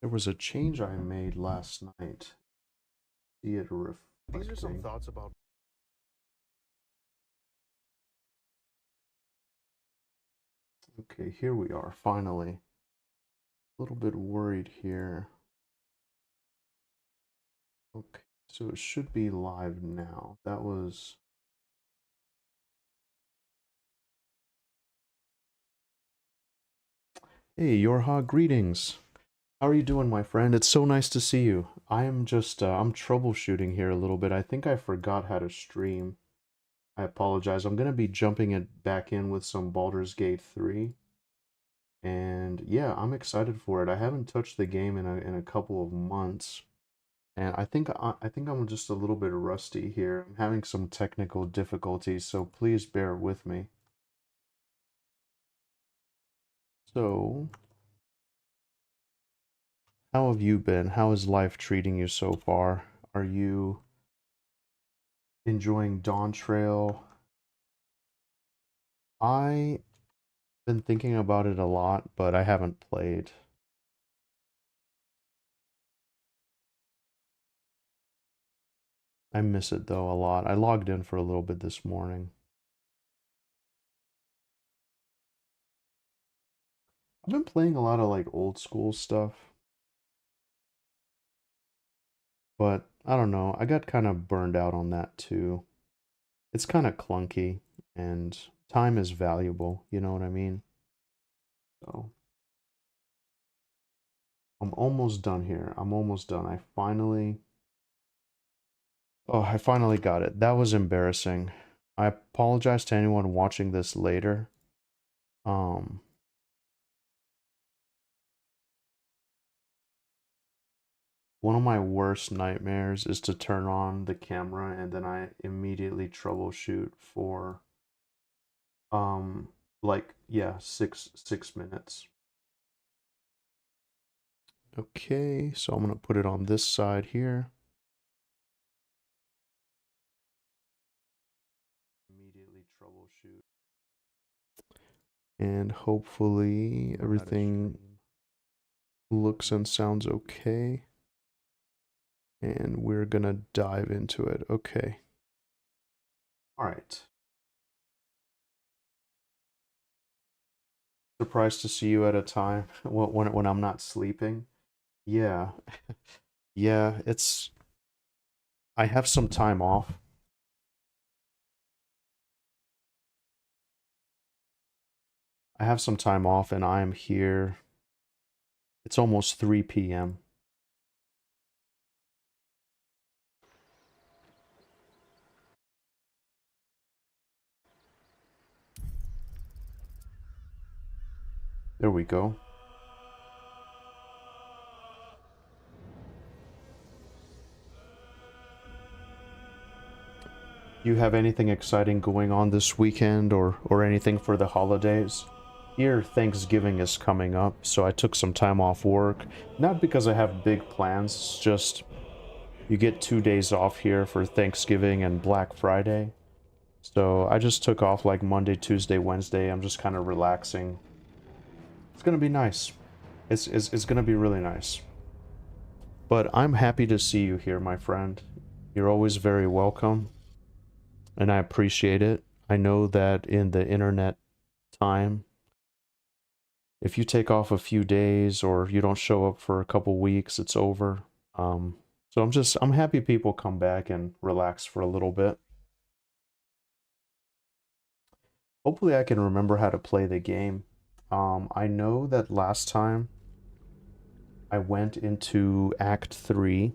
There was a change I made last night. See it These are some reflecting. thoughts about. Okay, here we are, finally. A little bit worried here. Okay, so it should be live now. That was... Hey, Yorha, greetings. How are you doing, my friend? It's so nice to see you. I am just, I'm troubleshooting here a little bit. I think I forgot how to stream. I apologize. I'm going to be jumping it back in with some Baldur's Gate 3. And yeah, I'm excited for it. I haven't touched the game in a couple of months. And I think I'm just a little bit rusty here. I'm having some technical difficulties, so please bear with me. So, how have you been? How is life treating you so far? Are you enjoying Dawn Trail? I've been thinking about it a lot, but I haven't played. I miss it though a lot. I logged in for a little bit this morning. I've been playing a lot of like old school stuff, but I don't know. I got kind of burned out on that too. It's kind of clunky and time is valuable, you know what I mean? So, I'm almost done here. I'm almost done. I finally got it. That was embarrassing. I apologize to anyone watching this later. Um, One of my worst nightmares is to turn on the camera and then I immediately troubleshoot for um like yeah, six minutes. Okay, so I'm gonna put it on this side here. Immediately troubleshoot. And hopefully everything looks and sounds okay. And we're gonna dive into it. Okay. All right. Surprised to see you at a time when I'm not sleeping. Yeah. Yeah, it's I have some time off. I have some time off and I'm here. It's almost 3 p.m. There we go. You have anything exciting going on this weekend or anything for the holidays? Here, Thanksgiving is coming up, so I took some time off work. Not because I have big plans, it's just you get 2 days off here for Thanksgiving and Black Friday. So I just took off like Monday, Tuesday, Wednesday. I'm just kind of relaxing. It's gonna be nice. It's gonna be really nice. But I'm happy to see you here, my friend. You're always very welcome, and I appreciate it. I know that in the internet time, if you take off a few days or you don't show up for a couple weeks, it's over. So I'm happy people come back and relax for a little bit. Hopefully I can remember how to play the game. I know that last time I went into Act 3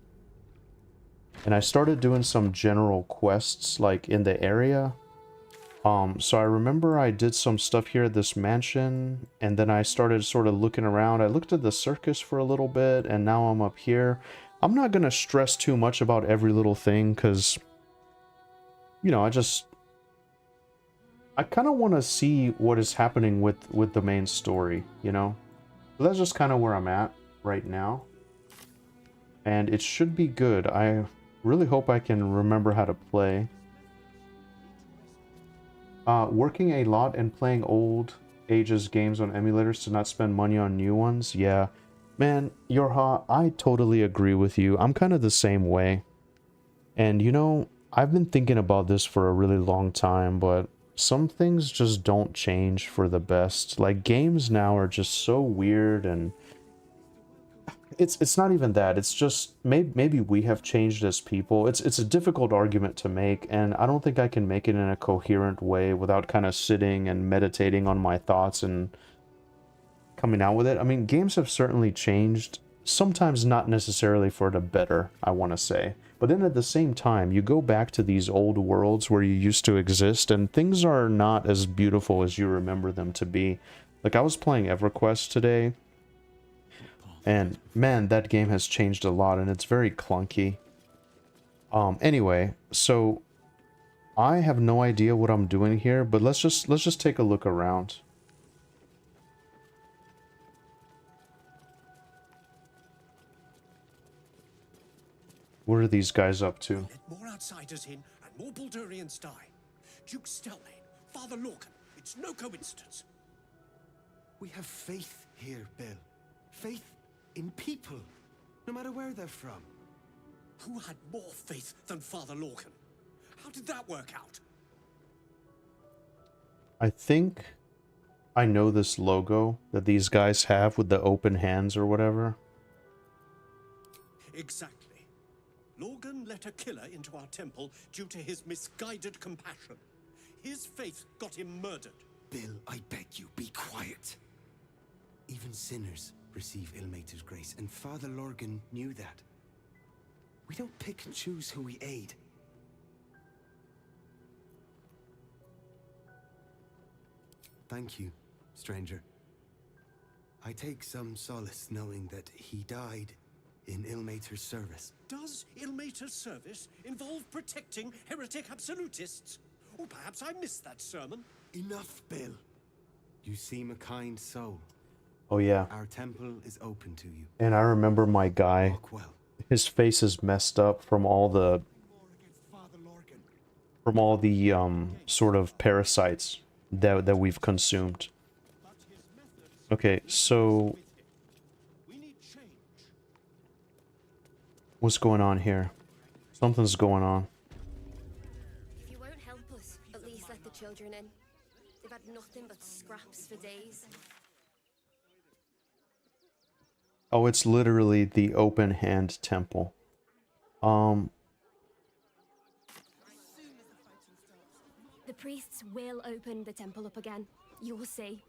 and I started doing some general quests like in the area. So I remember I did some stuff here at this mansion and then I started sort of looking around. I looked at the circus for a little bit and now I'm up here. I'm not gonna stress too much about every little thing because, you know, I kind of want to see what is happening with the main story, you know? So that's just kind of where I'm at right now. And it should be good. I really hope I can remember how to play. Working a lot and playing old ages games on emulators to not spend money on new ones. Yeah, Man, Yorha, I totally agree with you. I'm kind of the same way. And you know, I've been thinking about this for a really long time, but some things just don't change for the best. Like, games now are just so weird, and it's not even that. It's just maybe we have changed as people. It's a difficult argument to make, and I don't think I can make it in a coherent way without kind of sitting and meditating on my thoughts and coming out with it. I mean, games have certainly changed, sometimes not necessarily for the better, I want to say. But then at the same time, you go back to these old worlds where you used to exist, and things are not as beautiful as you remember them to be. Like, I was playing EverQuest today, and man, that game has changed a lot, and it's very clunky. Anyway, so I have no idea what I'm doing here, but let's just take a look around. What are these guys up to? Let more outsiders in and more Baldurians die. Duke Stelmane, Father Lorcan, it's no coincidence. We have faith here, Bill. Faith in people, no matter where they're from. Who had more faith than Father Lorcan? How did that work out? I think I know this logo that these guys have with the open hands or whatever. Exactly. Lorcan let a killer into our temple due to his misguided compassion. His faith got him murdered. Bill, I beg you, be quiet. Even sinners receive Ilmater's grace, and Father Lorcan knew that. We don't pick and choose who we aid. Thank you, stranger. I take some solace knowing that he died in Ilmater's service. Does Ilmater's service involve protecting heretic absolutists? Or perhaps I missed that sermon. Enough, Bill. You seem a kind soul. Oh yeah. Our temple is open to you. And I remember my guy. Walk well. His face is messed up from all the sort of parasites that we've consumed. Okay, so what's going on here? Something's going on. If you won't help us, at least let the children in. They've had nothing but scraps for days. Oh, it's literally the open hand temple. The priests will open the temple up again. You'll see.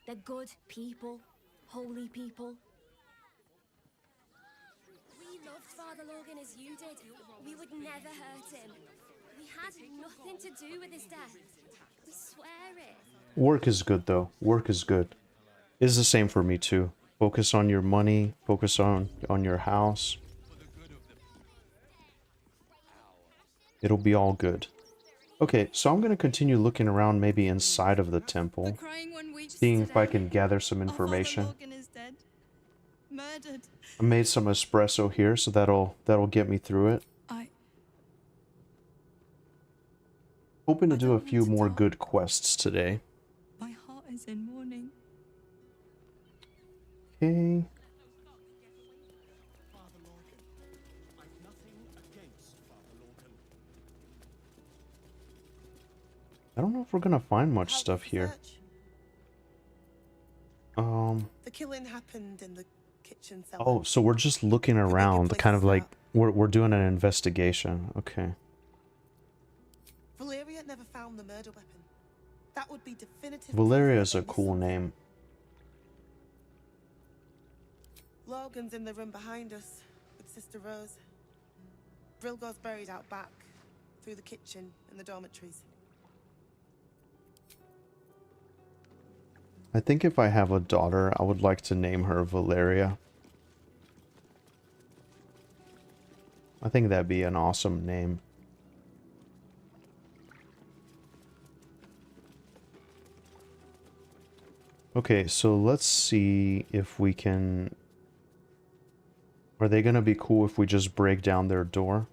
They're good people. Holy people. We loved Father Lorcan as you did. We would never hurt him. We had nothing to do with his death. We swear it. Work is good, though. Work is good. It's the same for me, too. Focus on your money. Focus on your house. It'll be all good. Okay, so I'm going to continue looking around maybe inside of the temple. Seeing if I can gather some information. Murdered. I made some espresso here, so that'll get me through it. Hoping to do a few more good quests today. My heart is in mourning. Okay. Father Lorcan, I've nothing against Father Lorcan. I don't know if we're gonna find much stuff here. The killing happened in the kitchen cellar. Oh, so we're just looking around, kind of like we're doing an investigation. Okay. Valeria never found the murder weapon. That would be definitive. Valeria is a cool name. Logan's in the room behind us with Sister Rose. Brilgo's buried out back, through the kitchen and the dormitories. I think if I have a daughter, I would like to name her Valeria. I think that'd be an awesome name. Okay, so let's see if we can... Are they gonna be cool if we just break down their door?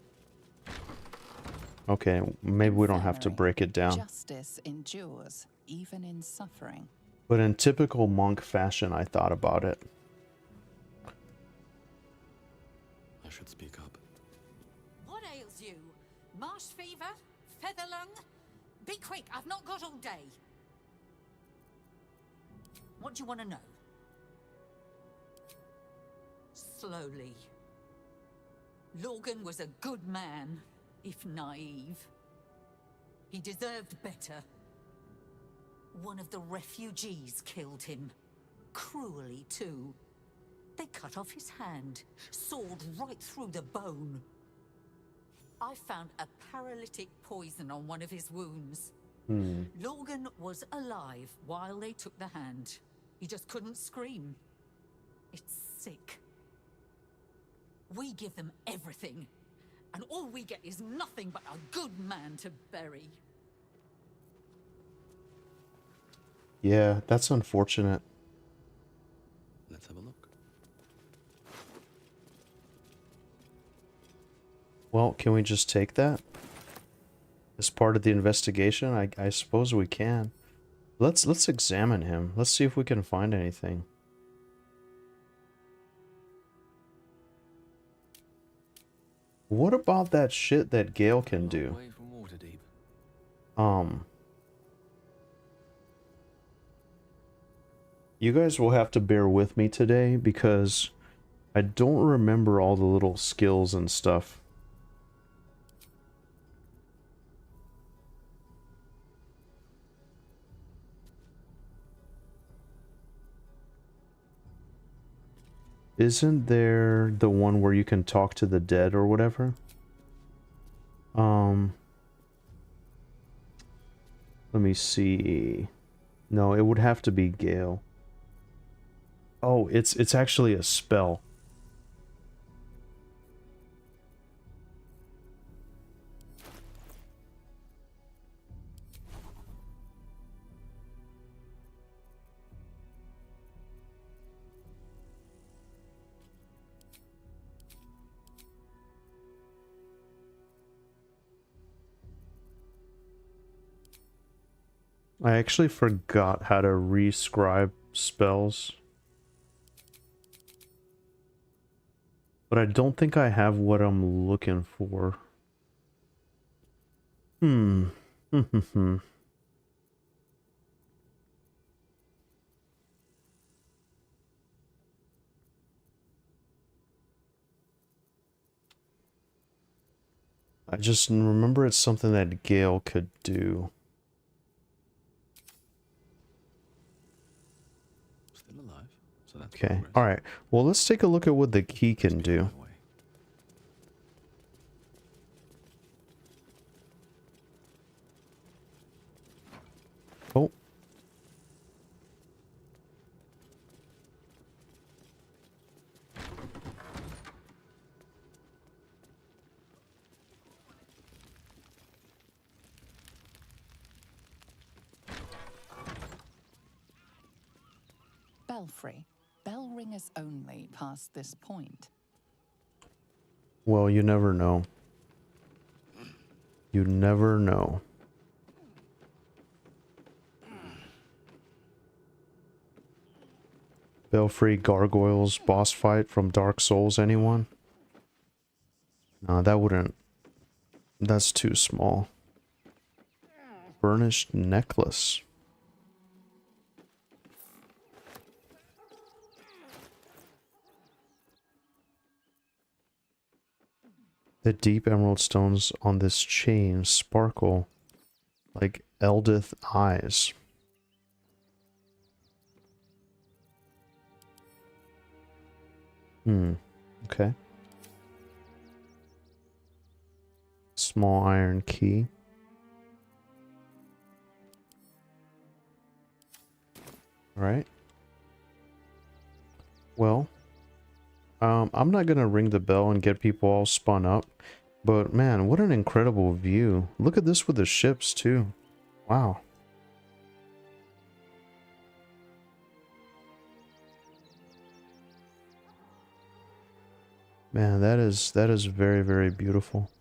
Okay, maybe we don't have to break it down. Justice endures, even in suffering. But in typical monk fashion, I thought about it. should speak up. What ails you? Marsh fever? Feather lung? Be quick, I've not got all day. What do you want to know? Slowly. Lorgan was a good man, if naive. He deserved better. One of the refugees killed him. Cruelly, too. They cut off his hand, sawed right through the bone. I found a paralytic poison on one of his wounds. Lorgan was alive while they took the hand. He just couldn't scream. It's sick. We give them everything, and all we get is nothing but a good man to bury. Yeah, that's unfortunate. Let's have a look. Well, can we just take that as part of the investigation? I suppose we can. Let's examine him. Let's see if we can find anything. What about that shit that Gale can do? Away from Waterdeep. You guys will have to bear with me today because I don't remember all the little skills and stuff. Isn't there the one where you can talk to the dead or whatever? Let me see. No, it would have to be Gale. Oh, it's actually a spell. I actually forgot how to rescribe spells. But I don't think I have what I'm looking for. I just remember it's something that Gale could do. Still alive, so that's Okay, progress. alright. Well, let's take a look at what the key can do. That way. Oh. Belfry. Bell ringers only past this point. Well, you never know. You never know. Belfry Gargoyles boss fight from Dark Souls, anyone? No, that wouldn't... That's too small. Burnished necklace. The deep emerald stones on this chain sparkle like Eldith eyes. Okay. Small iron key. Alright. Well, I'm not gonna ring the bell and get people all spun up, but man, what an incredible view. Look at this with the ships too. Wow. Man, that is very, very beautiful.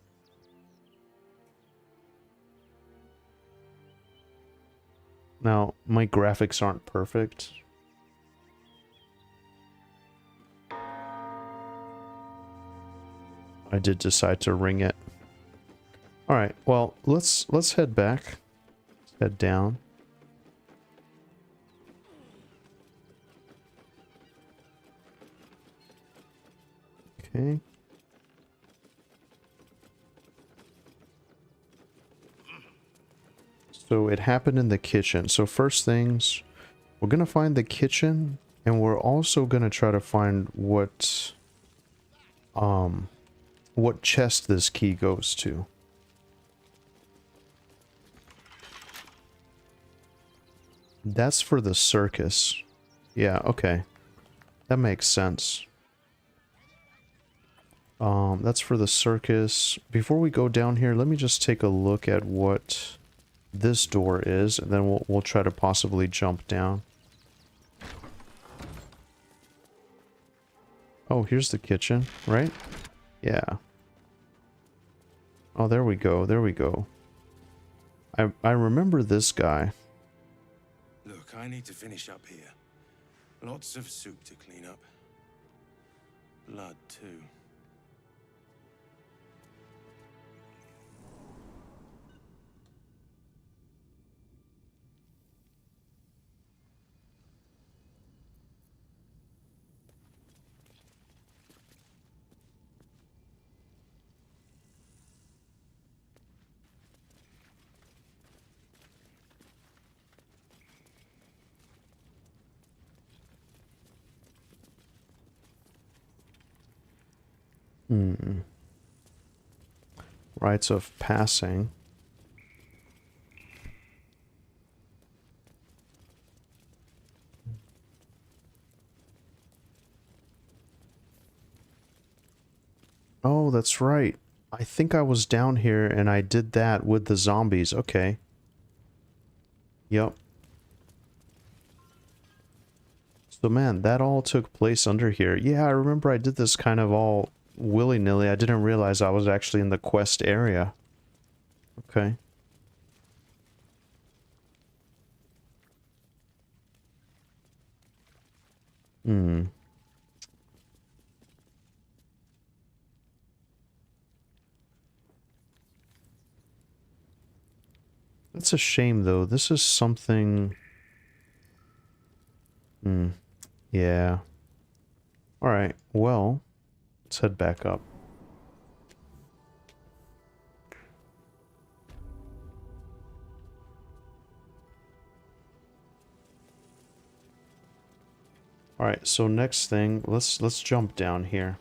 Now, my graphics aren't perfect. I did decide to ring it. All right, well, let's head back. Let's head down. Okay. So it happened in the kitchen. So first things, we're gonna find the kitchen, and we're also gonna try to find what chest this key goes to. That's for the circus. Yeah, okay. That makes sense. That's for the circus. Before we go down here, let me just take a look at what this door is, and then we'll try to possibly jump down. Oh, here's the kitchen, right? Yeah. Oh, there we go. There we go. I remember this guy. Look, I need to finish up here. Lots of soup to clean up. Blood, too. Rites of passing. Oh, that's right. I think I was down here and I did that with the zombies. Okay. Yep. So man, that all took place under here. Yeah, I remember I did this kind of all willy-nilly. I didn't realize I was actually in the quest area. Okay. That's a shame, though. This is something... Yeah. Alright, well, let's head back up. Alright, so next thing, let's jump down here.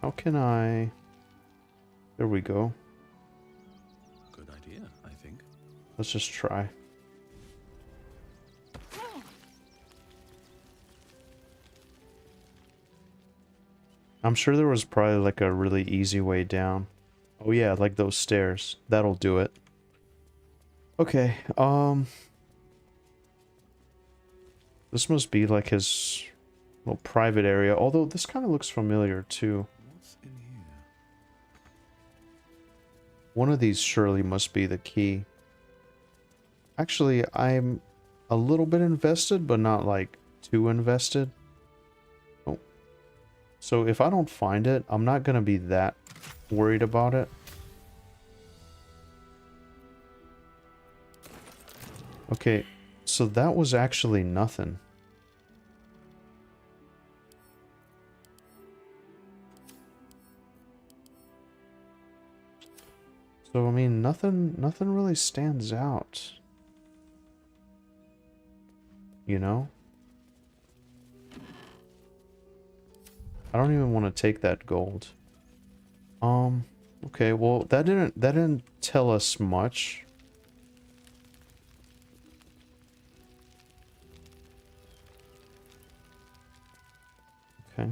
How can I... There we go. Good idea, I think. Let's just try. I'm sure there was probably like a really easy way down. Oh yeah, like those stairs. That'll do it. Okay, this must be like his little private area, although this kind of looks familiar too. What's in here? One of these surely must be the key. Actually, I'm a little bit invested, but not like too invested. Oh. So if I don't find it, I'm not gonna be that worried about it. Okay, so that was actually nothing. So I mean, nothing really stands out. You know? I don't even want to take that gold. Okay, well that didn't tell us much. Okay.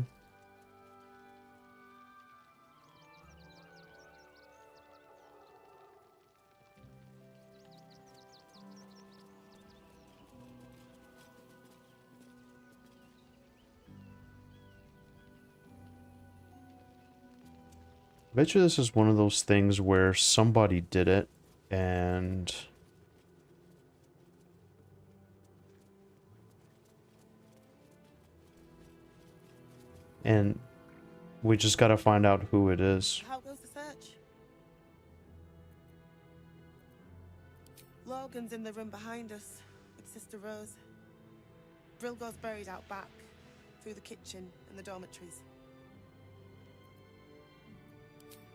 Bet you this is one of those things where somebody did it And we just gotta find out who it is. How goes the search? Logan's in the room behind us with Sister Rose. Brilgo's buried out back, through the kitchen and the dormitories.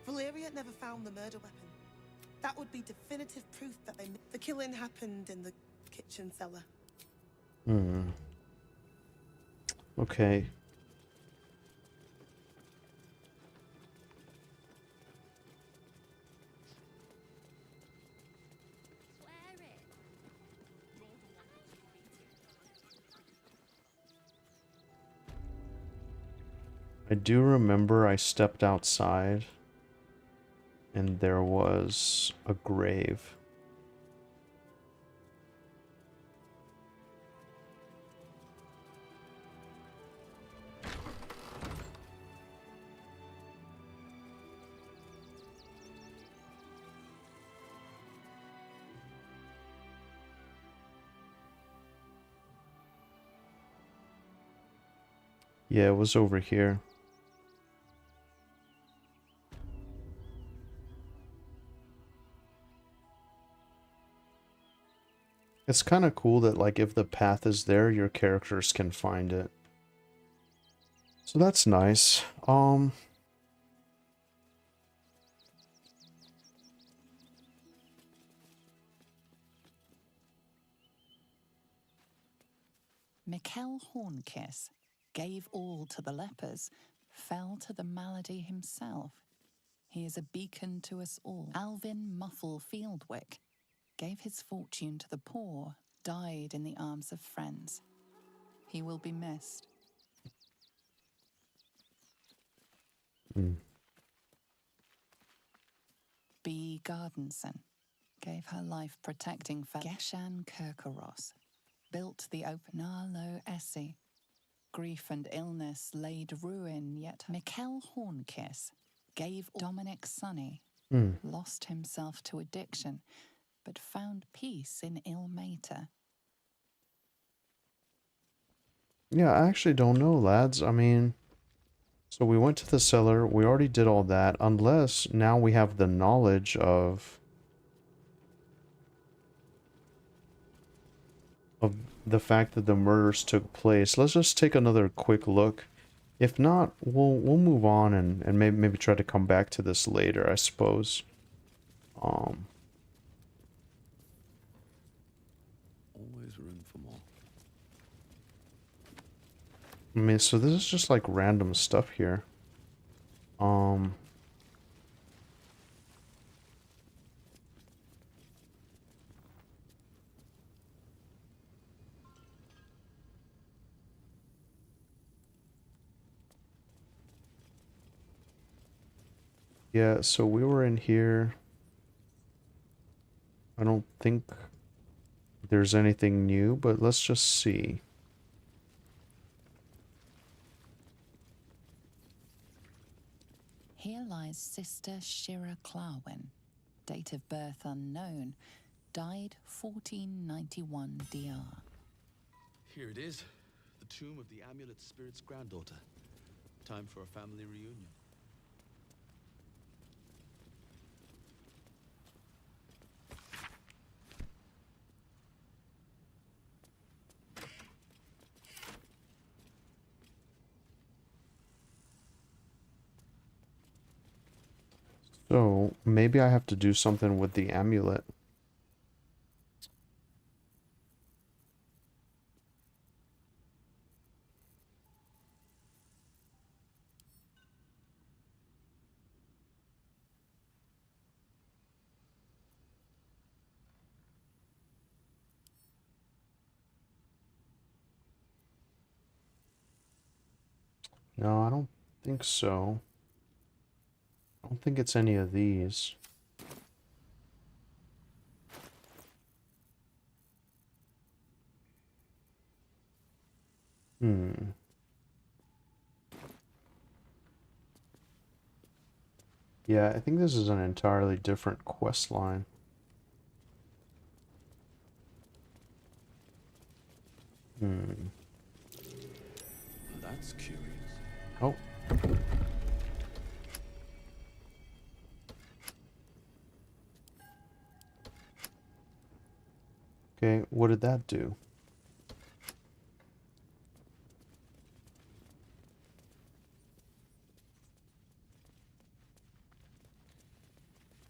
Valeria never found the murder weapon. That would be definitive proof that the killing happened in the kitchen cellar. Okay. Swear it. I do remember I stepped outside and there was a grave. Yeah, it was over here. It's kind of cool that, like, if the path is there, your characters can find it. So that's nice. Mikkel Hornkiss gave all to the lepers, fell to the malady himself. He is a beacon to us all. Alvin Muffle Fieldwick gave his fortune to the poor, died in the arms of friends. He will be missed. B. Gardenson gave her life protecting Geshan Kirkaros, built the open Arlo Essie. Grief and illness laid ruin, yet Mikkel Hornkiss gave Dominic Sonny, lost himself to addiction, but found peace in Ilmater. Yeah, I actually don't know, lads. I mean, so we went to the cellar. We already did all that, unless now we have the knowledge of the fact that the murders took place. Let's just take another quick look. If not, we'll move on and maybe try to come back to this later, I suppose. Always room for more. I mean, so this is just like random stuff here. Yeah, so we were in here. I don't think there's anything new, but let's just see. Here lies Sister Shira Clarwin, date of birth unknown, died 1491 DR. Here it is, the tomb of the amulet spirit's granddaughter. Time for a family reunion. So, maybe I have to do something with the amulet. No, I don't think so. I don't think it's any of these. Yeah, I think this is an entirely different quest line. That's curious. Oh. Okay, what did that do?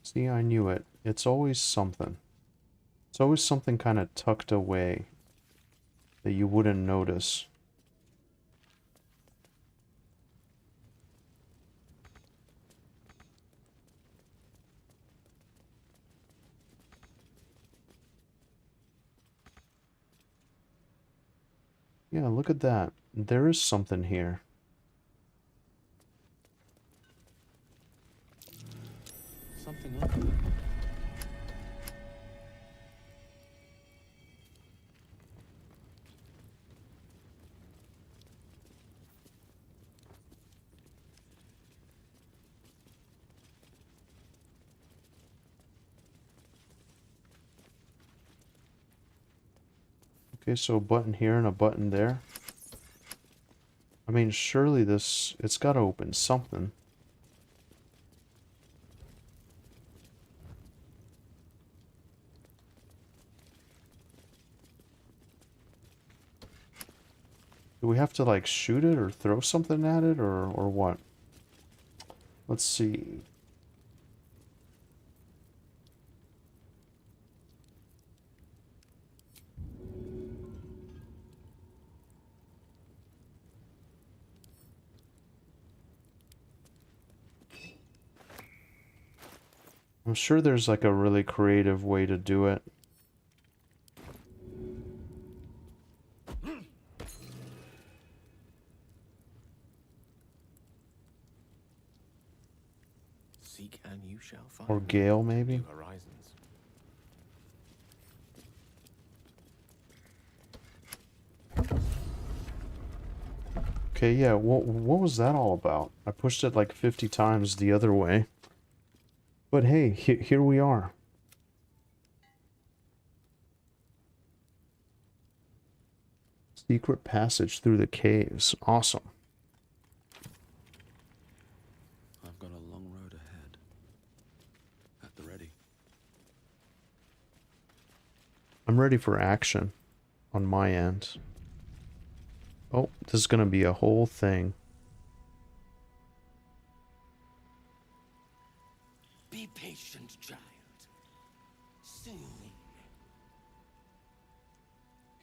See, I knew it. It's always something. It's always something kind of tucked away that you wouldn't notice. Yeah, look at that. There is something here. Something up. Okay, so a button here and a button there. I mean, surely this... it's gotta open something. Do we have to, like, shoot it or throw something at it or what? Let's see. I'm sure there's like a really creative way to do it. Seek and you shall find. Or Gale, maybe? New horizons. Okay, yeah, what was that all about? I pushed it like 50 times the other way. But hey, here we are. Secret passage through the caves. Awesome. I've got a long road ahead. At the ready. I'm ready for action on my end. Oh, this is gonna be a whole thing. Be patient, child. Soon.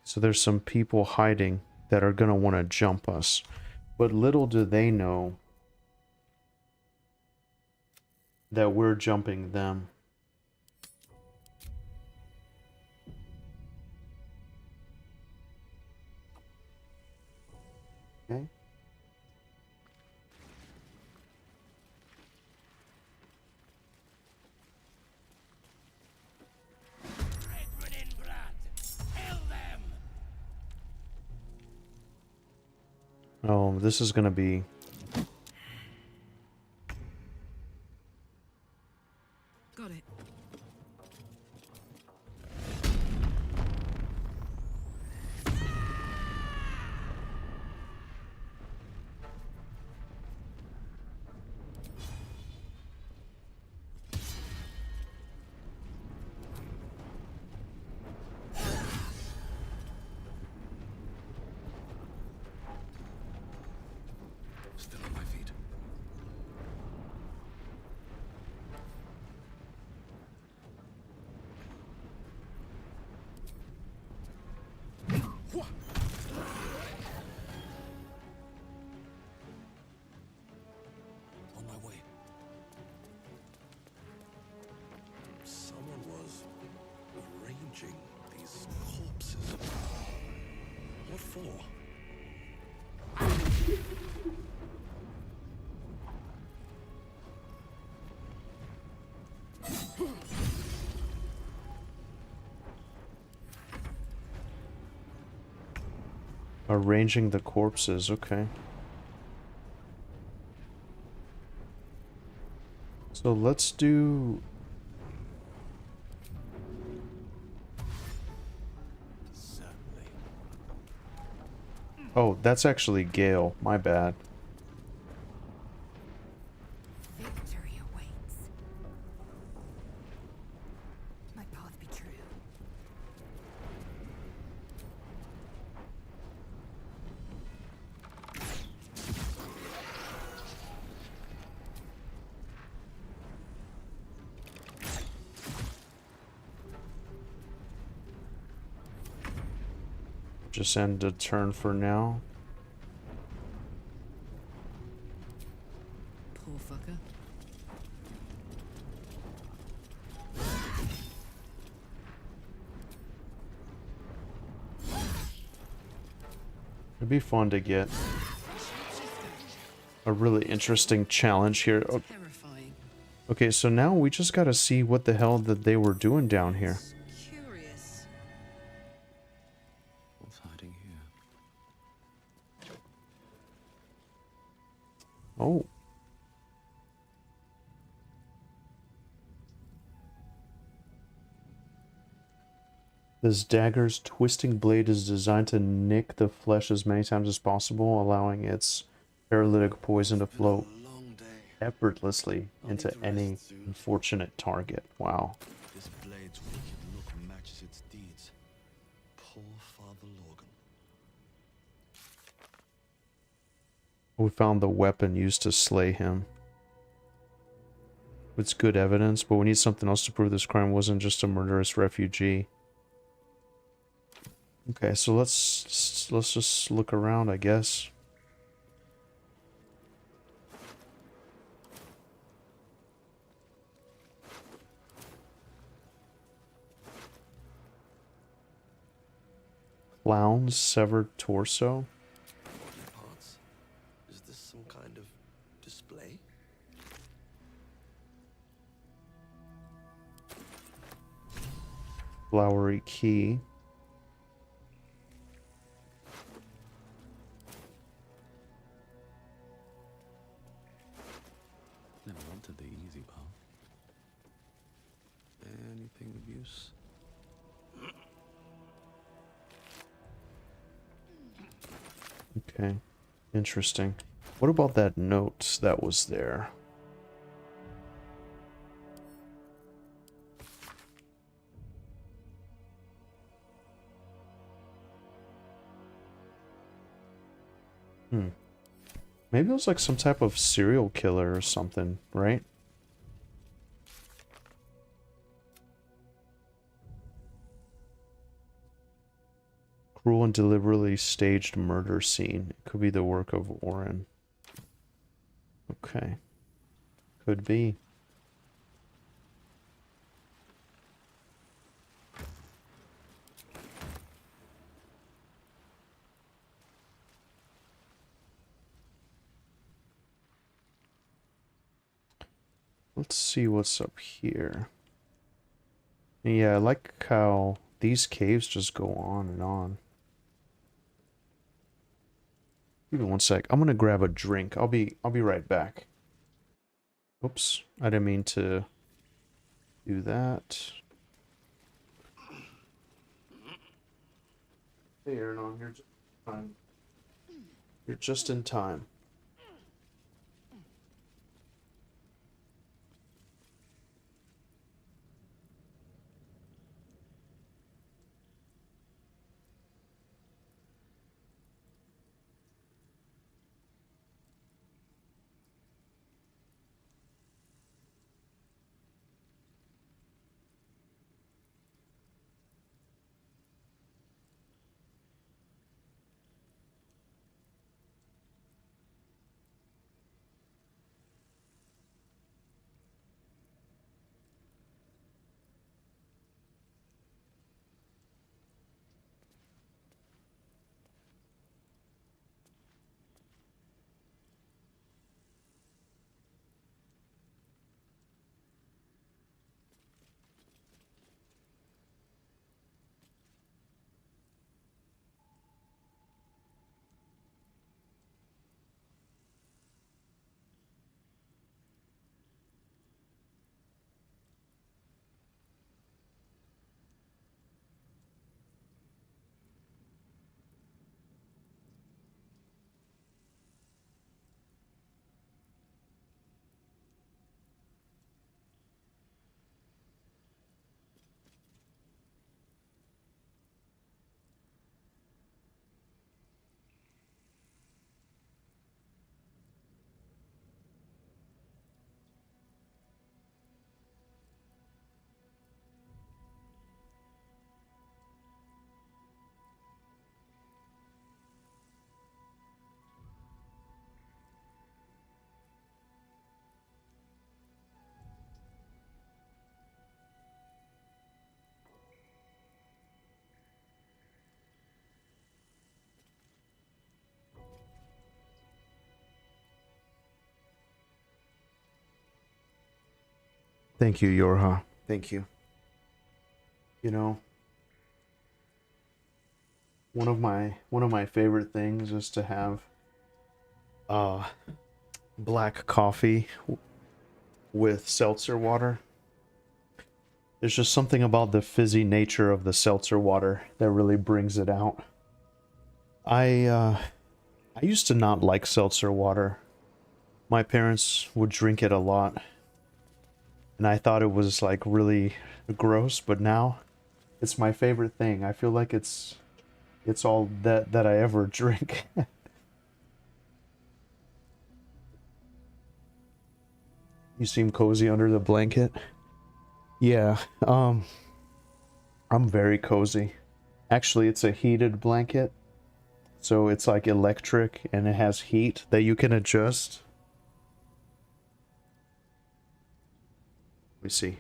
So there's some people hiding that are gonna want to jump us. But little do they know that we're jumping them. Okay. Oh, this is gonna be... Got it. Still on my feet. On my way. Someone was arranging these corpses. What for? Arranging the corpses, okay. So let's do... Certainly. Oh, that's actually Gale. My bad. Victory awaits. My path be true. Just end a turn for now. Poor fucker. It'd be fun to get a really interesting challenge here. Oh, Terrifying. okay, so now we just gotta see what the hell that they were doing down here. Curious. What's hiding here? Oh. This dagger's twisting blade is designed to nick the flesh as many times as possible, allowing its paralytic poison to flow Long day. effortlessly I'll into need to any rest soon. unfortunate target. Wow. This blade's wicked look matches its deeds. Poor Father Lorgan. We found the weapon used to slay him. It's good evidence, but we need something else to prove this crime wasn't just a murderous refugee. Okay, so let's just look around, I guess. Clown's severed torso. Parts? Is this some kind of display? Flowery key. Never wanted the easy path. Anything of use? Okay, interesting. What about that note that was there? Maybe it was like some type of serial killer or something, right? Cruel and deliberately staged murder scene. It could be the work of Oren. Okay. Could be. Let's see what's up here. Yeah, I like how these caves just go on and on. Give me one sec. I'm gonna grab a drink. I'll be right back. Oops, I didn't mean to do that. Hey, Aaron, you're just in time. You're just in time. Thank you, Yorha. Thank you. You know, one of my favorite things is to have black coffee with seltzer water. There's just something about the fizzy nature of the seltzer water that really brings it out. I used to not like seltzer water. My parents would drink it a lot, and I thought it was like really gross, but now it's my favorite thing. I feel like it's all that I ever drink. You seem cozy under the blanket. Yeah, I'm very cozy. Actually, it's a heated blanket. So it's like electric and it has heat that you can adjust. Let me see.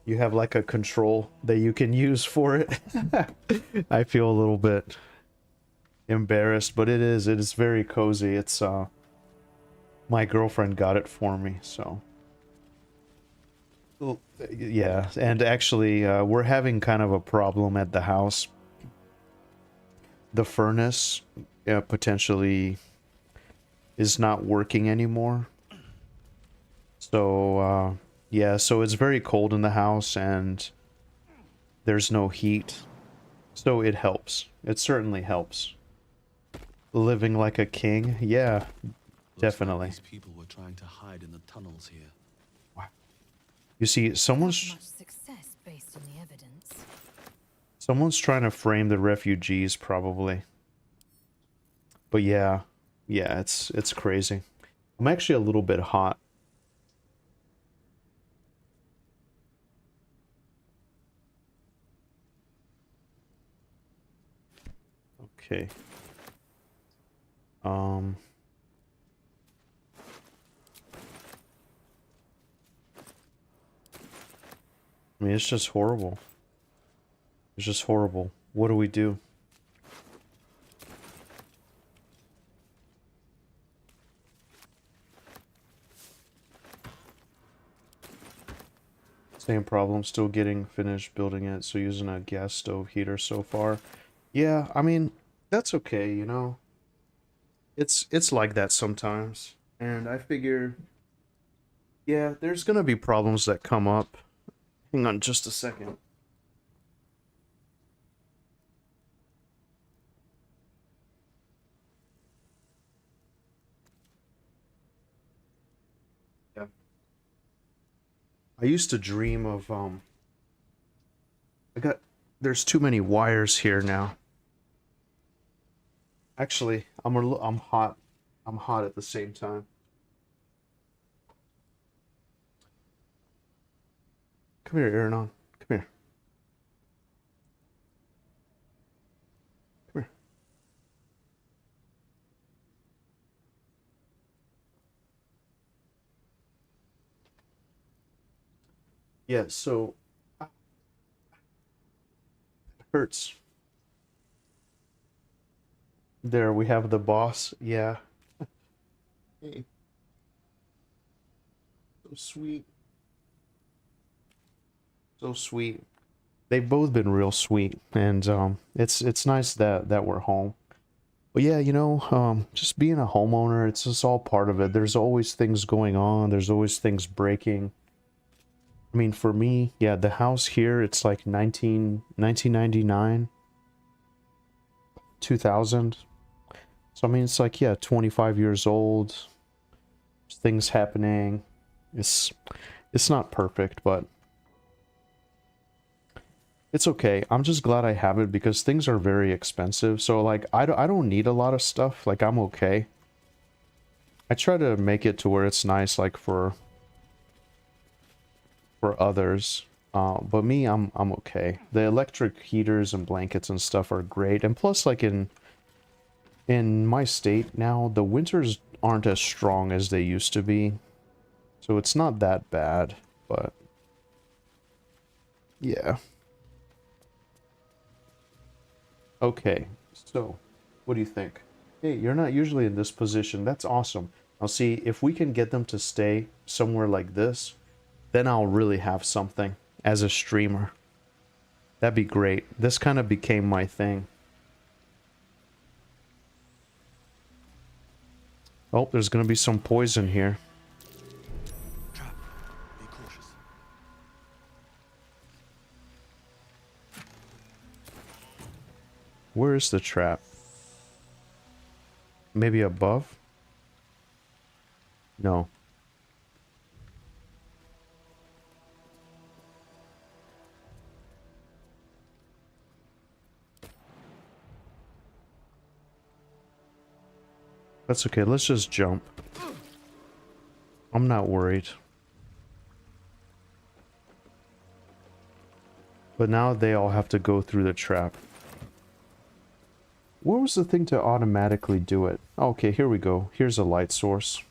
You have like a control that you can use for it. I feel a little bit embarrassed, but it is very cozy. It's my girlfriend got it for me, so yeah. And actually we're having kind of a problem at the house. The furnace potentially is not working anymore. So yeah, so it's very cold in the house and there's no heat. So it helps. It certainly helps. Living like a king? Yeah, definitely. These people were trying to hide in the tunnels here. You see, Much success based on the evidence. someone's trying to frame the refugees, probably. But yeah, it's crazy. I'm actually a little bit hot. Okay. I mean, it's just horrible. It's just horrible. What do we do? Same problem, still getting finished building it, so using a gas stove heater so far. Yeah, I mean, that's okay, you know. It's like that sometimes. And I figure, yeah, there's gonna be problems that come up. Hang on just a second. Yeah. I used to dream of there's too many wires here now. Actually, I'm hot. I'm hot at the same time. Come here, Aaronon. Come here. Come here. Yeah, so it hurts. There we have the boss. Yeah. Hey. So sweet. So sweet. They've both been real sweet, and it's nice that we're home. But yeah, you know, just being a homeowner, it's just all part of it. There's always things going on. There's always things breaking. I mean, for me, yeah, the house here, it's like 1999, 2000. So, I mean, it's like, yeah, 25 years old. Things happening. It's not perfect, but it's okay. I'm just glad I have it because things are very expensive. So, like, I don't need a lot of stuff. Like, I'm okay. I try to make it to where it's nice, like, for others. But me, I'm okay. The electric heaters and blankets and stuff are great. And plus, like, in my state now, the winters aren't as strong as they used to be. So it's not that bad, but yeah. Okay, so what do you think? Hey, you're not usually in this position. That's awesome. I'll see if we can get them to stay somewhere like this. then I'll really have something as a streamer. That'd be great. This kind of became my thing. Oh, there's gonna be some poison here. Trap. Be cautious. Where is the trap? Maybe above? No. That's okay, let's just jump. I'm not worried. But now they all have to go through the trap. What was the thing to automatically do it? Okay, here we go. Here's a light source.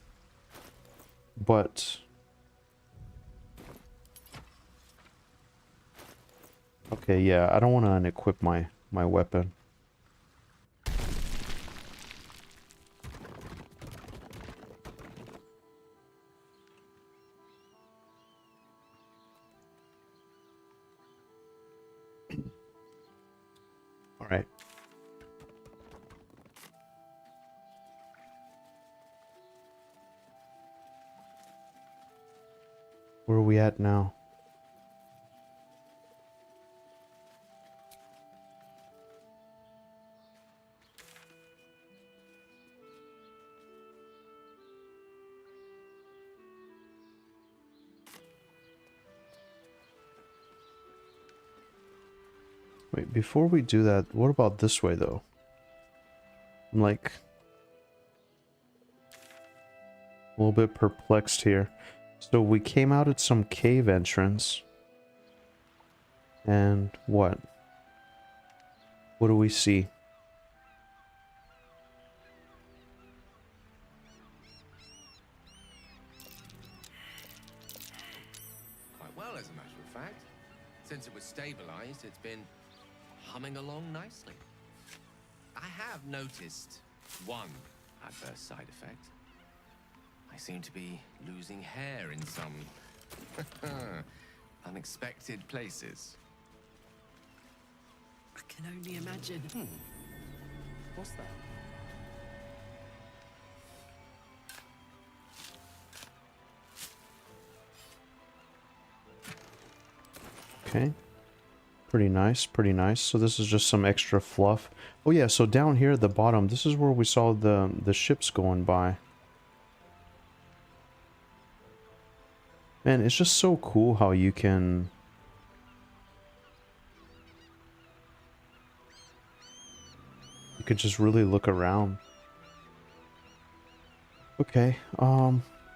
But... okay, yeah, I don't want to unequip my weapon. Alright. Where are we at now? Wait, before we do that, what about this way though? I'm like a little bit perplexed here. So we came out at some cave entrance. And what? What do we see? Quite well, as a matter of fact. Since it was stabilized, it's been humming along nicely. I have noticed one adverse side effect. I seem to be losing hair in some unexpected places. I can only imagine. What's that? Okay. Pretty nice, pretty nice. So this is just some extra fluff. Oh yeah, so down here at the bottom, this is where we saw the ships going by. Man, it's just so cool how you can... you could just really look around. Okay,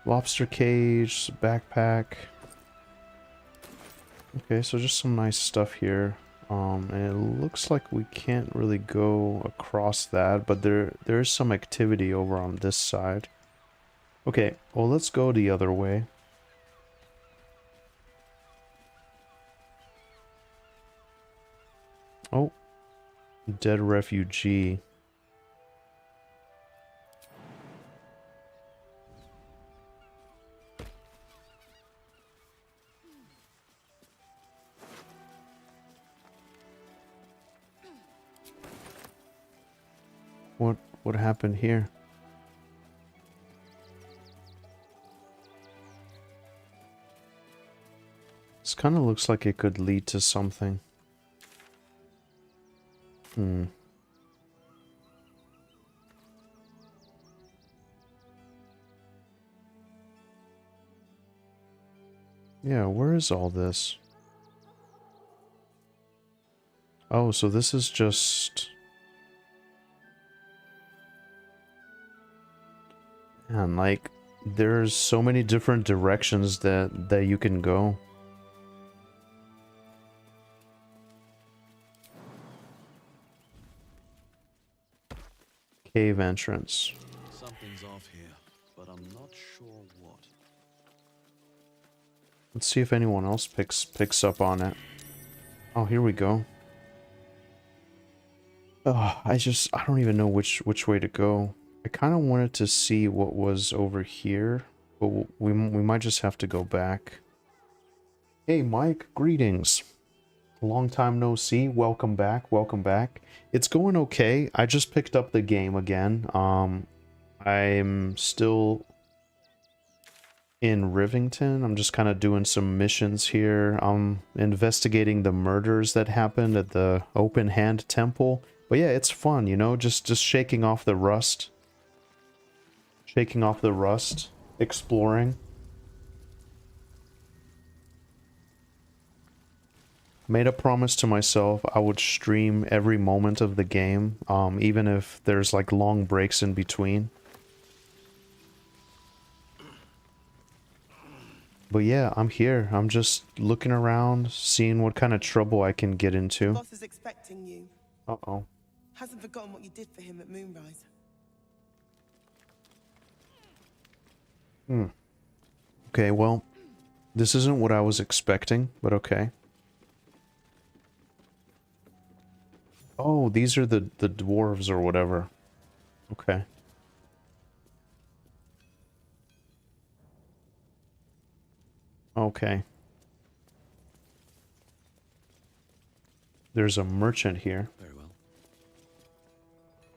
lobster cage, backpack. Okay, so just some nice stuff here. And it looks like we can't really go across that, but there is some activity over on this side. Okay, well let's go the other way. Oh, dead refugee. What happened here? This kind of looks like it could lead to something. Yeah, where is all this? Oh, so this is just... man, like, there's so many different directions that you can go. Cave entrance. Something's off here, but I'm not sure what. Let's see if anyone else picks up on it. Oh, here we go. Oh, I don't even know which way to go. I kind of wanted to see what was over here, but we might just have to go back. Hey Mike, greetings. Long time no see. Welcome back. Welcome back. It's going okay. I just picked up the game again. I'm still in Rivington. I'm just kind of doing some missions here. I'm investigating the murders that happened at the Open Hand Temple. But yeah, it's fun, you know, just shaking off the rust. Shaking off the rust, exploring. Made a promise to myself I would stream every moment of the game, even if there's like long breaks in between. But yeah, I'm here. I'm just looking around, seeing what kind of trouble I can get into. Boss is expecting you. Uh-oh. Hasn't forgotten what you did for him at Moonrise. Okay, well, this isn't what I was expecting, but okay. Oh, these are the dwarves or whatever. Okay. Okay. There's a merchant here. Very well.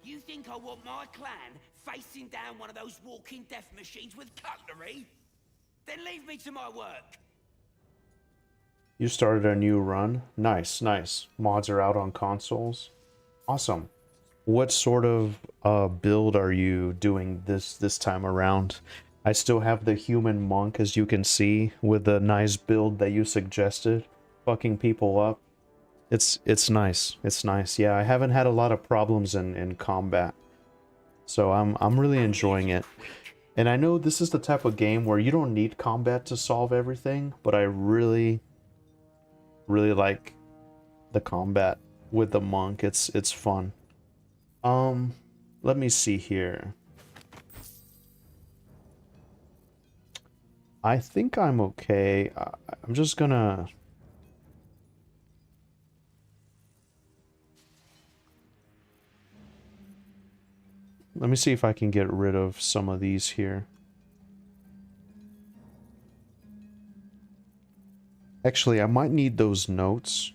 You think I want my clan facing down one of those walking death machines with cutlery? Then leave me to my work. You started a new run? Nice, nice. Mods are out on consoles. Awesome. What sort of build are you doing this time around? I still have the human monk, as you can see, with the nice build that you suggested. Fucking people up. It's nice. It's nice. Yeah, I haven't had a lot of problems in combat. So I'm really enjoying it. And I know this is the type of game where you don't need combat to solve everything, but I really like the combat with the monk. It's fun. Let me see here. I think I'm okay. I'm just gonna... Let me see if I can get rid of some of these here. Actually, I might need those notes.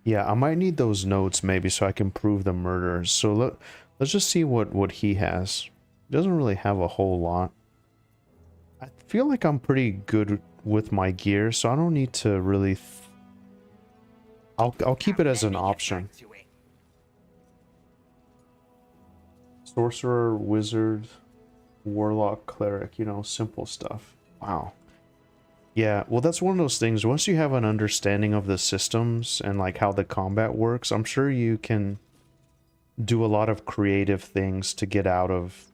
Yeah, I might need those notes maybe so I can prove the murders. So let's just see what he has. He doesn't really have a whole lot. I feel like I'm pretty good with my gear, so I don't need to really... I'll keep it as an option. Sorcerer, wizard, warlock, cleric, you know, simple stuff. Wow. Yeah, well, that's one of those things. Once you have an understanding of the systems and like how the combat works, I'm sure you can do a lot of creative things to get out of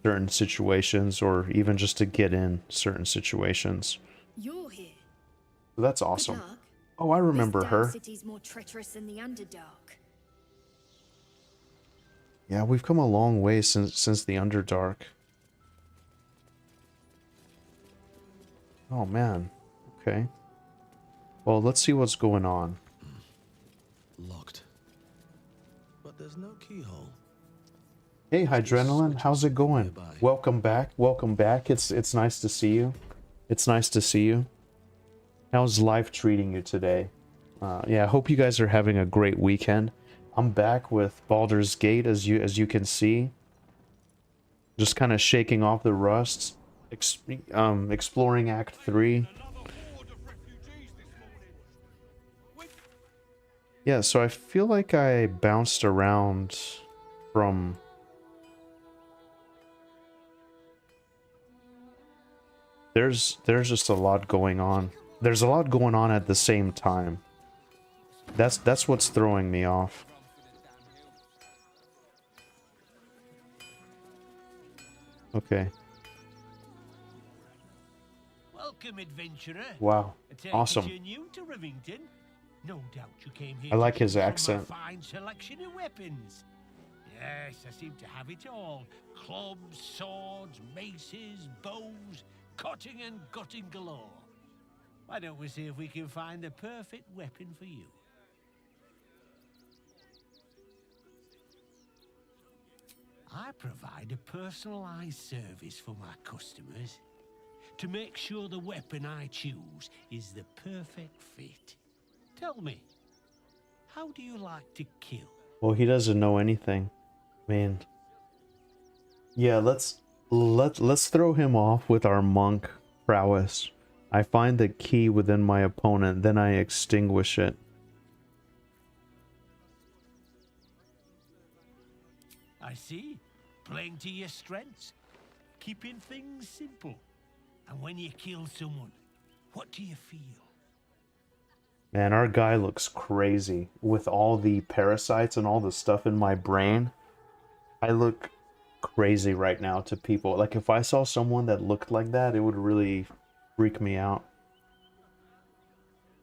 certain situations, or even just to get in certain situations. You're here. That's awesome. Oh, I remember her. City's more treacherous than the Underdark. Yeah, we've come a long way since the Underdark. Oh man. Okay. Well, let's see what's going on. Locked. But there's no keyhole. Hey, Hydrenalin, how's it going? Welcome back. Welcome back. It's nice to see you. It's nice to see you. How's life treating you today? Yeah, I hope you guys are having a great weekend. I'm back with Baldur's Gate, as you can see. Just kind of shaking off the rust, exploring Act 3. Yeah, so I feel like I bounced around from... There's just a lot going on. There's a lot going on at the same time. That's what's throwing me off. Okay. Welcome, adventurer. Wow. Awesome. You're new to Rivington. No doubt you came here. I like to his pick from accent. a fine selection of weapons. Yes, I seem to have it all. Clubs, swords, maces, bows, cutting and gutting galore. Why don't we see if we can find the perfect weapon for you? I provide a personalized service for my customers to make sure the weapon I choose is the perfect fit. Tell me, how do you like to kill? Well, he doesn't know anything. Man. Yeah, let's throw him off with our monk prowess. I find the key within my opponent, then I extinguish it. I see. Playing to your strengths. Keeping things simple. And when you kill someone, what do you feel? Man, our guy looks crazy with all the parasites and all the stuff in my brain. I look crazy right now to people. Like, if I saw someone that looked like that, it would really freak me out.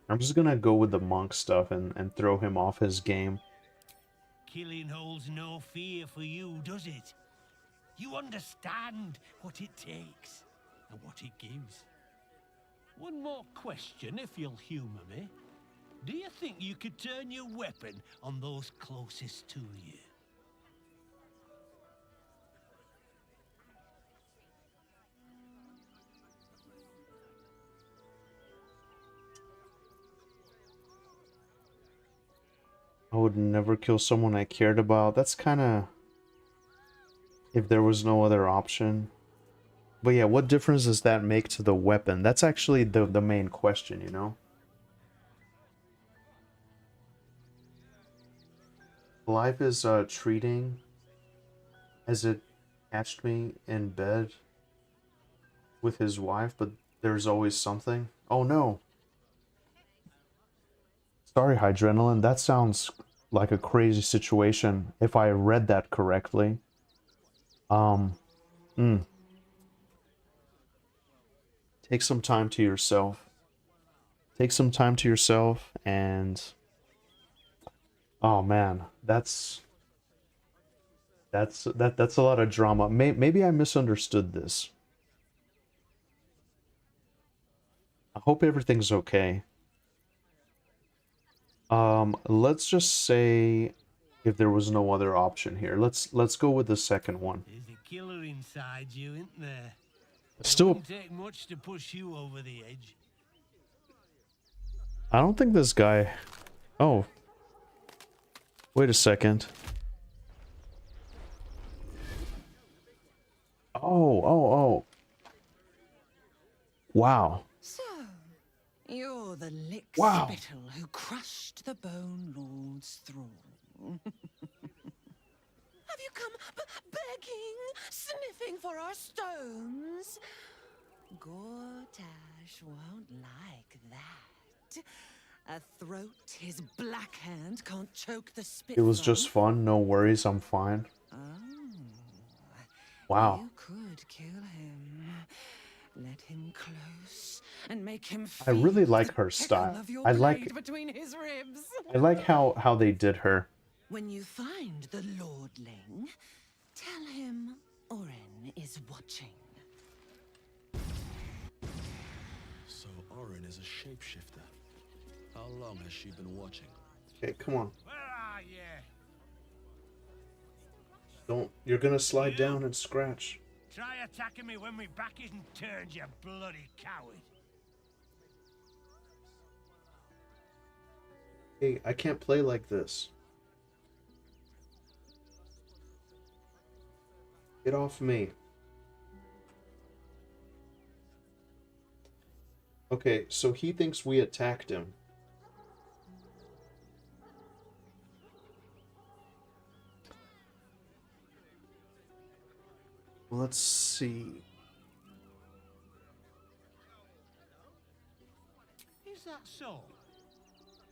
I'm just gonna go with the monk stuff and throw him off his game. Killing holds no fear for you, does it? You understand what it takes and what it gives. One more question, if you'll humor me. Do you think you could turn your weapon on those closest to you? I would never kill someone I cared about. That's kind of... if there was no other option. But yeah, what difference does that make to the weapon? That's actually the main question, you know? Life is treating as it catched me in bed with his wife, but there's always something. Oh no. Sorry, Hydrenalin, that sounds like a crazy situation if I read that correctly. Take some time to yourself. Take some time to yourself and... oh man, that's a lot of drama. Maybe I misunderstood this. I hope everything's okay. Let's just say if there was no other option here. Let's go with the second one. There's a killer inside you, isn't there? Still, It wouldn't take much to push you over the edge. I don't think this guy... oh. Wait a second. Oh. Wow. So, you're the lick Wow. spittle who crushed the Bone Lord's thrall. Have you come begging, sniffing for our stones? Gortash won't like that. A throat his black hand can't choke the spit. It was just fun. No worries. I'm fine. Oh. Wow. You could kill him. Let him close and make him I really feel like the her tickle style. of your I blade like between his ribs. I like how they did her. When you find the Lordling, tell him Orin is watching. So Orin is a shapeshifter. How long has she been watching? Okay, come on. Where are you? Don't. You're gonna slide down and scratch. Try attacking me when my back isn't turned, you bloody coward. Hey, I can't play like this. Get off me. Okay, so he thinks we attacked him. Let's see. Is that so?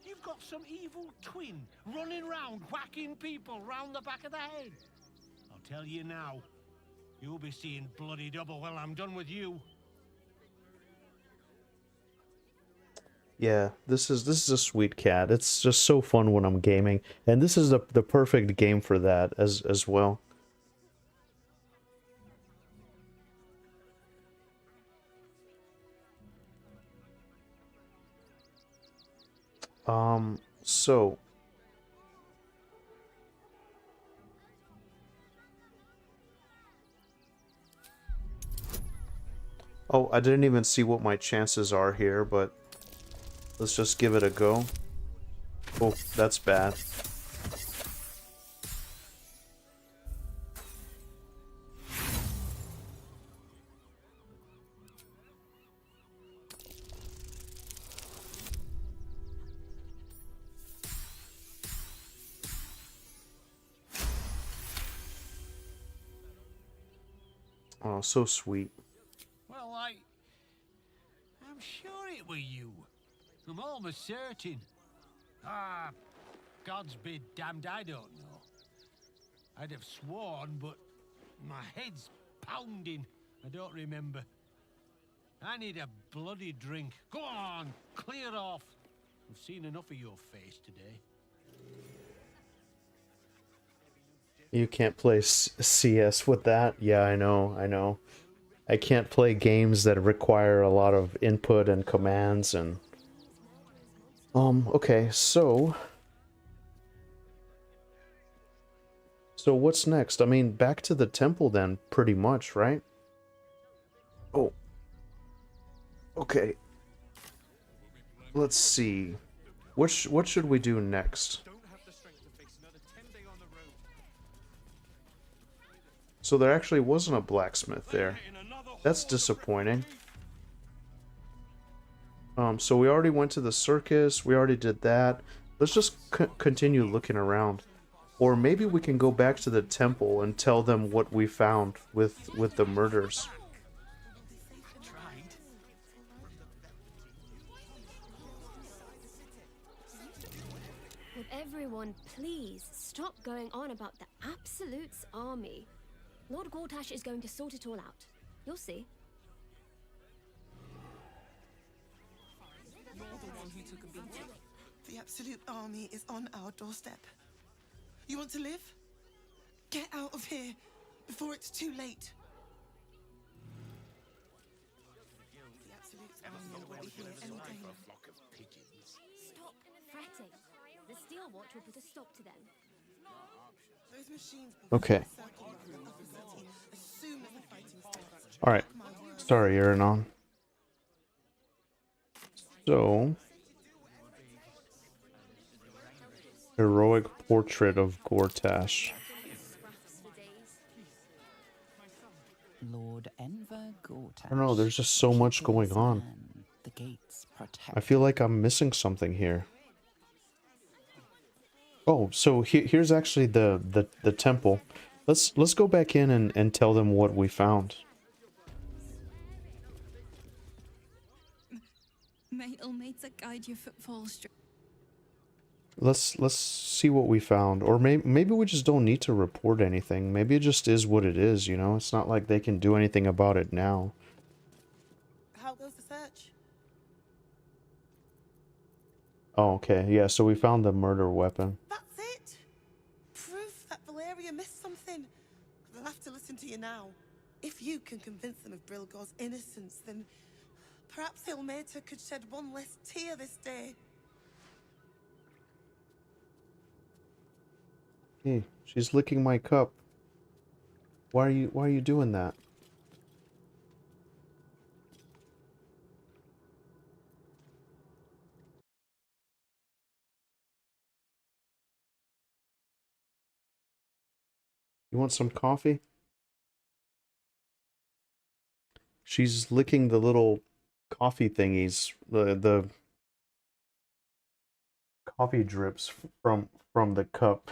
You've got some evil twin running round whacking people round the back of the head. I'll tell you now, you'll be seeing bloody double when I'm done with you. Yeah, this is a sweet cat. It's just so fun when I'm gaming, and this is the perfect game for that as well. So Oh, I didn't even see what my chances are here, but let's just give it a go. Oh, that's bad. Oh, so sweet. Well, I'm sure it were you. I'm almost certain. Ah, God's be damned, I don't know. I'd have sworn, but my head's pounding. I don't remember. I need a bloody drink. Go on, clear off. I've seen enough of your face today. You can't play CS with that? Yeah, I know. I can't play games that require a lot of input and commands and... okay, so what's next? I mean, back to the temple then, pretty much, right? Oh. Okay. Let's see. What should we do next? So there actually wasn't a blacksmith there. That's disappointing. So we already went to the circus. We already did that. Let's just continue looking around. Or maybe we can go back to the temple and tell them what we found with the murders. Would everyone please stop going on about the Absolute's army? Lord Gortash is going to sort it all out. You'll see. You're the one who took a beating. The Absolute army is on our doorstep. You want to live? Get out of here before it's too late. The Absolute's army will be here any day now. Stop fretting. The Steel Watch will put a stop to them. Those machines will Okay. circle around the city as soon as the fighting starts. Alright. Sorry, Iranon. So... Heroic portrait of Gortash. Lord Enver Gortash. I don't know, there's just so much going on. The gates protect. I feel like I'm missing something here. Oh, so here's actually the temple. Let's go back in and tell them what we found. May Ilmater guide your footfalls. Let's see what we found, or maybe we just don't need to report anything. Maybe it just is what it is, you know. It's not like they can do anything about it now. How goes the search? Oh, okay, yeah. So we found the murder weapon. That's it. Proof that Valeria missed something. They'll have to listen to you now. If you can convince them of Brilgor's innocence, then perhaps Ilmater could shed one less tear this day. Hey, she's licking my cup. Why are you doing that? You want some coffee? She's licking the little coffee thingies, the coffee drips from the cup.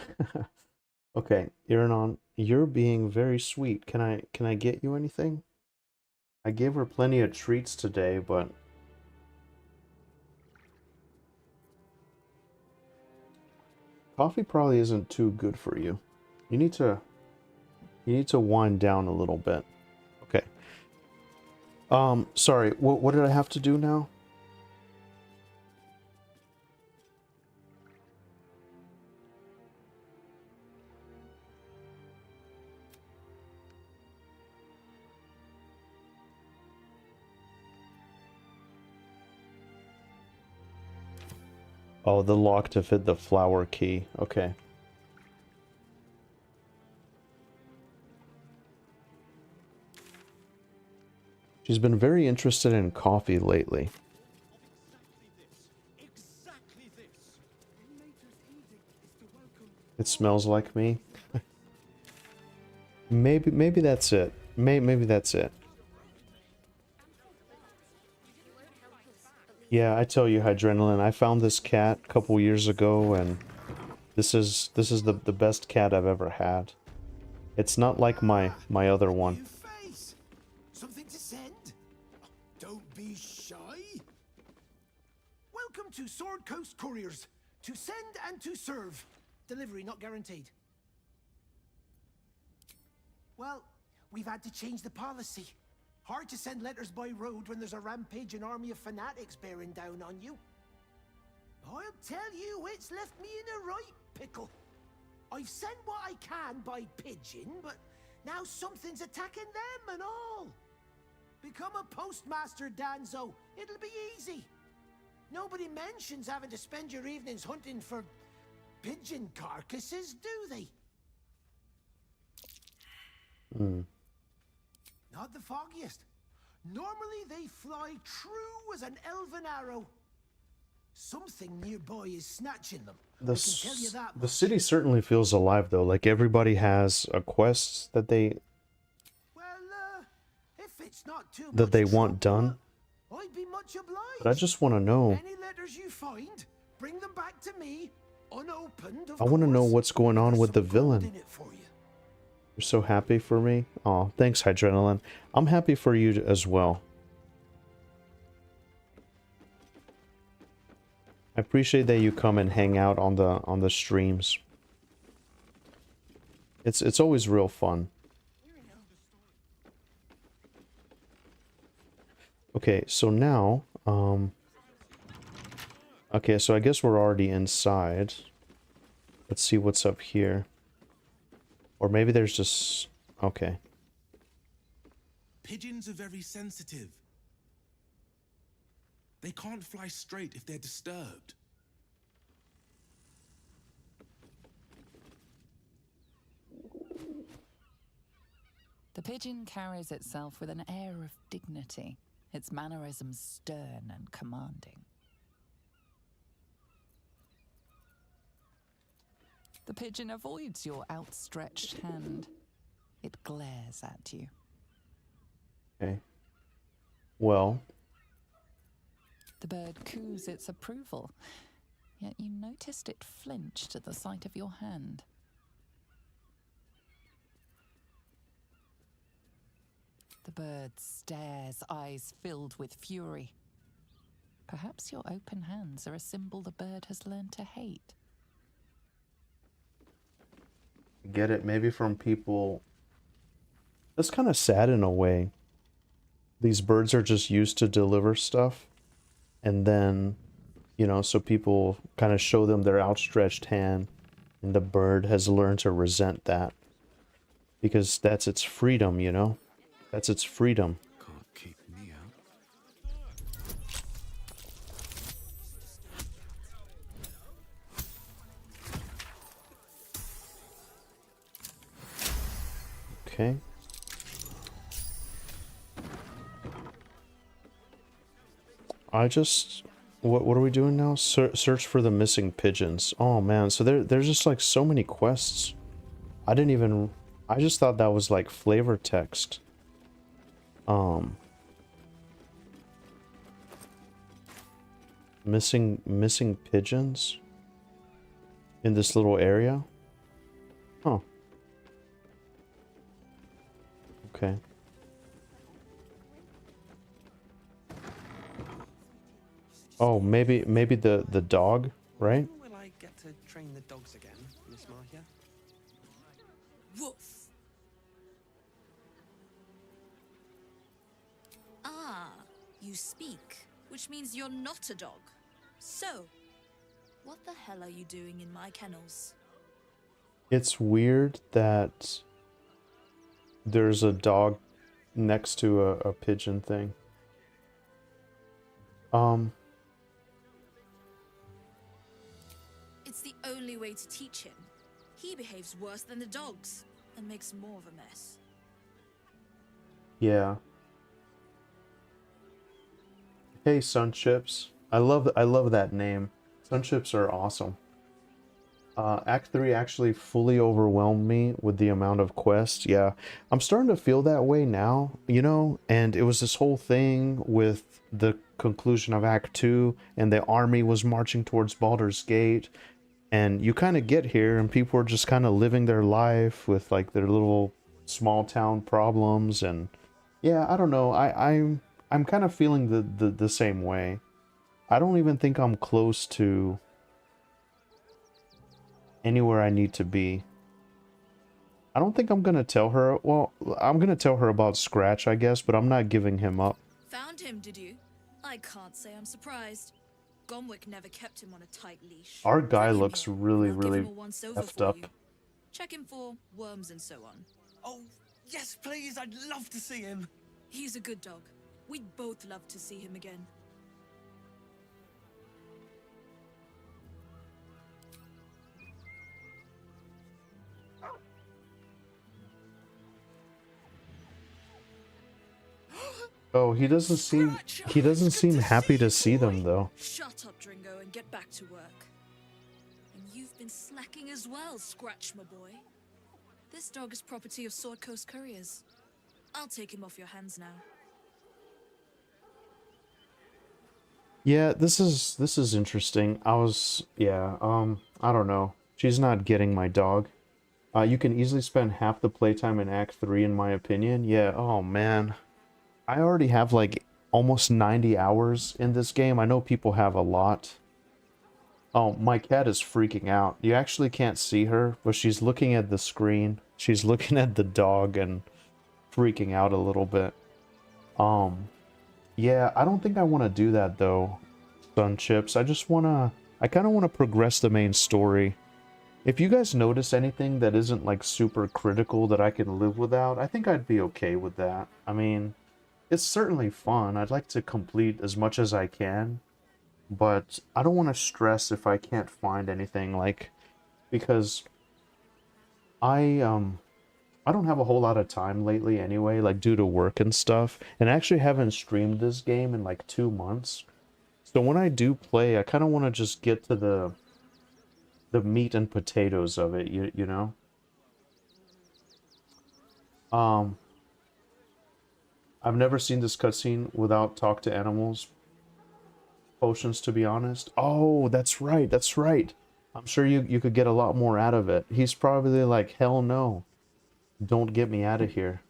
Okay, Iranon, you're being very sweet. Can I get you anything? I gave her plenty of treats today, but coffee probably isn't too good for you. You need to wind down a little bit. Okay. Sorry, what did I have to do now? Oh, the lock to fit the flower key. Okay. She's been very interested in coffee lately. It smells like me. Maybe that's it. Maybe that's it. Yeah, I tell you, Hydrenalin, I found this cat a couple years ago, and this is the best cat I've ever had. It's not like my other one. Something to send? Don't be shy. Welcome to Sword Coast Couriers. To send and to serve. Delivery not guaranteed. Well, we've had to change the policy. Hard to send letters by road when there's a rampaging army of fanatics bearing down on you. I'll tell you, it's left me in a right pickle. I've sent what I can by pigeon, but now something's attacking them and all. Become a postmaster, Danzo. It'll be easy. Nobody mentions having to spend your evenings hunting for pigeon carcasses, do they? Not the foggiest. Normally they fly true as an elven arrow. Something nearby is snatching them. I can tell you that The city certainly feels alive, though. Like, everybody has a quest that they if it's not too that they much want done. I'd be much obliged. But I just want to know. Any letters you find, bring them back to me, unopened. I want to know what's going on with the villain. In it for you. You're so happy for me. Aw, thanks, Hydrenalin. I'm happy for you as well. I appreciate that you come and hang out on the streams. It's always real fun. Okay, so now, okay, so I guess we're already inside. Let's see what's up here. Or maybe there's just... okay. Pigeons are very sensitive. They can't fly straight if they're disturbed. The pigeon carries itself with an air of dignity, its mannerisms stern and commanding. The pigeon avoids your outstretched hand. It glares at you. Okay. Well... The bird coos its approval, yet you noticed it flinched at the sight of your hand. The bird stares, eyes filled with fury. Perhaps your open hands are a symbol the bird has learned to hate. Get it? Maybe from people... That's kind of sad in a way. These birds are just used to deliver stuff. And then, you know, so people kind of show them their outstretched hand. And the bird has learned to resent that. Because that's its freedom, you know? That's its freedom. Can't keep me out. Okay. I just... What are we doing now? Search for the missing pigeons. Oh man, so there's just like so many quests. I just thought that was like flavor text. Missing pigeons in this little area? Huh. Okay. Oh, maybe the dog, right? When will I get to train the dogs again, Miss Marcia? Woof. Ah, you speak, which means you're not a dog. So, what the hell are you doing in my kennels? It's weird that there's a dog next to a pigeon thing. It's the only way to teach him. He behaves worse than the dogs and makes more of a mess. Yeah. Hey, Sunchips. I love that name. Sunchips are awesome. Act 3 actually fully overwhelmed me with the amount of quests. Yeah, I'm starting to feel that way now, you know? And it was this whole thing with the conclusion of Act 2, and the army was marching towards Baldur's Gate, and you kind of get here, and people are just kind of living their life with, like, their little small town problems, and yeah, I don't know. I'm kind of feeling the same way. I don't even think I'm close to anywhere I need to be. I don't think I'm gonna tell her. Well, I'm gonna tell her about Scratch, I guess, but I'm not giving him up. Found him, did you? I can't say I'm surprised. Gomwick never kept him on a tight leash. Our guy Bring him looks here, really, and I'll give really him a once-over effed for up. you. Check him for worms and so on. Oh, yes, please. I'd love to see him. He's a good dog. We'd both love to see him again. Oh, he doesn't seem happy to see them though. Shut up, Dringo, and get back to work. And you've been slacking as well, Scratch, my boy. This dog is property of Sword Coast Couriers. I'll take him off your hands now. Yeah, this is interesting. I don't know. She's not getting my dog. You can easily spend half the playtime in Act 3 in my opinion. Yeah, oh man. I already have like almost 90 hours in this game. I know people have a lot. Oh, my cat is freaking out. You actually can't see her, but she's looking at the screen. She's looking at the dog and freaking out a little bit. Yeah, I don't think I want to do that though, Sunchips. I kind of want to progress the main story. If you guys notice anything that isn't like super critical that I can live without, I think I'd be okay with that. I mean, it's certainly fun. I'd like to complete as much as I can, but I don't want to stress if I can't find anything, like, because I don't have a whole lot of time lately anyway, like due to work and stuff, and I actually haven't streamed this game in like 2 months. So when I do play, I kind of want to just get to the meat and potatoes of it, you know? I've never seen this cutscene without talk to animals potions, to be honest. Oh, that's right, that's right. I'm sure you could get a lot more out of it. He's probably like, hell no. Don't get me out of here.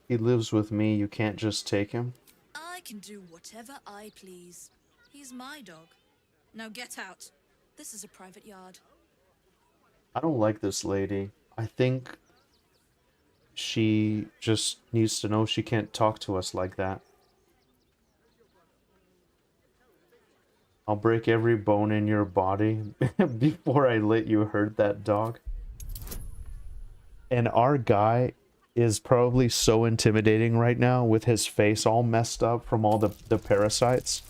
He lives with me, you can't just take him. I can do whatever I please. He's my dog. Now get out. This is a private yard. I don't like this lady. I think she just needs to know she can't talk to us like that. I'll break every bone in your body before I let you hurt that dog. And our guy is probably so intimidating right now with his face all messed up from all the parasites.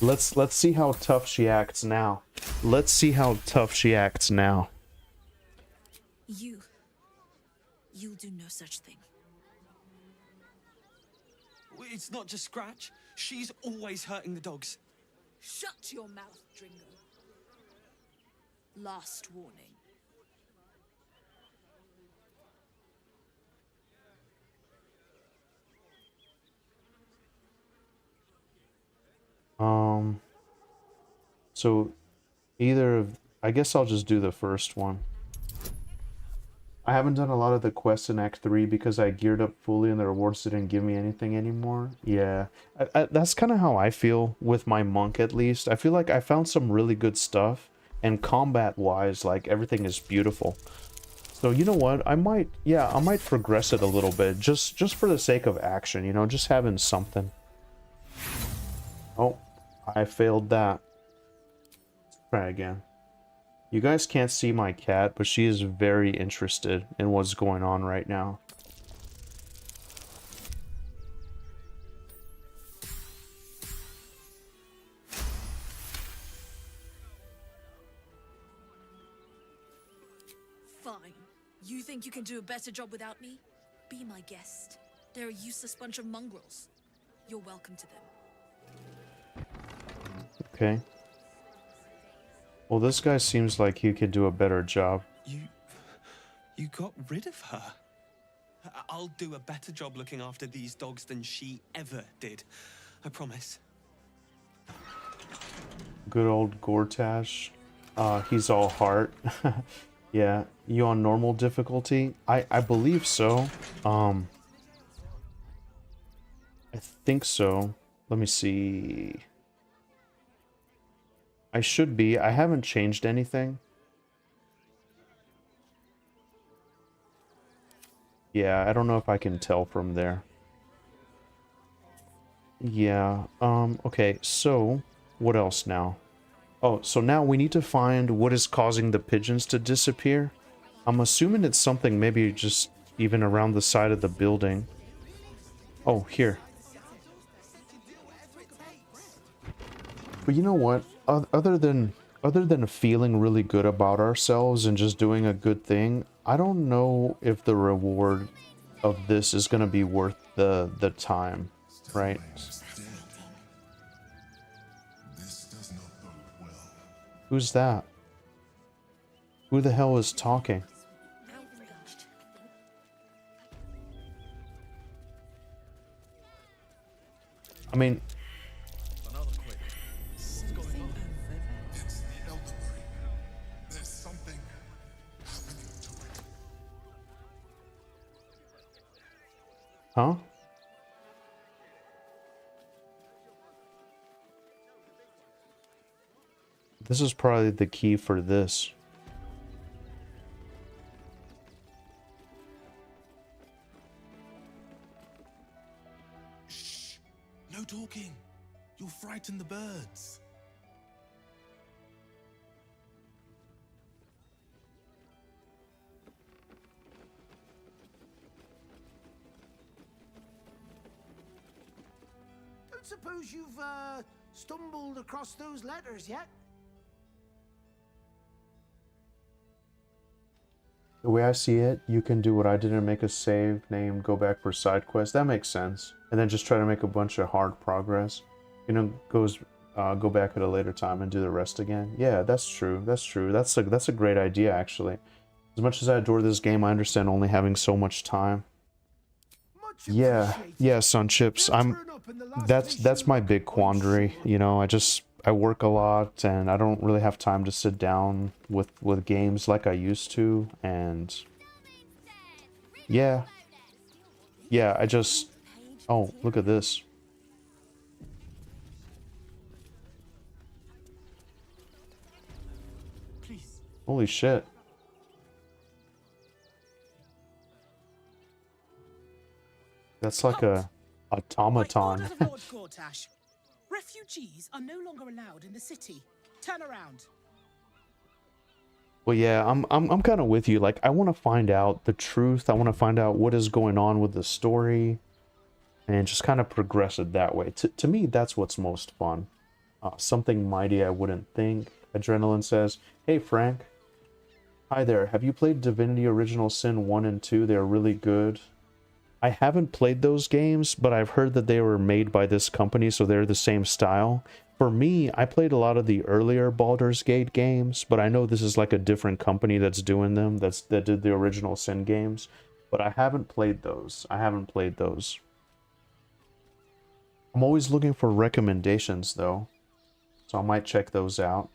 Let's see how tough she acts now. Let's see how tough she acts now. You'll do no such thing. It's not just Scratch. She's always hurting the dogs. Shut your mouth, Dringo. Last warning. So either of, I guess I'll just do the first one. I haven't done a lot of the quests in Act 3 because I geared up fully and the rewards didn't give me anything anymore. Yeah, that's kind of how I feel with my monk, at least. I feel like I found some really good stuff, and combat-wise, like, everything is beautiful. So you know what, I might progress it a little bit, just for the sake of action, you know, just having something. Oh, I failed that. Let's try again. You guys can't see my cat, but she is very interested in what's going on right now. Fine. You think you can do a better job without me? Be my guest. They're a useless bunch of mongrels. You're welcome to them. Okay. Well, this guy seems like he could do a better job. You got rid of her. I'll do a better job looking after these dogs than she ever did. I promise. Good old Gortash. He's all heart. Yeah. You on normal difficulty? I believe so. I think so. Let me see. I should be. I haven't changed anything. Yeah, I don't know if I can tell from there. Yeah, okay, so what else now? Oh, so now we need to find what is causing the pigeons to disappear. I'm assuming it's something maybe just even around the side of the building. Oh, here. But you know what? Other than feeling really good about ourselves and just doing a good thing, I don't know if the reward of this is going to be worth the time, right? Who's that? Who the hell is talking? I mean... Huh? This is probably the key for this. Shh! No talking. You'll frighten the birds. Don't suppose you've stumbled across those letters yet? The way I see it, you can do what I did and make a save name, go back for side quest. That makes sense. And then just try to make a bunch of hard progress. You know, go back at a later time and do the rest again. Yeah, that's true. That's true. That's a great idea, actually. As much as I adore this game, I understand only having so much time. Yeah, Sun Chips. That's my big quandary. You know, I work a lot and I don't really have time to sit down with games like I used to, and yeah, I just, oh, look at this. Please. Holy shit. That's like a automaton. Orders of Lord Gortash. Refugees are no longer allowed in the city. Turn around. Well, yeah, I'm kind of with you. Like, I want to find out the truth. I want to find out what is going on with the story, and just kind of progress it that way. To me, that's what's most fun. Something mighty I wouldn't think. Adrenaline says, "Hey Frank, hi there. Have you played Divinity Original Sin 1 and 2? They're really good." I haven't played those games, but I've heard that they were made by this company, so they're the same style. For me, I played a lot of the earlier Baldur's Gate games, but I know this is like a different company that's doing them, that did the original Sin games. But I haven't played those. I'm always looking for recommendations, though, so I might check those out.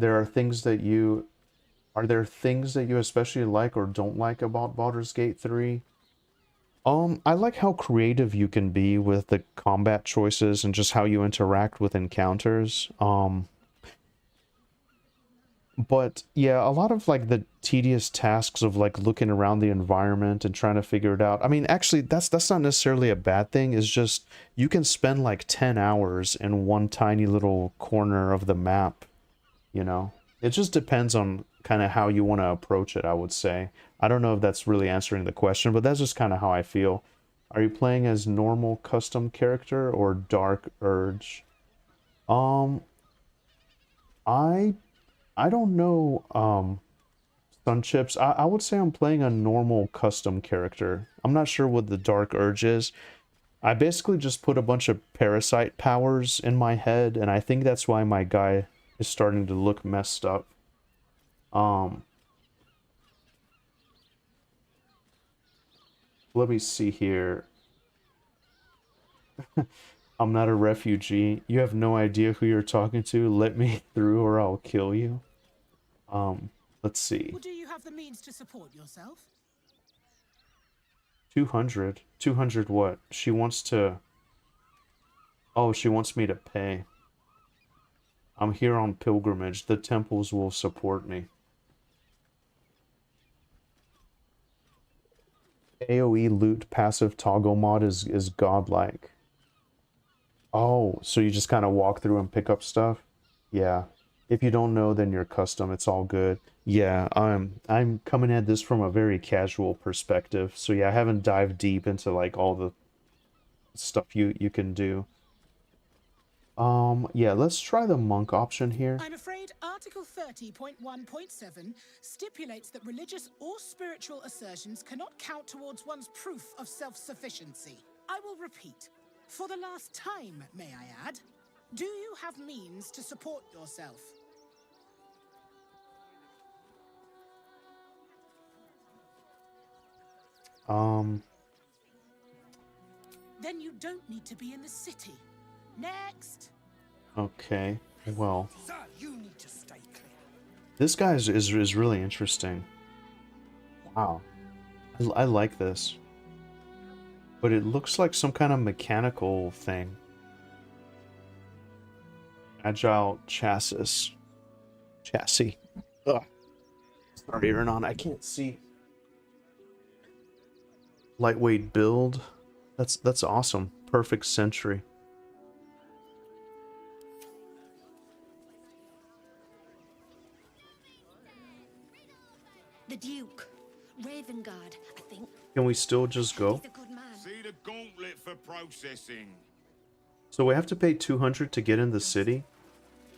Are there things that you especially like or don't like about Baldur's Gate 3? I like how creative you can be with the combat choices and just how you interact with encounters. But yeah, a lot of like the tedious tasks of like looking around the environment and trying to figure it out. I mean, actually, that's not necessarily a bad thing. It's just you can spend like 10 hours in one tiny little corner of the map, you know? It just depends on kind of how you want to approach it, I would say. I don't know if that's really answering the question, but that's just kind of how I feel. Are you playing as normal custom character or Dark Urge? I don't know Sun chips. I would say I'm playing a normal custom character. I'm not sure what the Dark Urge is. I basically just put a bunch of parasite powers in my head, and I think that's why my guy is starting to look messed up. Let me see here. I'm not a refugee. You have no idea who you're talking to. Let me through or I'll kill you. Let's see. Well, do you have the means to support yourself? 200. 200 what? She wants to... Oh, she wants me to pay. I'm here on pilgrimage. The temples will support me. AoE loot passive toggle mod is godlike. Oh, so you just kind of walk through and pick up stuff? Yeah. If you don't know, then you're custom. It's all good. Yeah, I'm coming at this from a very casual perspective. So yeah, I haven't dived deep into like all the stuff you can do. Yeah, let's try the monk option here. I'm afraid Article 30.1.7 stipulates that religious or spiritual assertions cannot count towards one's proof of self-sufficiency. I will repeat. For the last time, may I add, do you have means to support yourself? Then you don't need to be in the city. Next. Okay, well. Sir, you need to stay clear. This guy is really interesting. Wow. I like this. But it looks like some kind of mechanical thing. Agile chassis. Chassis. Ugh. Start airing on. I can't see. Lightweight build. That's awesome. Perfect sentry. The Duke. Ravengard, I think. Can we still just go? He's a good man. See the gauntlet for processing. So we have to pay 200 to get in the city?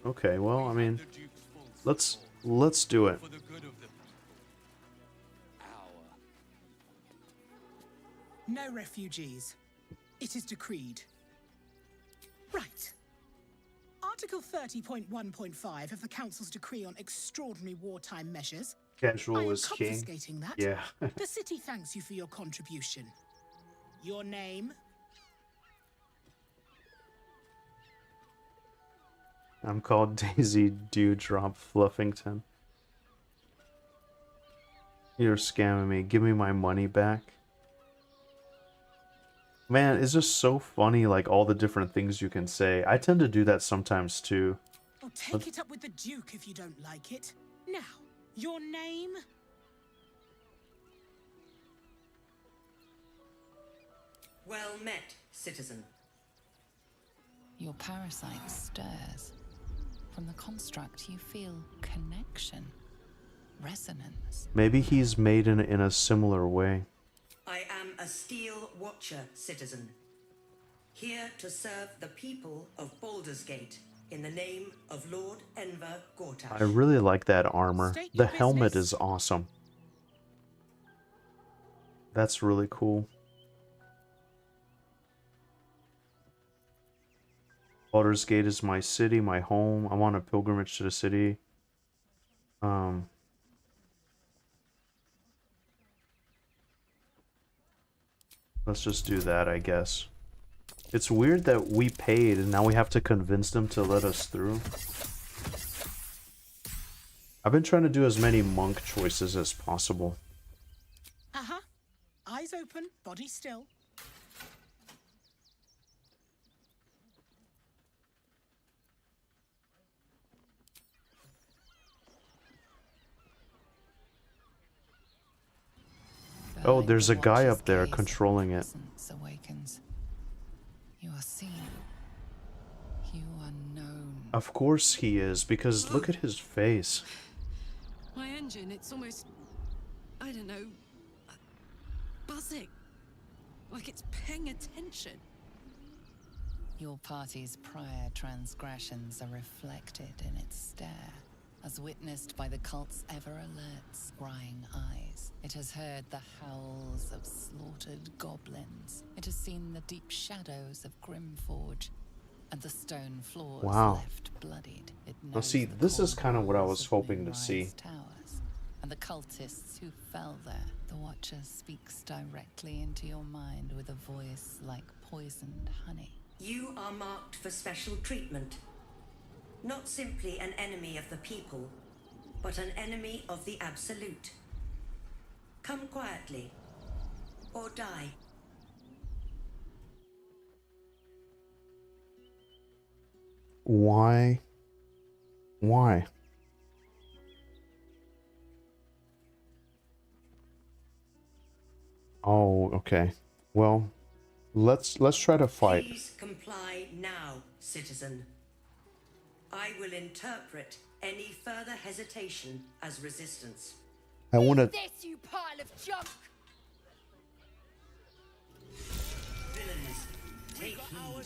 Okay, well, I mean, let's do it. No refugees. It is decreed. Right. Article 30.1.5 of the Council's decree on extraordinary wartime measures. Casual is king. Confiscating that. Yeah. The city thanks you for your contribution. Your name? I'm called Daisy Dewdrop Fluffington. You're scamming me. Give me my money back. Man, it's just so funny, like, all the different things you can say. I tend to do that sometimes, too. Oh, take it up with the Duke if you don't like it. Now, your name? Well met, citizen. Your parasite stirs. From the construct, you feel connection, resonance. Maybe he's made in a similar way. I am a Steel Watcher, citizen. Here to serve the people of Baldur's Gate in the name of Lord Enver Gortash. I really like that armor. The helmet is awesome. That's really cool. Baldur's Gate is my city, my home. I'm on a pilgrimage to the city. Let's just do that, I guess. It's weird that we paid and now we have to convince them to let us through. I've been trying to do as many monk choices as possible. Uh-huh. Eyes open, body still. Oh, there's a guy up there controlling it. Awakens. You are seen. You are known. Of course he is, because look at his face. My engine, it's almost, I don't know, buzzing. Like it's paying attention. Your party's prior transgressions are reflected in its stare. as witnessed by the cult's ever-alert, scrying eyes. It has heard the howls of slaughtered goblins. It has seen the deep shadows of Grimforge, and the stone floors left bloodied. It Now knows see, the this is cold kind of what I walls was of hoping to Moonrise see. Towers, and the cultists who fell there. The Watcher speaks directly into your mind with a voice like poisoned honey. You are marked for special treatment. Not simply an enemy of the people, but an enemy of the Absolute. Come quietly, or die. Why? Why? Oh, okay. Well, let's try to fight. Please comply now, citizen. I will interpret any further hesitation as resistance. I want to. This, you pile of junk! Villains, take heed.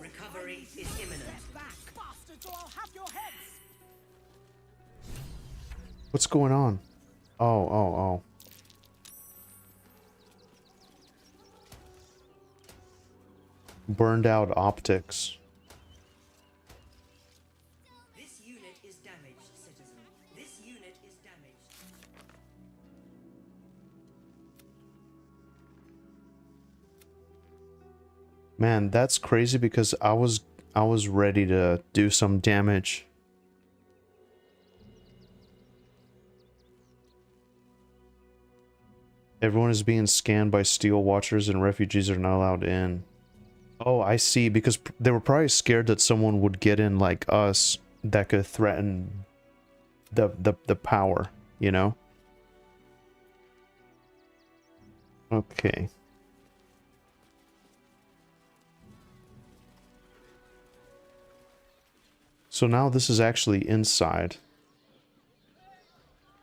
Recovery is imminent. Bastards, or I'll have your heads! What's going on? Oh. Burned out optics. This unit is damaged, citizen. This unit is damaged. Man, that's crazy because I was ready to do some damage. Everyone is being scanned by steel watchers and refugees are not allowed in. Oh, I see, because they were probably scared that someone would get in like us that could threaten the power, you know? Okay. So now this is actually inside.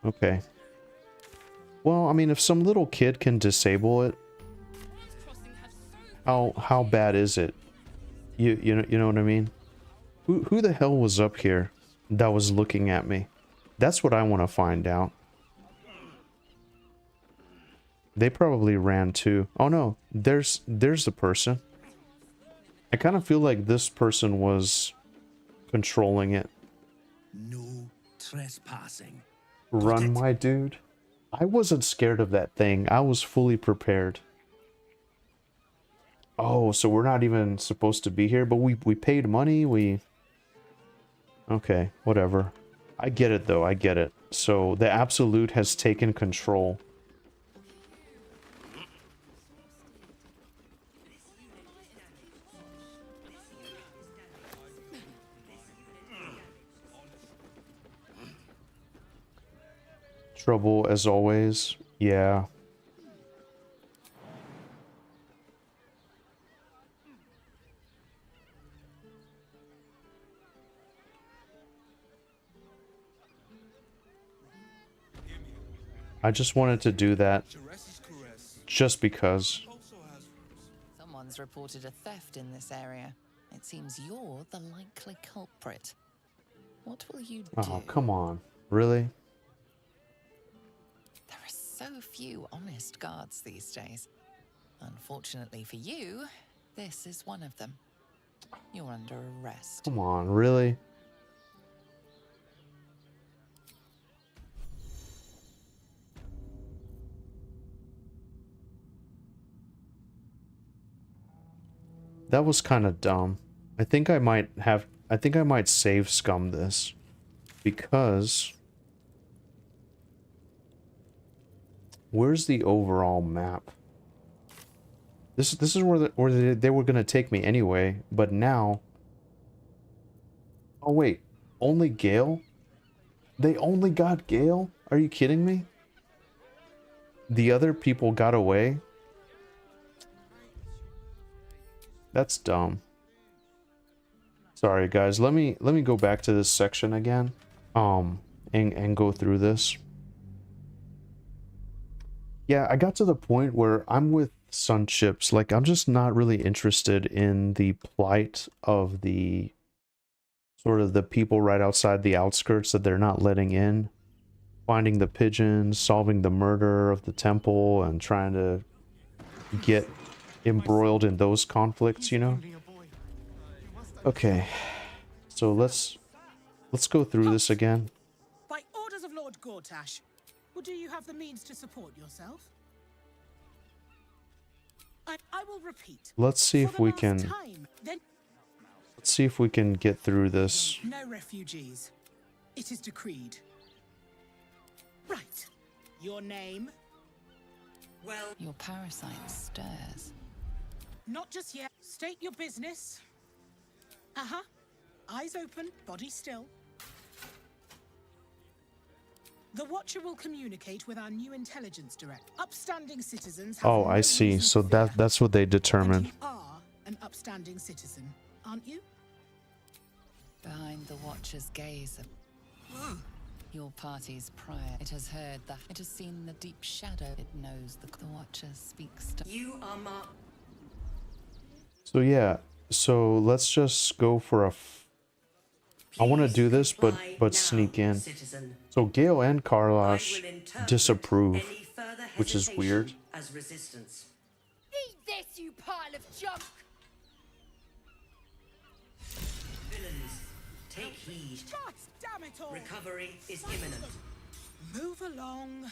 Okay. Well, I mean, if some little kid can disable it, how bad is it? You know what I mean? Who the hell was up here that was looking at me? That's what I want to find out. They probably ran too. Oh no, there's the person. I kind of feel like this person was controlling it. No trespassing. Run, my dude. I wasn't scared of that thing. I was fully prepared. Oh, so we're not even supposed to be here, but we paid money, Okay, whatever. I get it though, I get it. So the Absolute has taken control. Trouble as always. Yeah. I just wanted to do that just because. Someone's reported a theft in this area. It seems you're the likely culprit. What will you do? Oh, come on. Really? There are so few honest guards these days. Unfortunately for you, this is one of them. You're under arrest. Come on, really? That was kind of dumb. I think I might save scum this because where's the overall map? This is where they were gonna take me anyway, but now. Oh wait, only Gale? They only got Gale? Are you kidding me? The other people got away? That's dumb. Sorry guys, let me go back to this section again. And go through this. Yeah, I got to the point where I'm with Sunchips. Like, I'm just not really interested in the plight of the sort of the people right outside the outskirts that they're not letting in, finding the pigeons, solving the murder of the temple, and trying to get embroiled in those conflicts, you know? Okay, so let's go through this again. By orders of Lord Gortash, or do you have the means to support yourself? I will repeat. Let's see if we can. Then Let's see if we can get through this. no refugees. It is decreed. Right. Your name? Well, your parasite stirs. Not just yet. State your business. Uh-huh. Eyes open, body still. The Watcher will communicate with our new intelligence director. Upstanding citizens have Oh, no I see. reason So to fear. that's what they And determined. you are an upstanding citizen, aren't you? Behind the Watcher's gaze, your party's prior. It has heard that. It has seen the deep shadow. It knows the Watcher speaks to. You are Mark. So yeah, so let's just go for a. I want to do this, but sneak in. Citizen. So Gale and Karlash I will interpret disapprove, any further which is hesitation weird. As resistance. Eat this, you pile of junk! Villains, take heed. God damn it all! Recovery is imminent. Move along.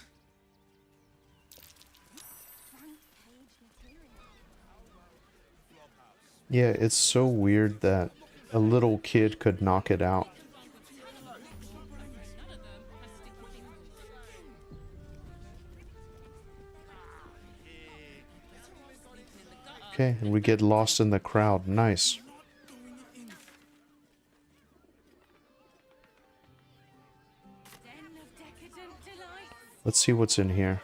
Yeah, it's so weird that a little kid could knock it out. Okay, and we get lost in the crowd. Nice. Let's see what's in here.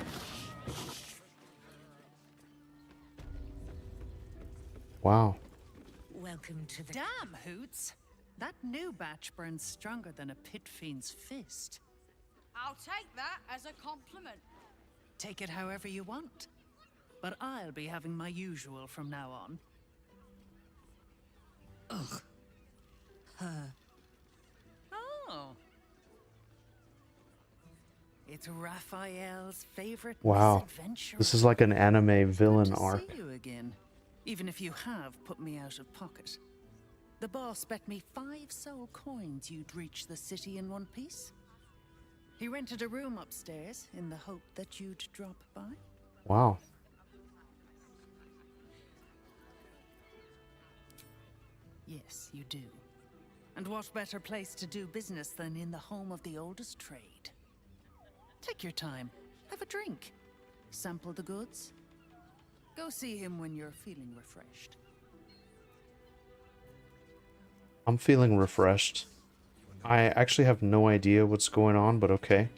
Wow. Welcome to the... Damn, Hoots! That new batch burns stronger than a pit fiend's fist. I'll take that as a compliment. Take it however you want. But I'll be having my usual from now on. Ugh. Her. Oh. It's Raphael's favorite Wow. misadventure. This is like an anime villain arc. See you again, even if you have put me out of pocket. The boss bet me 5 soul coins you'd reach the city in one piece. He rented a room upstairs in the hope that you'd drop by. Wow. Yes, you do. And what better place to do business than in the home of the oldest trade? Take your time. Have a drink. Sample the goods. Go see him when you're feeling refreshed. I'm feeling refreshed. I actually have no idea what's going on, but okay.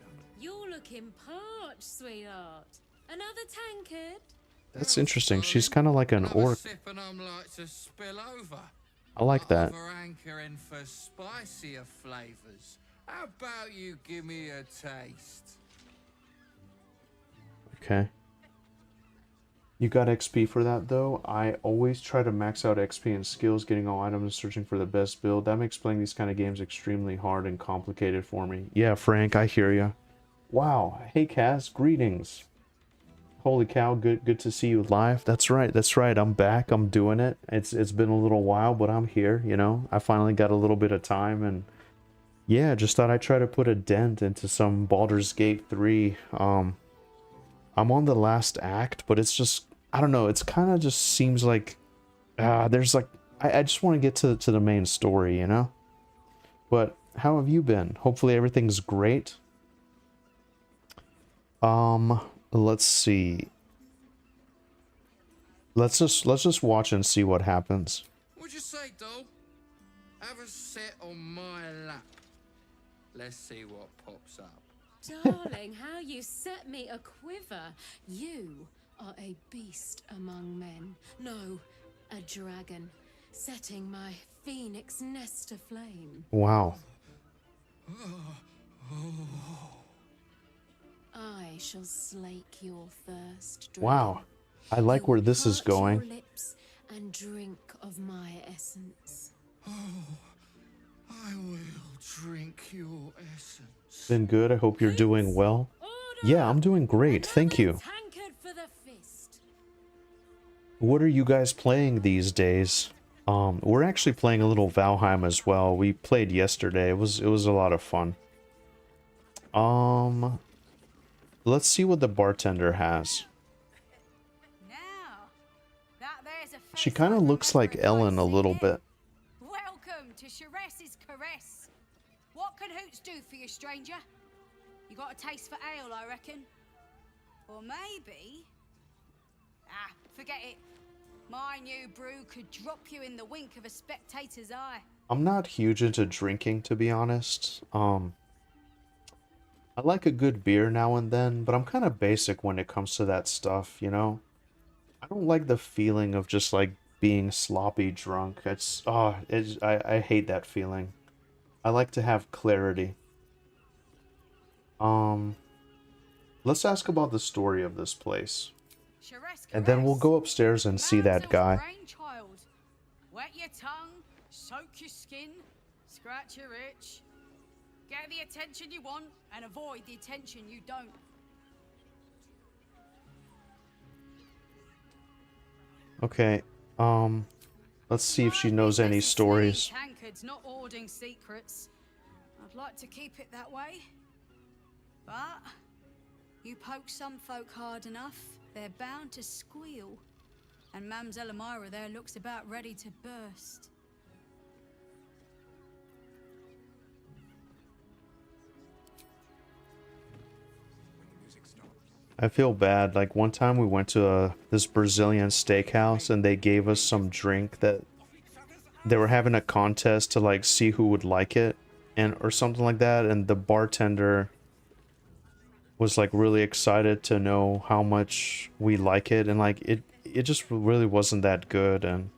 You're looking parched, sweetheart. Another tankard? That's interesting. She's kind of like an orc. Sipping 'em like to spill over. I like that. Over hankering for spicier flavors. How about you give me a taste? Okay. You got XP for that though? I always try to max out XP and skills, getting all items, searching for the best build. That makes playing these kind of games extremely hard and complicated for me. Yeah, Frank, I hear ya. Wow. Hey, Kaz, greetings. Holy cow, good to see you live. That's right, I'm back, I'm doing it. It's been a little while, but I'm here, you know. I finally got a little bit of time, and yeah, just thought I'd try to put a dent into some Baldur's Gate 3. I'm on the last act, but it's just, I don't know, it's kind of just seems like there's like, I just want to get to the main story, you know. But how have you been? Hopefully everything's great. Let's see. Let's just watch and see what happens. What'd you say, doll? Have a sit on my lap. Let's see what pops up. Darling, how you set me a quiver. You are a beast among men. No, a dragon, setting my phoenix nest aflame. Wow. I shall slake your thirst, dragon. Wow. I like where this is going. Your lips and drink of my essence. I will drink your essence. Been good. I hope you're doing well. Yeah, I'm doing great. Thank you. Tankard for the fist. What are you guys playing these days? We're actually playing a little Valheim as well. We played yesterday. It was a lot of fun. Let's see what the bartender has. She kind of looks like Ellen a little bit. Welcome to Sharess's Caress. What can Hoots do for you, stranger? You got a taste for ale, I reckon. Or maybe... Ah, forget it. My new brew could drop you in the wink of a spectator's eye. I'm not huge into drinking, to be honest. I like a good beer now and then, but I'm kind of basic when it comes to that stuff, you know? I don't like the feeling of just like being sloppy drunk. I hate that feeling. I like to have clarity. Let's ask about the story of this place. And then we'll go upstairs and see that guy. Wet your tongue, soak your skin, scratch your itch. Get the attention you want and avoid the attention you don't. Okay, let's see if she knows any stories. Tankard's not hoarding secrets. I'd like to keep it that way. But you poke some folk hard enough, they're bound to squeal. And Mamselle Elmira there looks about ready to burst. I feel bad. Like one time we went to this Brazilian steakhouse and they gave us some drink that they were having a contest to like see who would like it and or something like that, and the bartender was like really excited to know how much we like it, and like it just really wasn't that good, and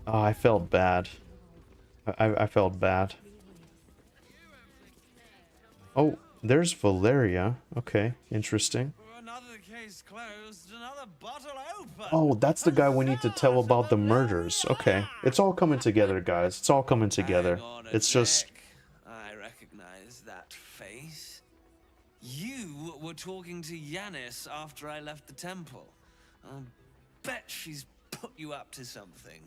I felt bad. I felt bad. Oh, there's Valeria. Okay, interesting. Another case closed, another bottle open. Oh, that's the guy we need to tell about the murders. Okay, it's all coming together, guys. It's all coming together. It's just... I recognize that face. You were talking to Yanis after I left the temple. I'll bet she's put you up to something.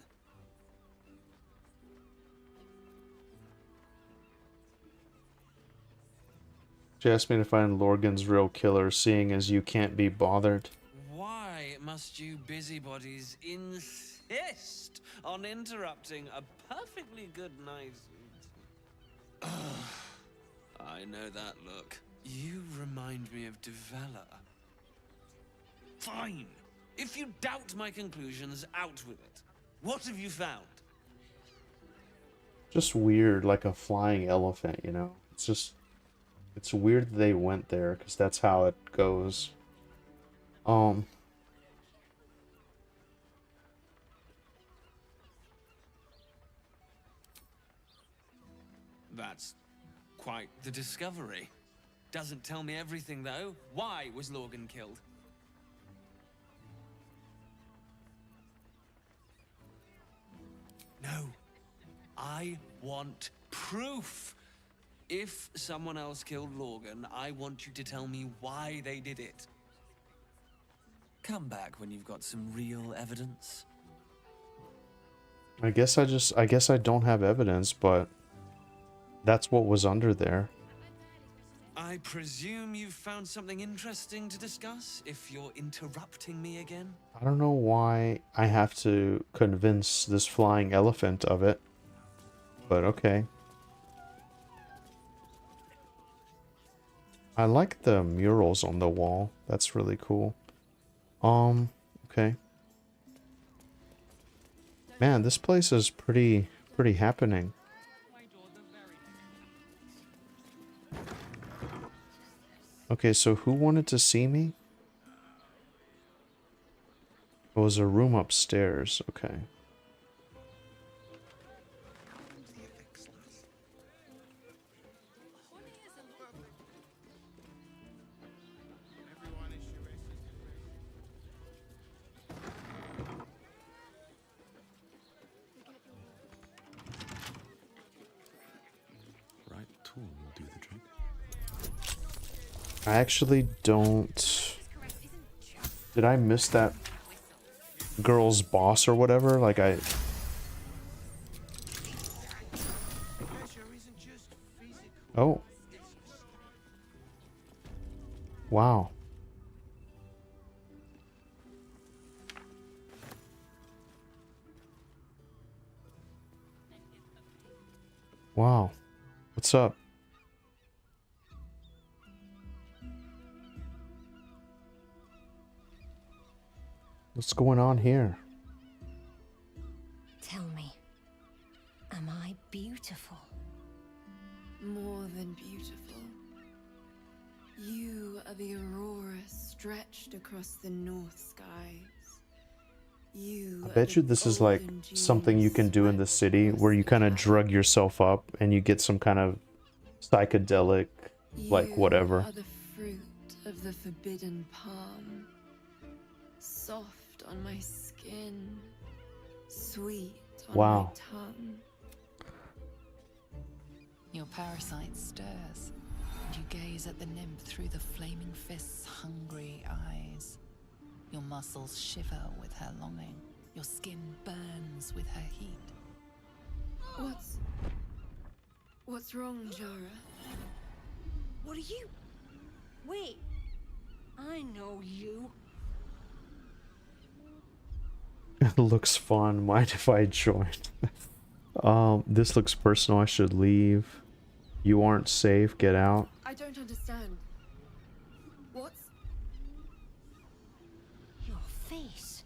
She asked me to find Lorgan's real killer, seeing as you can't be bothered. Why must you busybodies insist on interrupting a perfectly good night's... I know that look. You remind me of Devella. Fine. If you doubt my conclusions, out with it. What have you found? Just weird, like a flying elephant, you know? It's just... It's weird that they went there, because that's how it goes. That's quite the discovery. Doesn't tell me everything, though. Why was Lorgan killed? No. I want proof. If someone else killed Lorgan, I want you to tell me why they did it. Come back when you've got some real evidence. I guess I don't have evidence, but that's what was under there. I presume you've found something interesting to discuss, if you're interrupting me again? I don't know why I have to convince this flying elephant of it, but okay. I like the murals on the wall. That's really cool. Okay. Man, this place is pretty happening. Okay, so who wanted to see me? It was a room upstairs. Okay. I actually don't... Did I miss that girl's boss or whatever? Like I... Oh. Wow. Wow. What's up? What's going on here? Tell me, am I beautiful? More than beautiful. You are the aurora stretched across the north skies. I bet you this is like something you can do in the city where you kind of drug yourself up and you get some kind of psychedelic, like whatever. You are the fruit of the forbidden palm. Soft on my skin, sweet on my tongue. Your parasite stirs, and you gaze at the nymph through the flaming fist's hungry eyes. Your muscles shiver with her longing. Your skin burns with her heat. What's wrong, Jara? What are you? Wait, I know you. It looks fun. Mind if I join? This looks personal. I should leave. You aren't safe. Get out. I don't understand. What's... Your face.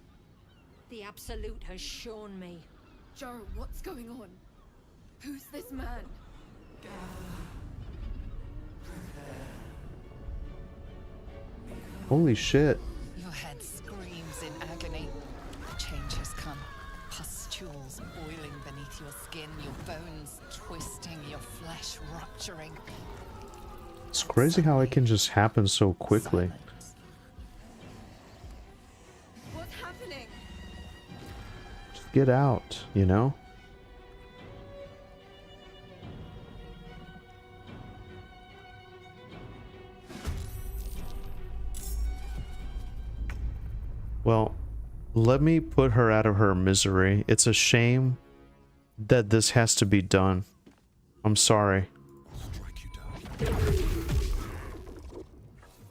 The Absolute has shown me. Jara, what's going on? Who's this man? Holy shit. Your head screams in agony. Change has come. Pustules boiling beneath your skin, your bones twisting, your flesh rupturing. It's crazy how it can just happen so quickly. What's happening? Just get out, you know? Well, let me put her out of her misery. It's a shame that this has to be done. I'm sorry.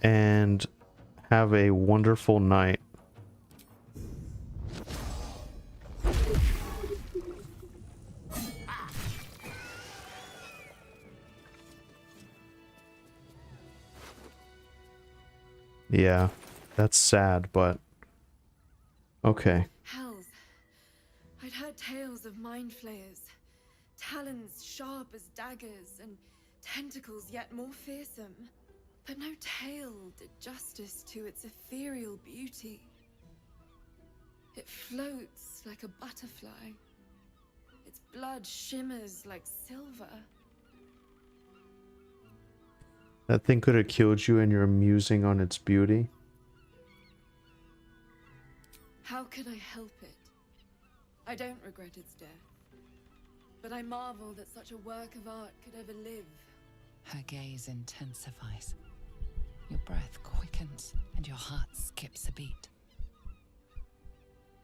And have a wonderful night. Yeah, that's sad, but okay. Hells. I'd heard tales of mind flayers. Talons sharp as daggers and tentacles yet more fearsome. But no tale did justice to its ethereal beauty. It floats like a butterfly. Its blood shimmers like silver. That thing could have killed you and you're musing on its beauty. How could I help it? I don't regret its death. But I marvel that such a work of art could ever live. Her gaze intensifies. Your breath quickens and your heart skips a beat.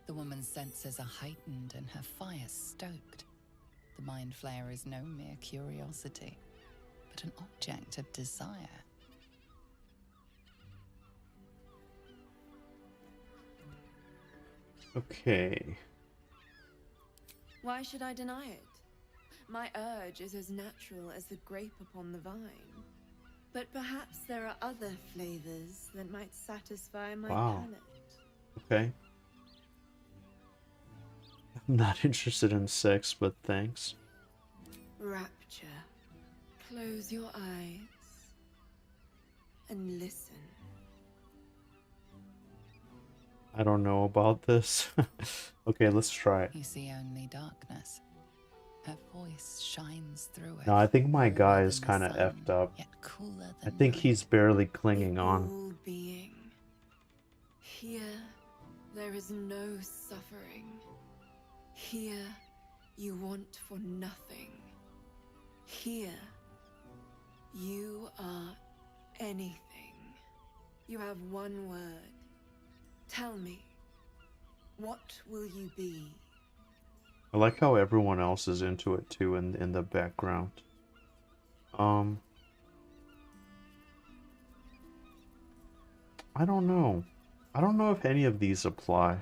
The woman's senses are heightened and her fire stoked. The mind flayer is no mere curiosity, but an object of desire. Okay. Why should I deny it? My urge is as natural as the grape upon the vine. But perhaps there are other flavors that might satisfy my palate. Okay. I'm not interested in sex, but thanks. Rapture. Close your eyes and listen. I don't know about this. Okay, let's try it. You see only darkness. Her voice shines through it. No, I think my guy is kind of effed up. I think he's barely clinging on. All being. Here, there is no suffering. Here, you want for nothing. Here, you are anything. You have one word. Tell me, what will you be? I like how everyone else is into it too in the background. I don't know. I don't know if any of these apply.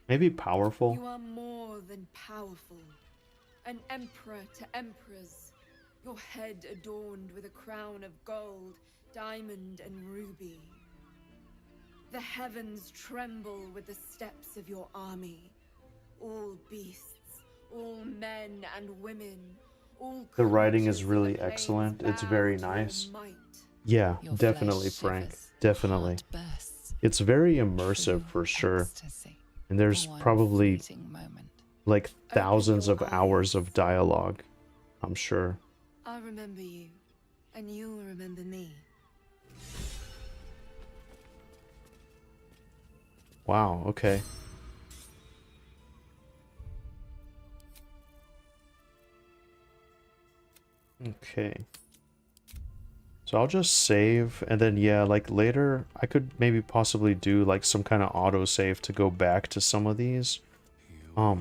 Maybe powerful. You are more than powerful. An emperor to emperors. Your head adorned with a crown of gold, diamond, and ruby. The heavens tremble with the steps of your army. All beasts, all men and women, all The writing creatures is of really the plains excellent. It's bow very to your nice. might. Yeah, Your definitely, flesh Frank. shivers, Definitely. heart bursts, It's very immersive for sure. ecstasy. And there's One probably fleeting moment. like thousands of hours of dialogue, I'm sure. I'll remember you, and you'll remember me. Wow, okay. Okay. So I'll just save, and then yeah, like later I could maybe possibly do like some kind of autosave to go back to some of these. Go.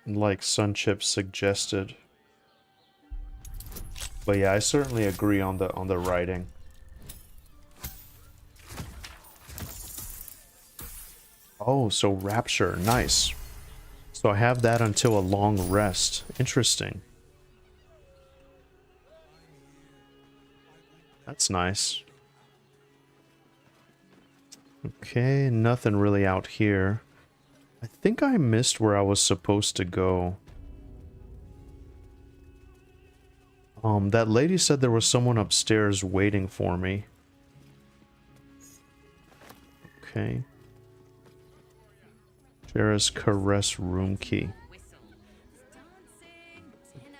Like Sunchip suggested. But yeah, I certainly agree on the writing. Oh, so Rapture, nice. So I have that until a long rest. Interesting. That's nice. Okay, nothing really out here. I think I missed where I was supposed to go. That lady said there was someone upstairs waiting for me. Okay. Jera's Caress room key.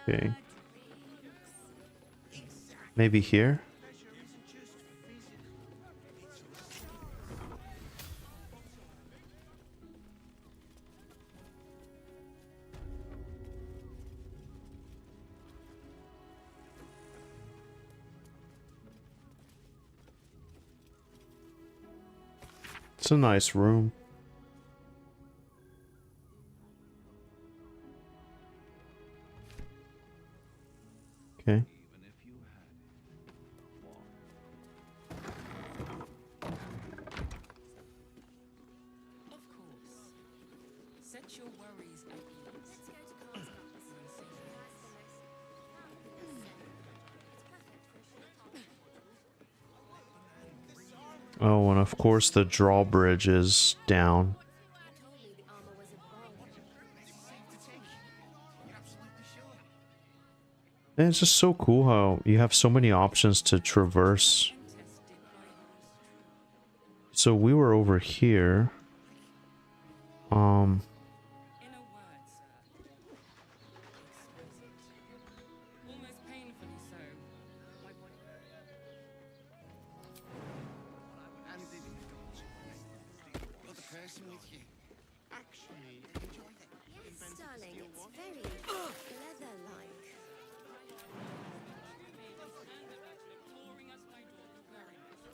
Okay. Maybe here? It's a nice room. Okay. Set your worries at ease. Oh, and of course the drawbridge is down. And it's just so cool how you have so many options to traverse. So we were over here.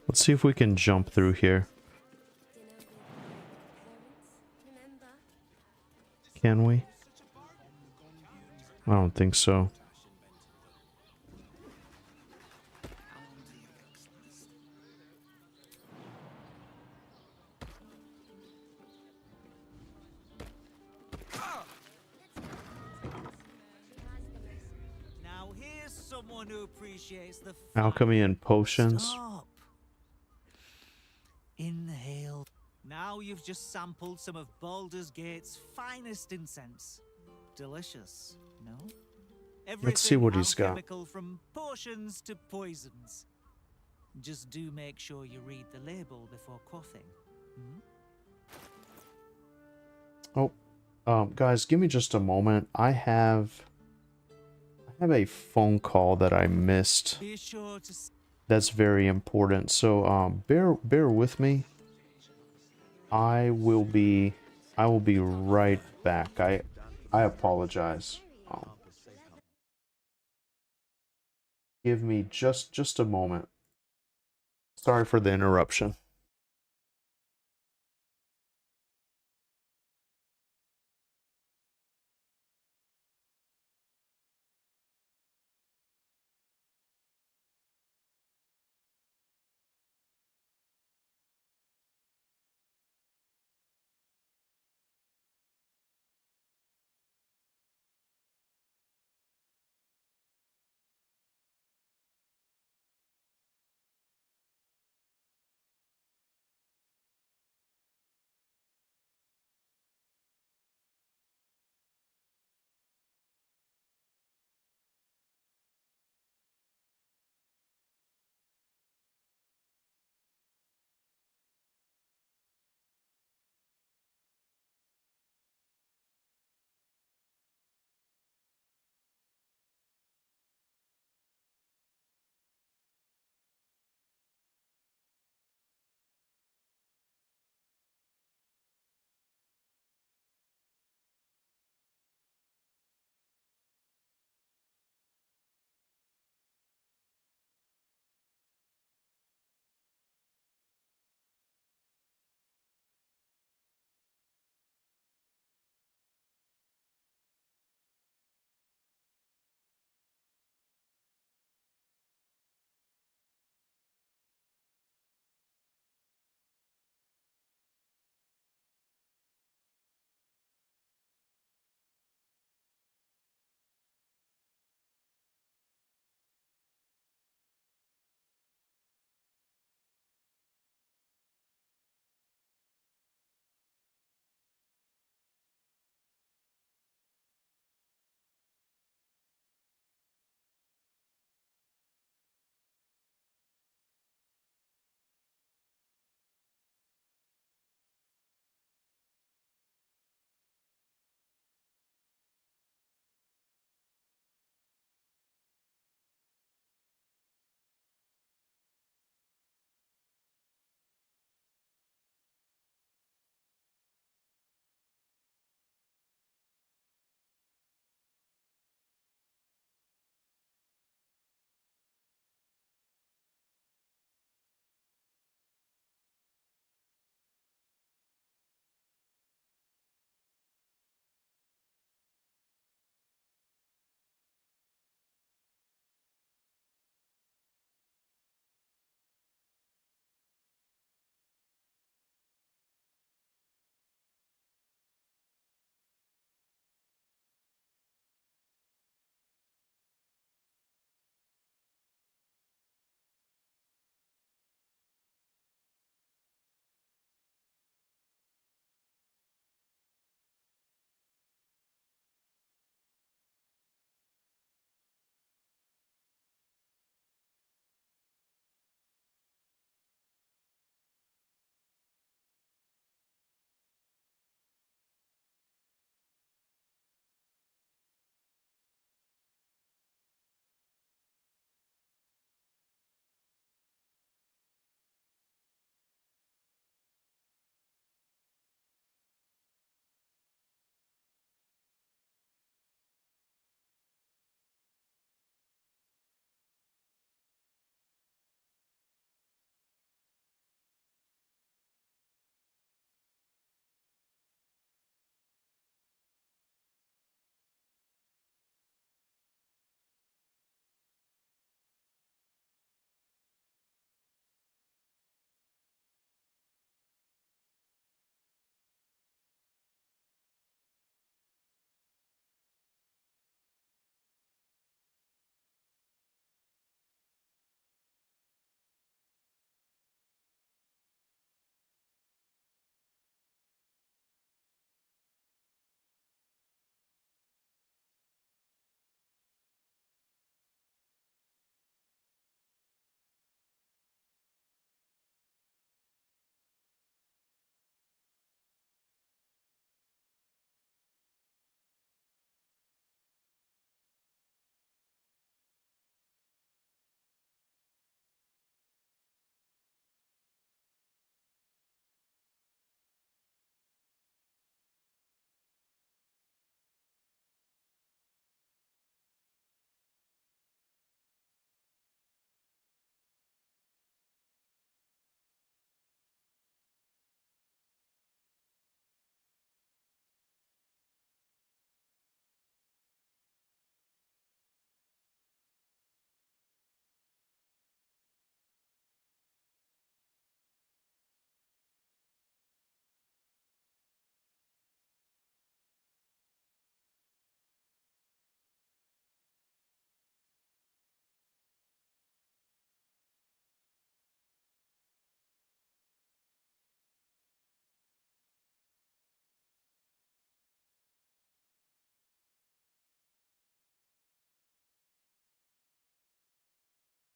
Let's see if we can jump through here. Can we? I don't think so. Now here's someone who appreciates the Alchemy and potions. Stop. Inhale. Now you've just sampled some of Baldur's Gate's finest incense. Delicious, no? Let's see what he's got. Alchemical from potions to poisons. Just do make sure you read the label before quaffing. Oh, guys, give me just a moment. I have a phone call that I missed. Be sure to That's very important. So bear with me. I will be right back. I apologize. Give me just a moment. Sorry for the interruption.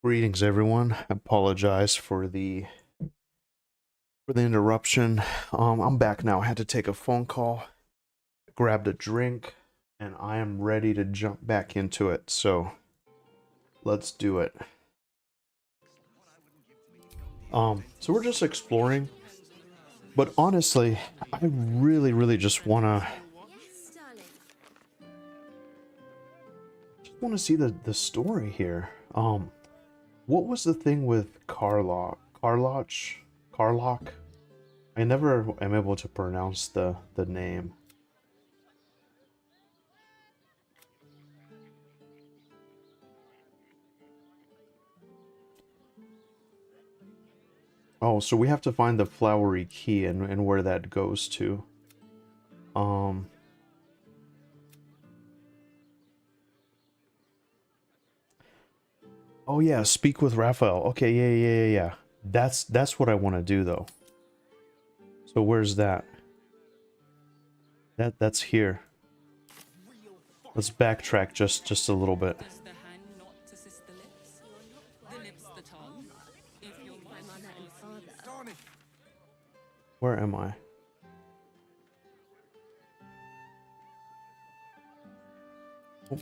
Greetings, everyone. I apologize for the interruption. I'm back now. I had to take a phone call, grabbed a drink, and I am ready to jump back into it. So let's do it. So we're just exploring, but honestly, I really just wanna see the story here. What was the thing with Karlock? I never am able to pronounce the name. Oh, so we have to find the flowery key and where that goes to. Oh yeah, speak with Raphael. Okay, yeah. That's what I want to do though. So where's that? That's here. Let's backtrack just a little bit. Where am I? Oh.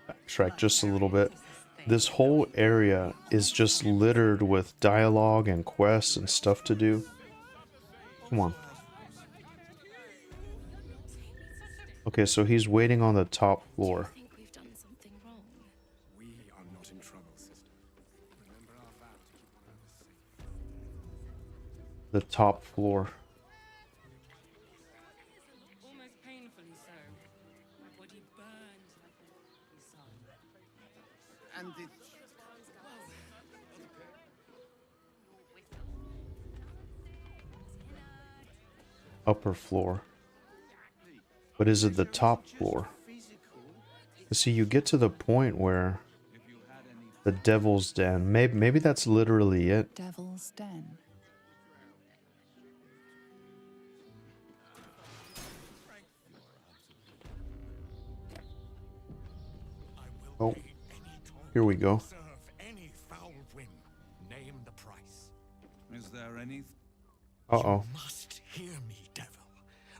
Backtrack just a little bit. This whole area is just littered with dialogue and quests and stuff to do. Come on. Okay, so he's waiting on the top floor. The top floor. Almost painfully so. My body burned like a sun. And it... Upper floor. But is it the top floor? See, you get to the point where the Devil's Den. Maybe that's literally it. Devil's Den. Oh, here we go. Any foul whim. Name the price. Is there any? Uh-oh. You must hear me, devil.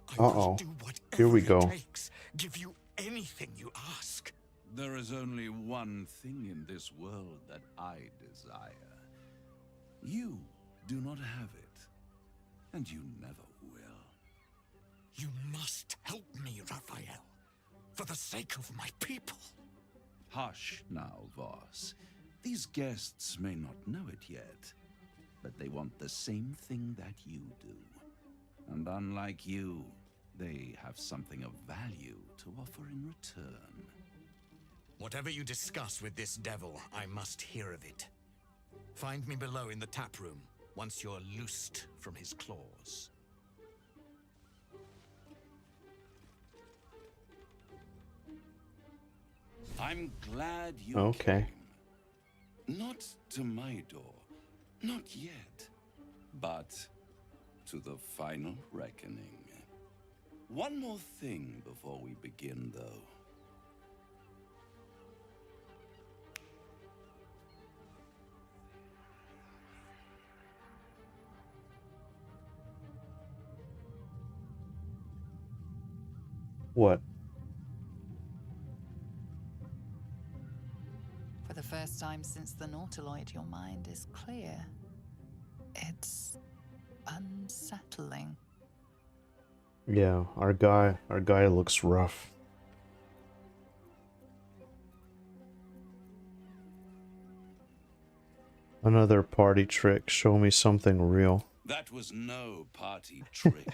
I Uh-oh. must do whatever Here we it go. takes. Give you anything you ask. There is only one thing in this world that I desire. You do not have it, and you never will. You must help me, Raphael, for the sake of my people. Hush now, Voss. These guests may not know it yet, but they want the same thing that you do. And unlike you, they have something of value to offer in return. Whatever you discuss with this devil, I must hear of it. Find me below in the tap room, once you're loosed from his claws. I'm glad you Okay. came. Not to my door, not yet, but to the final reckoning. One more thing before we begin, though. What? For the first time since the Nautiloid, your mind is clear. It's unsettling. Yeah, our guy looks rough. Another party trick. Show me something real. That was no party trick.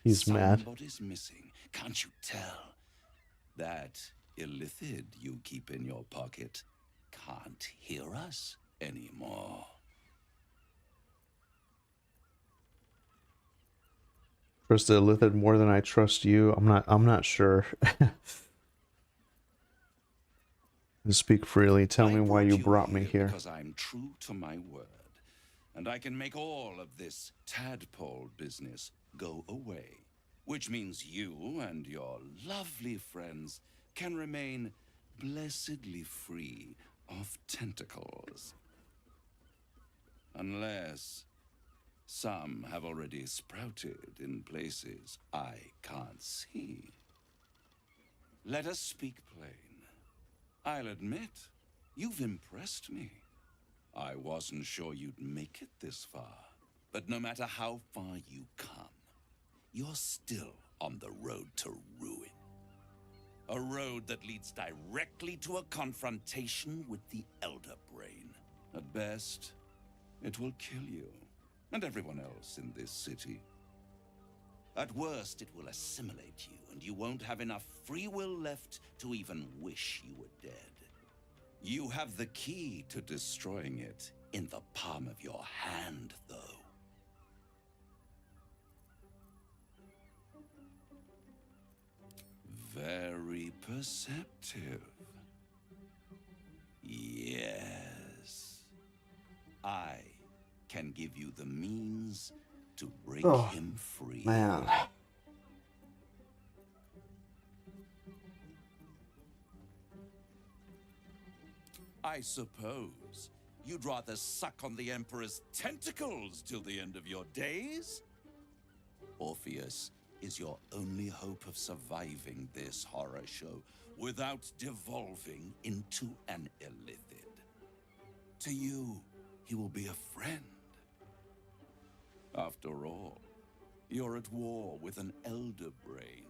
He's mad. Somebody's missing. Can't you tell? That illithid you keep in your pocket can't hear us anymore. Trust the Illithid more than I trust you. I'm not sure. Speak freely. Tell me why you brought me here. Because I'm true to my word. And I can make all of this tadpole business go away. Which means you and your lovely friends can remain blessedly free of tentacles. Unless some have already sprouted in places I can't see. Let us speak plain. I'll admit, you've impressed me. I wasn't sure you'd make it this far. But no matter how far you come, you're still on the road to ruin. A road that leads directly to a confrontation with the Elder Brain. At best, it will kill you and everyone else in this city. At worst, it will assimilate you, and you won't have enough free will left to even wish you were dead. You have the key to destroying it in the palm of your hand, though. Very perceptive. Yes. I can give you the means to break him free. Man. I suppose you'd rather suck on the Emperor's tentacles till the end of your days? Orpheus is your only hope of surviving this horror show without devolving into an illithid. To you, he will be a friend. After all, you're at war with an Elder Brain.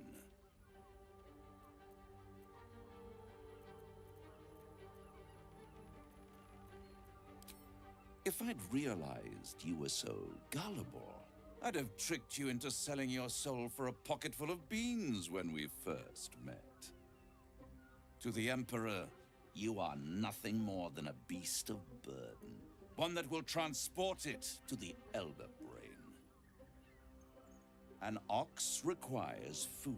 If I'd realized you were so gullible, I'd have tricked you into selling your soul for a pocketful of beans when we first met. To the Emperor, you are nothing more than a beast of burden, one that will transport it to the Elder Brain. An ox requires food,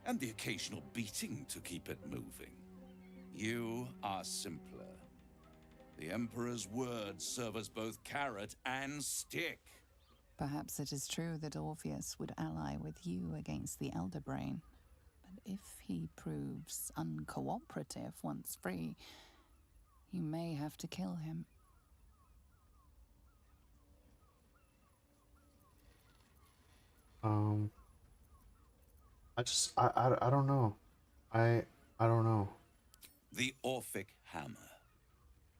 and the occasional beating to keep it moving. You are simpler. The Emperor's words serve as both carrot and stick. Perhaps it is true that Orpheus would ally with you against the Elder Brain. But if he proves uncooperative once free, you may have to kill him. I don't know. I don't know. The Orphic Hammer.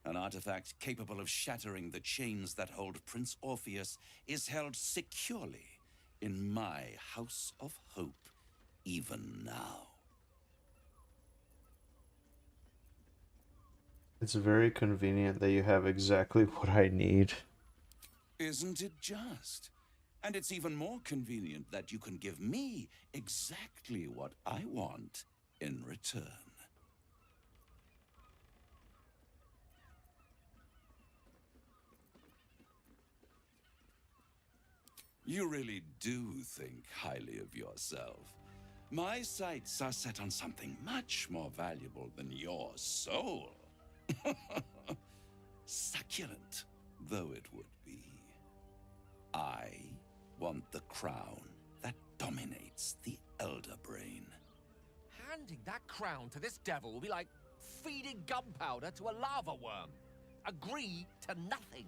An artifact capable of shattering the chains that hold Prince Orpheus is held securely in my House of Hope, even now. It's very convenient that you have exactly what I need. Isn't it just? And it's even more convenient that you can give me exactly what I want in return. You really do think highly of yourself. My sights are set on something much more valuable than your soul. Succulent though it would be. I want the crown that dominates the Elder Brain. Handing that crown to this devil will be like feeding gunpowder to a lava worm. Agree to nothing.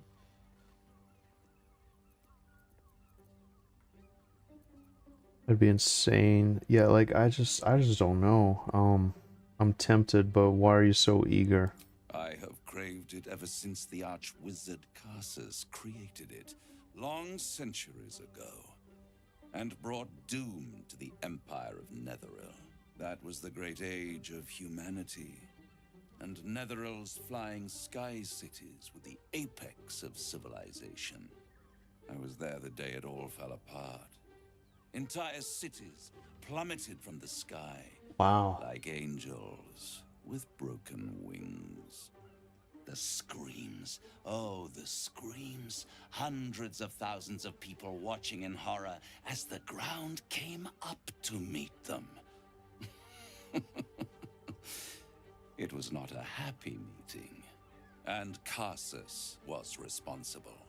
That'd be insane. Yeah, like I just don't know. I'm tempted, but why are you so eager? I have craved it ever since the arch-wizard Carsus created it, long centuries ago, and brought doom to the Empire of Netheril. That was the great age of humanity, and Netheril's flying sky cities were the apex of civilization. I was there the day it all fell apart. Entire cities plummeted from the sky. Wow. Like angels with broken wings. The screams, oh, the screams. Hundreds of thousands of people watching in horror as the ground came up to meet them. It was not a happy meeting, and Carsus was responsible.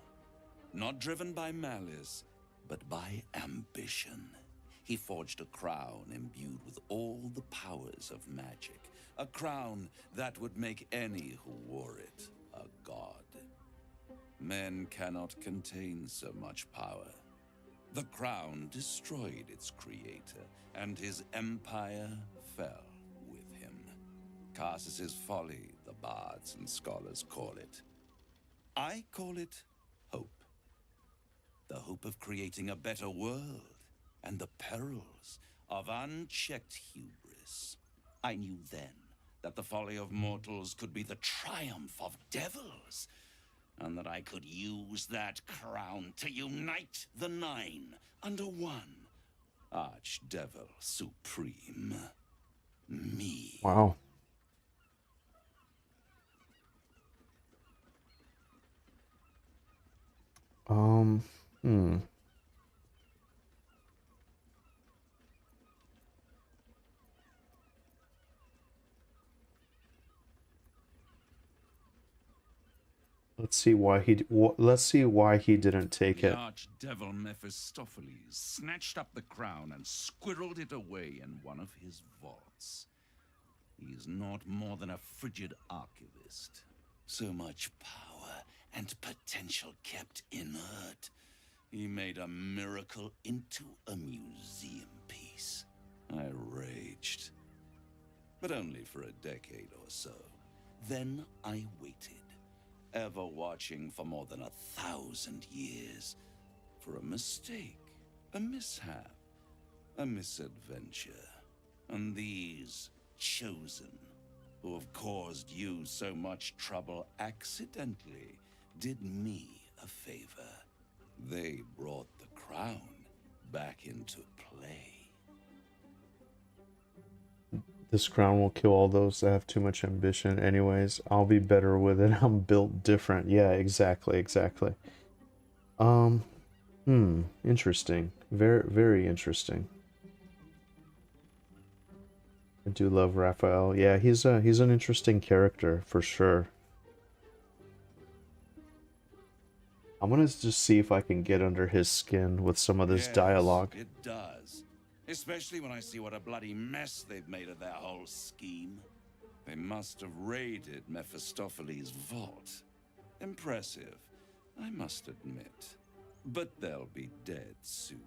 Not driven by malice, but by ambition. He forged a crown imbued with all the powers of magic. A crown that would make any who wore it a god. Men cannot contain so much power. The crown destroyed its creator, and his empire fell with him. Karsus's folly, the bards and scholars call it. I call it hope. The hope of creating a better world, and the perils of unchecked hubris. I knew then that the folly of mortals could be the triumph of devils, and that I could use that crown to unite the Nine under one Archdevil Supreme. Me. Wow. Hmm. Let's see why he didn't take The it. Archdevil Mephistopheles snatched up the crown and squirreled it away in one of his vaults. He's not more than a frigid archivist. So much power and potential kept inert. He made a miracle into a museum piece. I raged. But only for a decade or so. Then I waited. Ever watching for more than 1,000 years for a mistake, a mishap, a misadventure. And these chosen, who have caused you so much trouble accidentally, did me a favor. They brought the crown back into play. This crown will kill all those that have too much ambition. Anyways, I'll be better with it. I'm built different. Yeah, exactly. Interesting. Very, very interesting. I do love Raphael. Yeah, he's an interesting character for sure. I'm gonna just see if I can get under his skin with some of this dialogue. It does. Especially when I see what a bloody mess they've made of their whole scheme. They must have raided Mephistopheles' vault. Impressive, I must admit. But they'll be dead soon.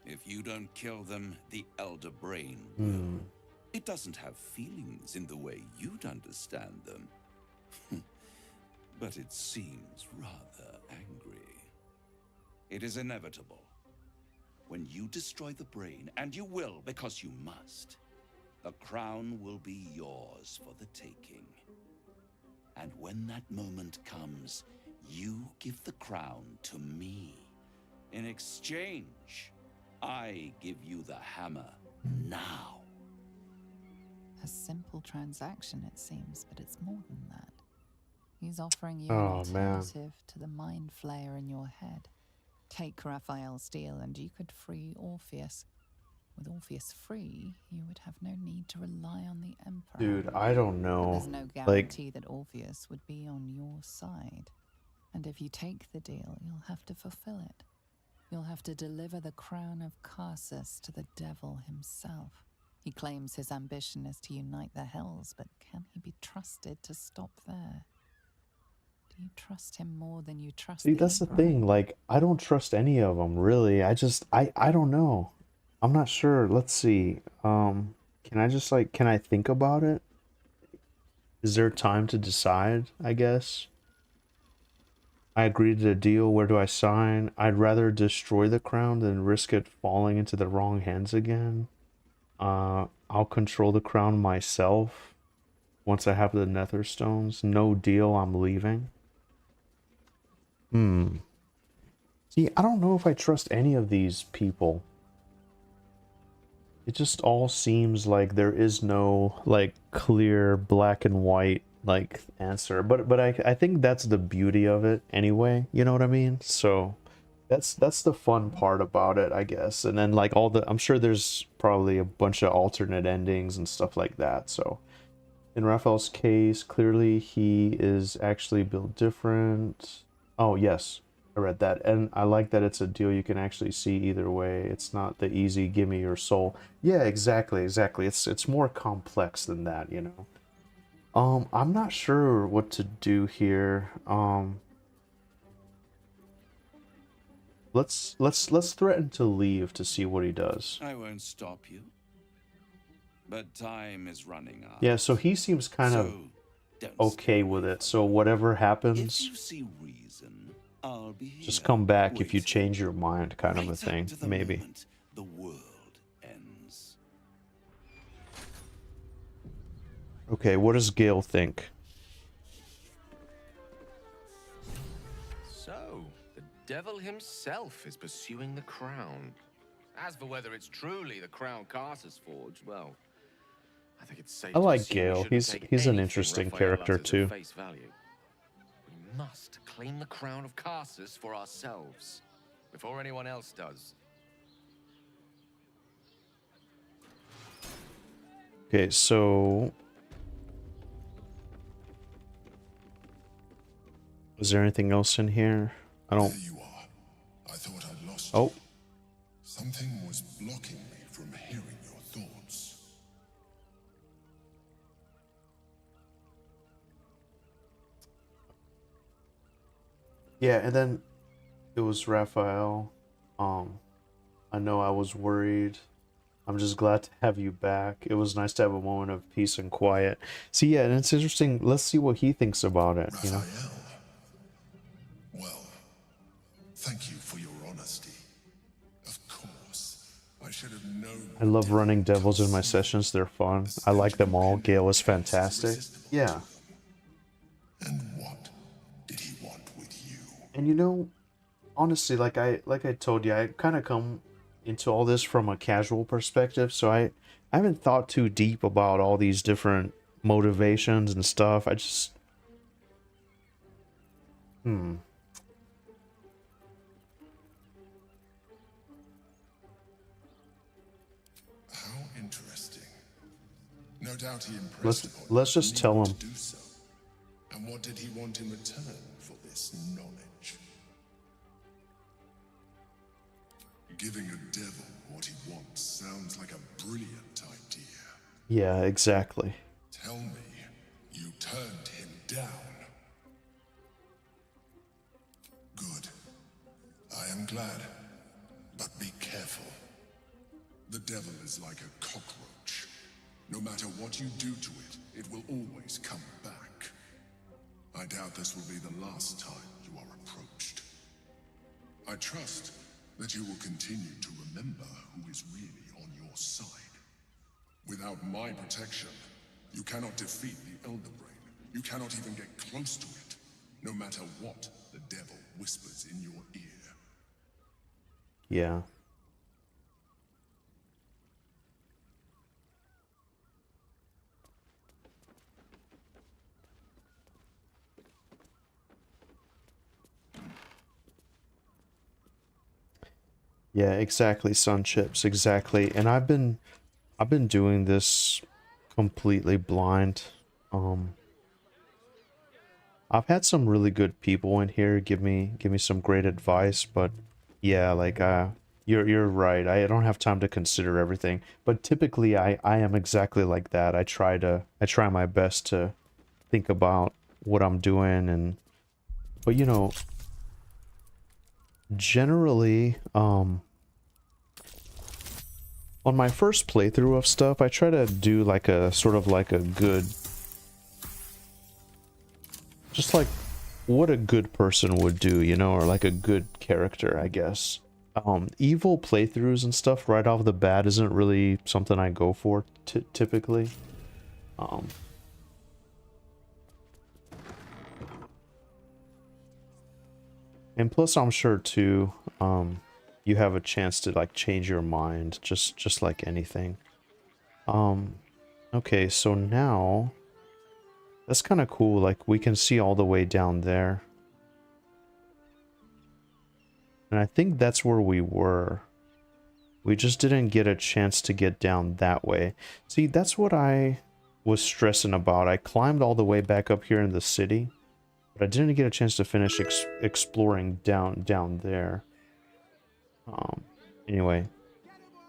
If you don't kill them, the Elder Brain will. It doesn't have feelings in the way you'd understand them. But it seems rather angry. It is inevitable. When you destroy the brain, and you will because you must, the crown will be yours for the taking. And when that moment comes, you give the crown to me. In exchange, I give you the hammer now. A simple transaction, it seems, but it's more than that. He's offering you Oh, an man. alternative to the mind flayer in your head. Take Raphael's steel and you could free Orpheus. With Orpheus free, you would have no need to rely on the Emperor. Dude, I don't But know. there's no guarantee that Orpheus would be on your side. And if you take the deal, you'll have to fulfill it. You'll have to deliver the crown of Karsus to the devil himself. He claims his ambition is to unite the hells, but can he be trusted to stop there? Do you trust him more than you trust See, the that's the Emperor? thing. Like, I don't trust any of them, really. I don't know. I'm not sure. Let's see. Can I think about it? Is there time to decide, I guess? I agreed to the deal. Where do I sign? I'd rather destroy the crown than risk it falling into the wrong hands again. I'll control the crown myself once I have the nether stones. No deal, I'm leaving. See, I don't know if I trust any of these people. It just all seems like there is no, like, clear black and white, like, answer. But I think that's the beauty of it anyway, you know what I mean? So that's the fun part about it, I guess. And then, like, I'm sure there's probably a bunch of alternate endings and stuff like that. So in Raphael's case, clearly he is actually built different. Oh, yes. I read that, and I like that it's a deal you can actually see either way. It's not the easy "give me your soul." Yeah, exactly, exactly. It's more complex than that, you know. I'm not sure what to do here. Let's threaten to leave to see what he does. I won't stop you. But time is running out. Yeah, so he seems kind of okay with it. So whatever happens, If you see reason, I'll be here. just come back if you change your mind, kind of a thing, maybe. The world ends. Okay, what does Gale think? So, the devil himself is pursuing the crown. As for whether it's truly the crown Carter's forged, well, I think it's safe I to like assume we Gale. shouldn't He's take an anything interesting Raphael character utters at too. face value. We must claim the crown of Carsus for ourselves before anyone else does. Okay, so is there anything else in here? I don't. There you are. I thought I'd lost Oh. you. Something was blocking me from hearing your thoughts. Yeah, and then it was Raphael. I know I was worried. I'm just glad to have you back. It was nice to have a moment of peace and quiet. See, yeah, and it's interesting. Let's see what he thinks about it, you know? Well, thank you for your honesty. Of course, I should have known. I love running devils in my sessions. They're fun. I like them all. Gale is fantastic. Yeah. And what did he want with you? And you know, honestly, like I told you, I kind of come into all this from a casual perspective, so I haven't thought too deep about all these different motivations and stuff. I just How interesting. No doubt he impressed upon let's you just the tell need him. to do so. And what did he want in return for this knowledge? Giving a devil what he wants sounds like a brilliant idea. Yeah, exactly. Tell me, you turned him down. Good. I am glad. But be careful. The devil is like a cockroach. No matter what you do to it, it will always come back. I doubt this will be the last time you are approached. I trust that you will continue to remember who is really on your side. Without my protection, you cannot defeat the Elder Brain. You cannot even get close to it, no matter what the devil whispers in your ear. Yeah. Yeah, exactly, Sun Chips, exactly. And I've been doing this completely blind. I've had some really good people in here give me some great advice, but yeah, like you're right. I don't have time to consider everything. But typically I am exactly like that. I try my best to think about what I'm doing, but you know, generally on my first playthrough of stuff, I try to do like a sort of like a good, just like what a good person would do, you know, or like a good character, I guess. Evil playthroughs and stuff right off the bat isn't really something I go for typically. And plus I'm sure too, you have a chance to like change your mind just like anything. Okay, so now that's kind of cool. Like we can see all the way down there. And I think that's where we were. We just didn't get a chance to get down that way. See, that's what I was stressing about. I climbed all the way back up here in the city. But I didn't get a chance to finish exploring down there. Anyway,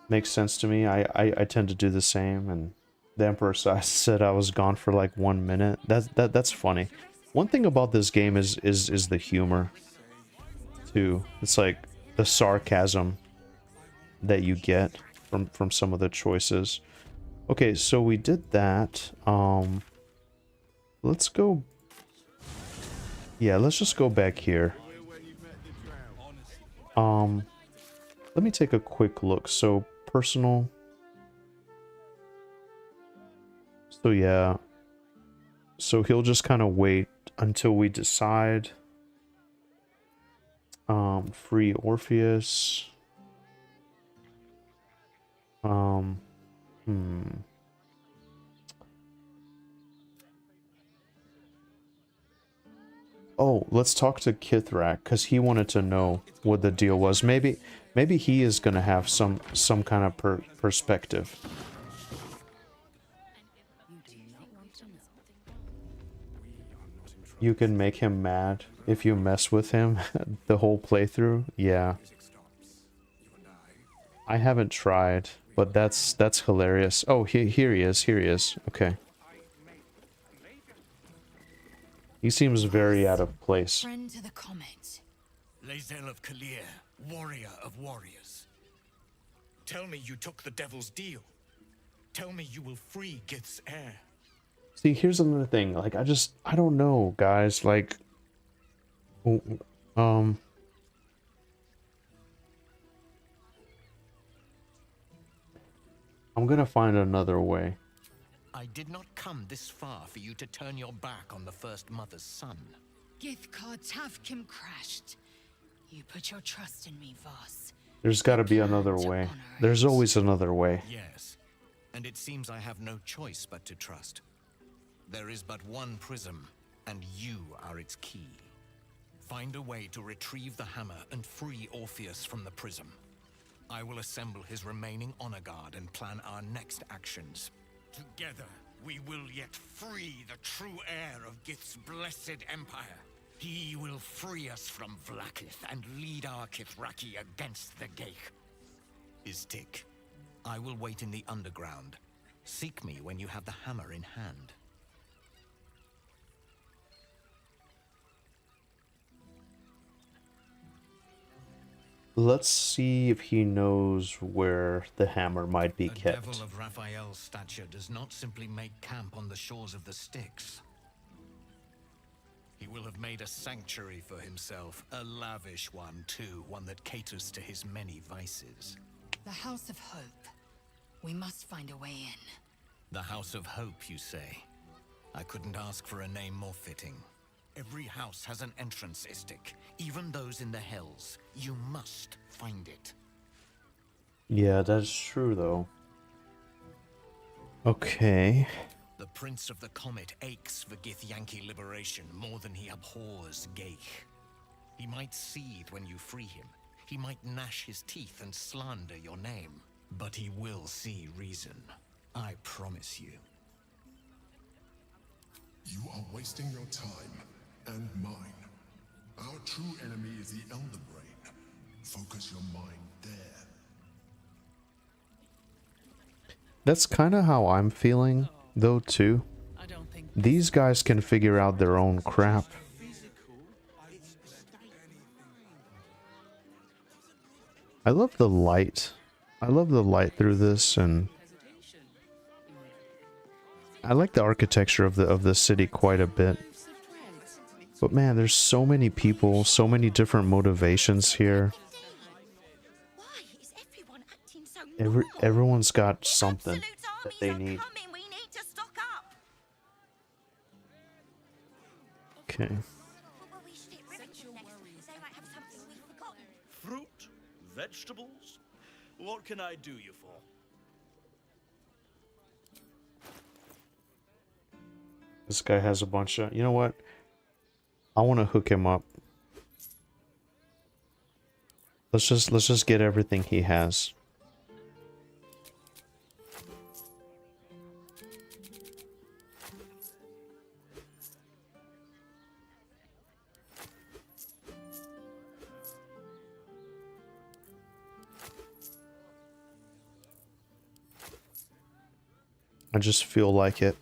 makes sense to me. I tend to do the same, and the Emperor said I was gone for like 1 minute. That's funny. One thing about this game is the humor too. It's like the sarcasm that you get from some of the choices. Okay, so we did that. Let's go. Yeah, let's just go back here. Let me take a quick look. So personal. So yeah. So he'll just kind of wait until we decide. Free Orpheus. Oh, let's talk to Kithrak, because he wanted to know what the deal was. Maybe he is gonna have some kind of perspective. You can make him mad if you mess with him the whole playthrough. Yeah. I haven't tried, but that's hilarious. Oh, here he is. Okay. He seems very out of place. Friend to the comet. Lae'zel of Kalir, warrior of warriors. Tell me you took the devil's deal. Tell me you will free Gith's heir. See, here's another thing. Like, I don't know, guys. Like, I'm gonna find another way. I did not come this far for you to turn your back on the first mother's son. Githkar Tavkim crashed. You put your trust in me, Voss. There's got to be another way. There's always another way. Yes, and it seems I have no choice but to trust. There is but one prism, and you are its key. Find a way to retrieve the hammer and free Orpheus from the prism. I will assemble his remaining honor guard and plan our next actions. Together, we will yet free the true heir of Gith's blessed empire. He will free us from Vlaakith and lead our Kithraki against the Geich. Istik, I will wait in the underground. Seek me when you have the hammer in hand. Let's see if he knows where the hammer might be kept. A devil of Raphael's stature does not simply make camp on the shores of the Styx. He will have made a sanctuary for himself, a lavish one too, one that caters to his many vices. The House of Hope. We must find a way in. The House of Hope, you say? I couldn't ask for a name more fitting. Every house has an entrance, Istik. Even those in the Hells. You must find it. Yeah, that's true, though. Okay. The Prince of the Comet aches for Githyanki liberation more than he abhors Geich. He might seethe when you free him. He might gnash his teeth and slander your name. But he will see reason. I promise you. You are wasting your time. And mine. Our true enemy is the Elder Brain. Focus your mind there. That's kind of how I'm feeling, though, too. These guys can figure out their own crap. I love the light. I love the light through this, and I like the architecture of the city quite a bit. But man, there's so many people, so many different motivations here. Everyone's got something that they need. Okay. Fruit, vegetables. What can I do you for? This guy has a bunch of. You know what? I want to hook him up. Let's just get everything he has. I just feel like it.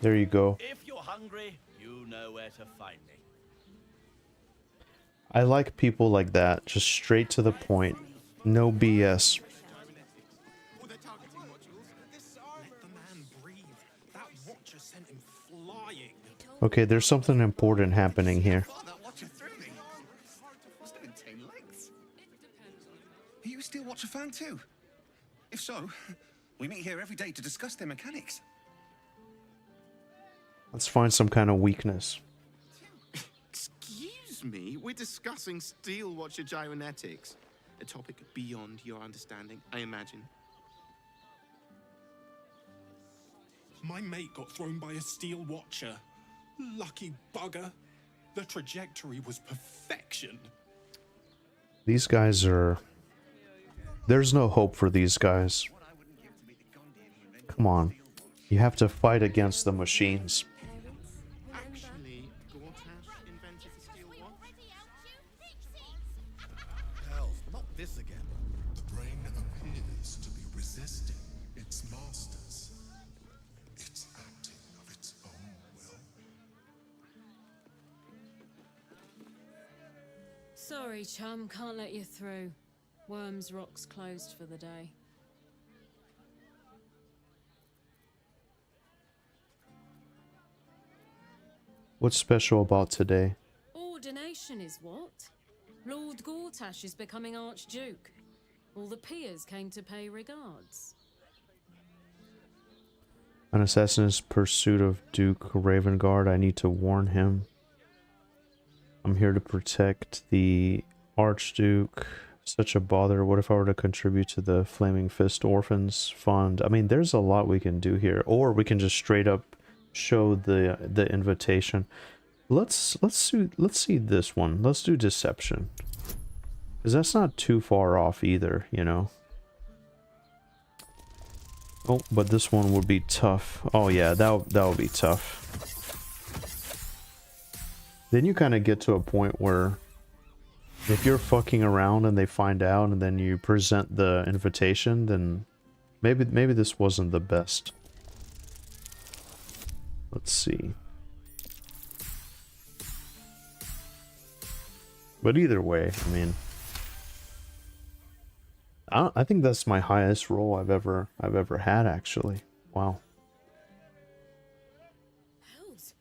There you go. If you're hungry, you know where to find me. I like people like that, just straight to the point. No BS. Okay, there's something important happening here. Are you a Steel Watcher fan too? If so, we meet here every day to discuss their mechanics. Let's find some kind of weakness. Excuse me, we're discussing Steel Watcher gyrometics. A topic beyond your understanding, I imagine. My mate got thrown by a Steel Watcher. Lucky bugger. The trajectory was perfection. These guys are... There's no hope for these guys. Come on. You have to fight against the machines. Actually, Gortash invented the Steel Watch. Hell, not this again. The brain appears to be resisting its masters. It's acting of its own will. Sorry, chum, can't let you through. Worms Rock's closed for the day. What's special about today? Ordination is what? Lord Gortash is becoming Archduke. All the peers came to pay regards. An assassin's pursuit of Duke Ravengard. I need to warn him. I'm here to protect the Archduke. Such a bother. What if I were to contribute to the Flaming Fist Orphans Fund? I mean, there's a lot we can do here. Or we can just straight up show the invitation. Let's see this one. Let's do deception. Because that's not too far off either, you know. Oh, but this one would be tough. Oh yeah, that would be tough. Then you kind of get to a point where if you're fucking around and they find out and then you present the invitation, then maybe this wasn't the best. Let's see. But either way, I mean, I think that's my highest roll I've ever had, actually. Wow. Hells.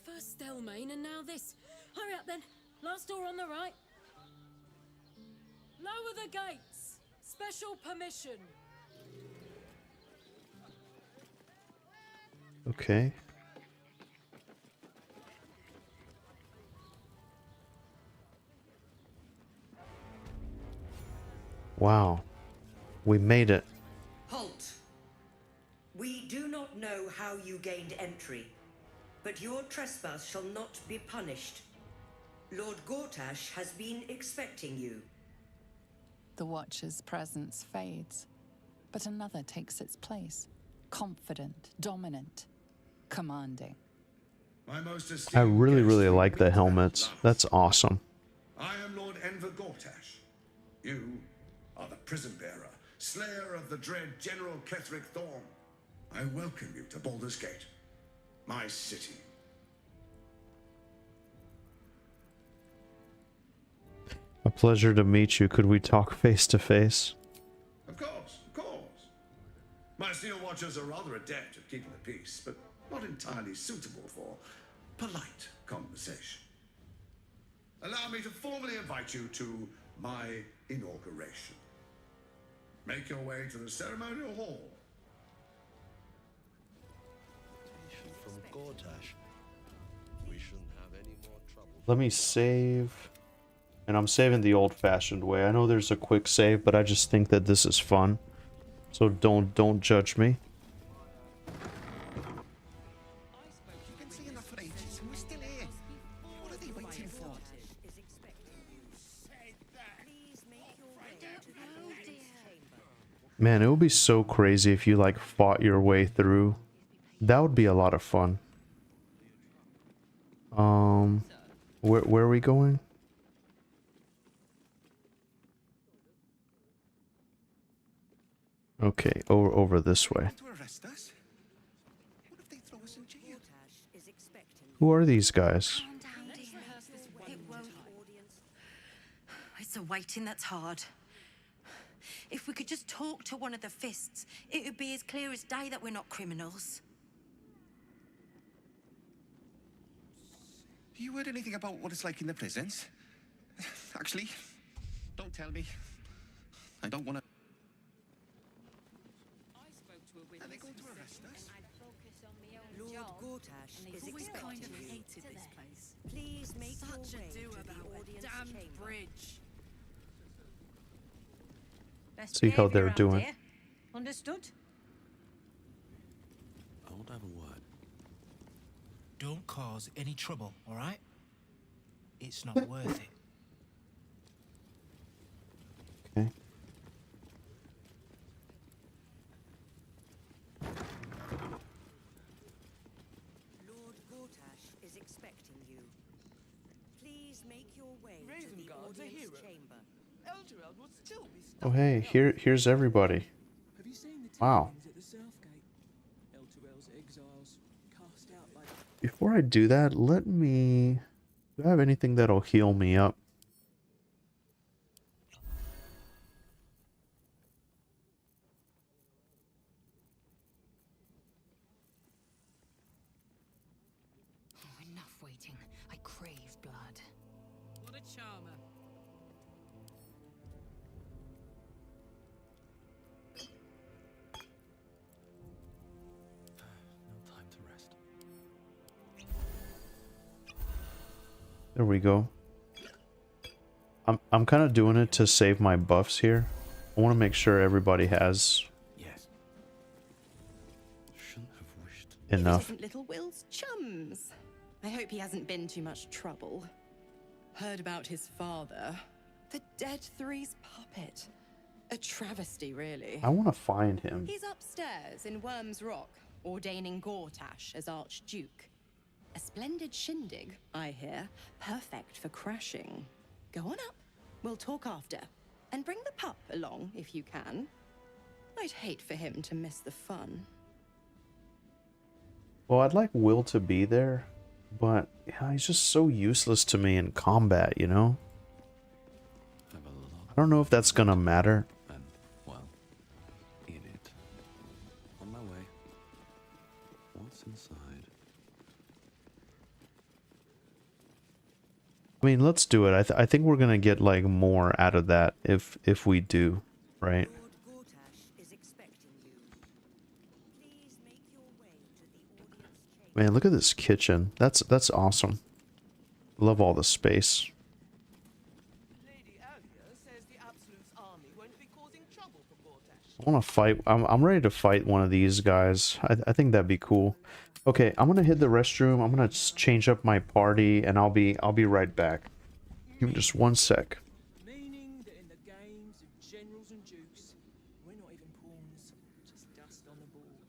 First Stelmane and now this. Hurry up then. Last door on the right. Lower the gates. Special permission. Okay. Wow. We made it. Halt! We do not know how you gained entry, but your trespass shall not be punished. Lord Gortash has been expecting you. The Watcher's presence fades, but another takes its place. Confident, dominant, commanding. My most I esteemed really guest, like the helmets. That's awesome. I am Lord Enver Gortash. You are the prison bearer, slayer of the dread General Ketheric Thorn. I welcome you to Baldur's Gate, my city. A pleasure to meet you. Could we talk face to face? Of course, of course. My Steel Watchers are rather adept at keeping the peace, but not entirely suitable for polite conversation. Allow me to formally invite you to my inauguration. Make your way to the ceremonial hall. From Gortash. We shouldn't have any more trouble. Let me save. And I'm saving the old-fashioned way. I know there's a quick save, but I just think that this is fun. So don't judge me. You've been seeing that for ages, and we're still here. What are they waiting for? Man, it would be so crazy if you like fought your way through. That would be a lot of fun. Where are we going? Okay, over this way. To arrest us? What if they throw us in jail? Who are these guys? It's a waiting that's hard. If we could just talk to one of the fists, it would be as clear as day that we're not criminals. You heard anything about what it's like in the prisons? Actually, don't tell me. I don't want to. Are they going to arrest us? Lord Gortash is always expecting kind of you. hated this place. Please make Such your a way do to about the that audience damn chamber. bridge. Best See how behaviour they're around doing. here. Understood? I won't have a word. Don't cause any trouble, all right? It's not worth it. Okay. Lord Gortash is expecting you. Please make your way to the Ravengard's a audience hero. chamber. Eltureld would still be Oh hey, here's everybody. Have you seen the Wow. tieflings at the south gate? Eltureld's exiles cast out by Before I do that, let me... Do I have anything that'll heal me up? Oh, enough waiting. I crave blood. What a charmer. No time to rest. There we go. I'm kind of doing it to save my buffs here. I want to make sure everybody has Yes. Shouldn't have wished. enough. Isn't Little Will's chums? I hope he hasn't been too much trouble. Heard about his father. The Dead Three's puppet. A travesty, really. I want to find him. He's upstairs in Worm's Rock, ordaining Gortash as Archduke. A splendid shindig, I hear. Perfect for crashing. Go on up. We'll talk after. And bring the pup along, if you can. I'd hate for him to miss the fun. Well, I'd like Will to be there, but yeah, he's just so useless to me in combat, you know? I don't know if that's gonna matter. And, well, in it. On my way. What's inside? I mean, let's do it. I think we're gonna get like more out of that if we do, right? Lord Gortash is expecting you. Please make your way to the audience chamber. Man, look at this kitchen. That's awesome. Love all the space. Lady Alia says the Absolute's army won't be causing trouble for Gortash. I want to fight. I'm ready to fight one of these guys. I think that'd be cool. Okay, I'm gonna hit the restroom. I'm gonna change up my party, and I'll be right back. Give me just 1 sec. Meaning that in the games of generals and dukes, we're not even pawns, just dust on the board.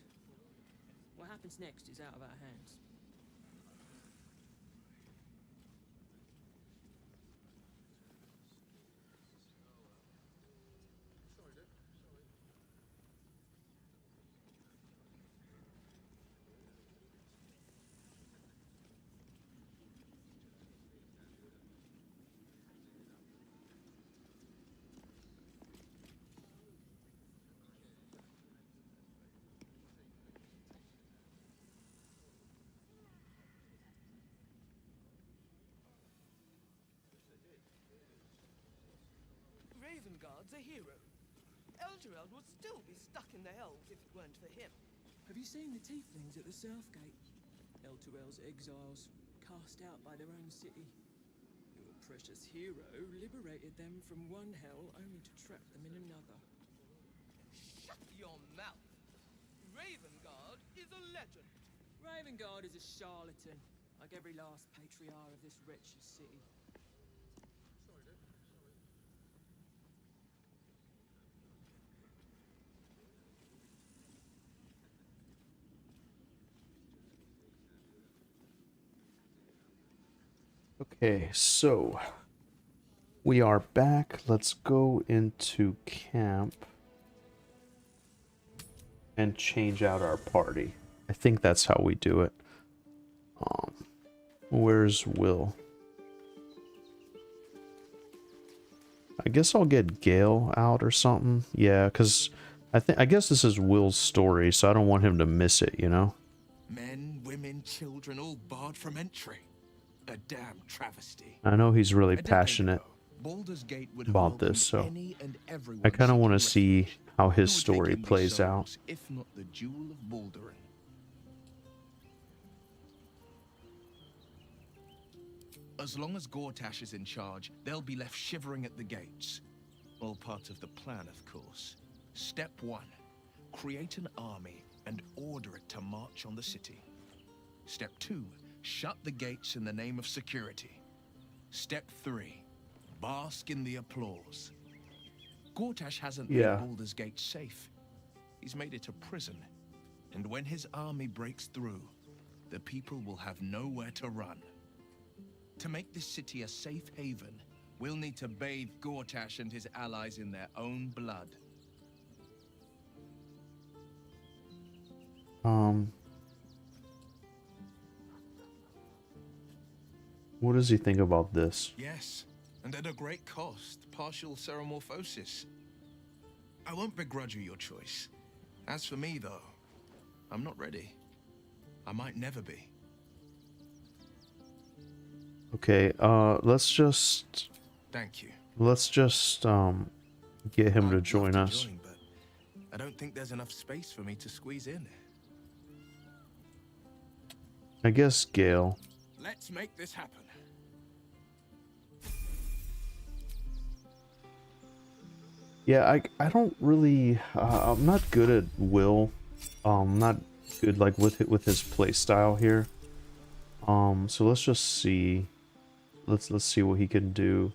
What happens next is out of our hands. Ravengard's a hero. Eltureld would still be stuck in the Hells if it weren't for him. Have you seen the tieflings at the south gate? Elturel's exiles, cast out by their own city. Your precious hero liberated them from one hell only to trap them in another. Shut your mouth! Ravengard is a legend. Ravengard is a charlatan, like every last patriarch of this wretched city. Okay, so we are back. Let's go into camp. and change out our party. I think that's how we do it. Where's Will? I guess I'll get Gale out or something. Yeah, because I guess this is Will's story, so I don't want him to miss it, you know? Men, women, children, all barred from entry. A damn travesty. I know he's really passionate Baldur's Gate would about this, so any and everyone I kind of want to seeking see how his Who would story take in these plays out. souls, if not the jewel of Baldurin? As long as Gortash is in charge, they'll be left shivering at the gates. All part of the plan, of course. Step 1. Create an army and order it to march on the city. Step 2. Shut the gates in the name of security. Step 3. Bask in the applause. Gortash hasn't made Baldur's Gate safe. He's made it a prison. And when his army breaks through, the people will have nowhere to run. To make this city a safe haven, we'll need to bathe Gortash and his allies in their own blood. What does he think about this? Yes, and at a great cost, partial ceremorphosis. I won't begrudge you your choice. As for me, though, I'm not ready. I might never be. Okay, let's just... Thank you. Let's just, get him to join us. Join, but I don't think there's enough space for me to squeeze in. I guess Gale. Let's make this happen. Yeah, I don't really... I'm not good at Will. Not good, like, with his playstyle here. So let's just see... Let's see what he can do.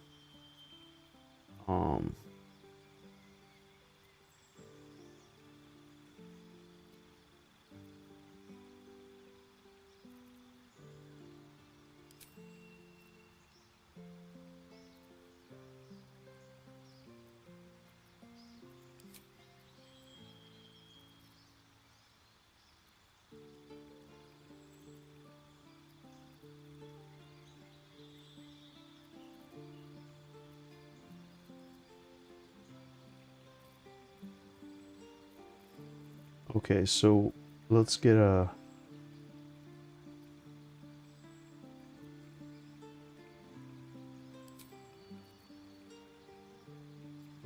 Okay, so let's get a...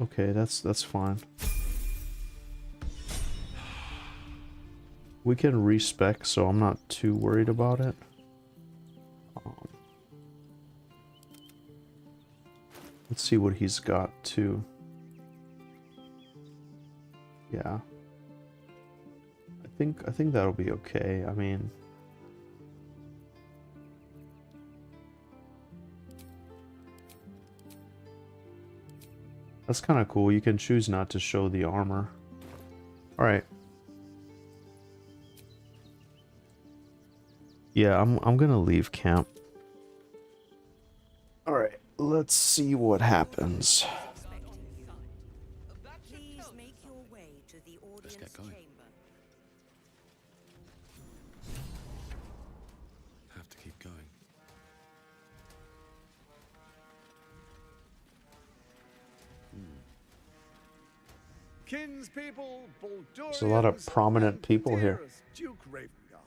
Okay, that's fine. We can respec, so I'm not too worried about it. Let's see what he's got too. Yeah. I think that'll be okay. I mean, that's kind of cool. You can choose not to show the armor. All right. Yeah, I'm gonna leave camp. All right, let's see what happens. Please make your way to the audience chamber. Have to keep going. Kinspeople, Baldurians, There's a lot of prominent people here. dearest Duke Ravengard,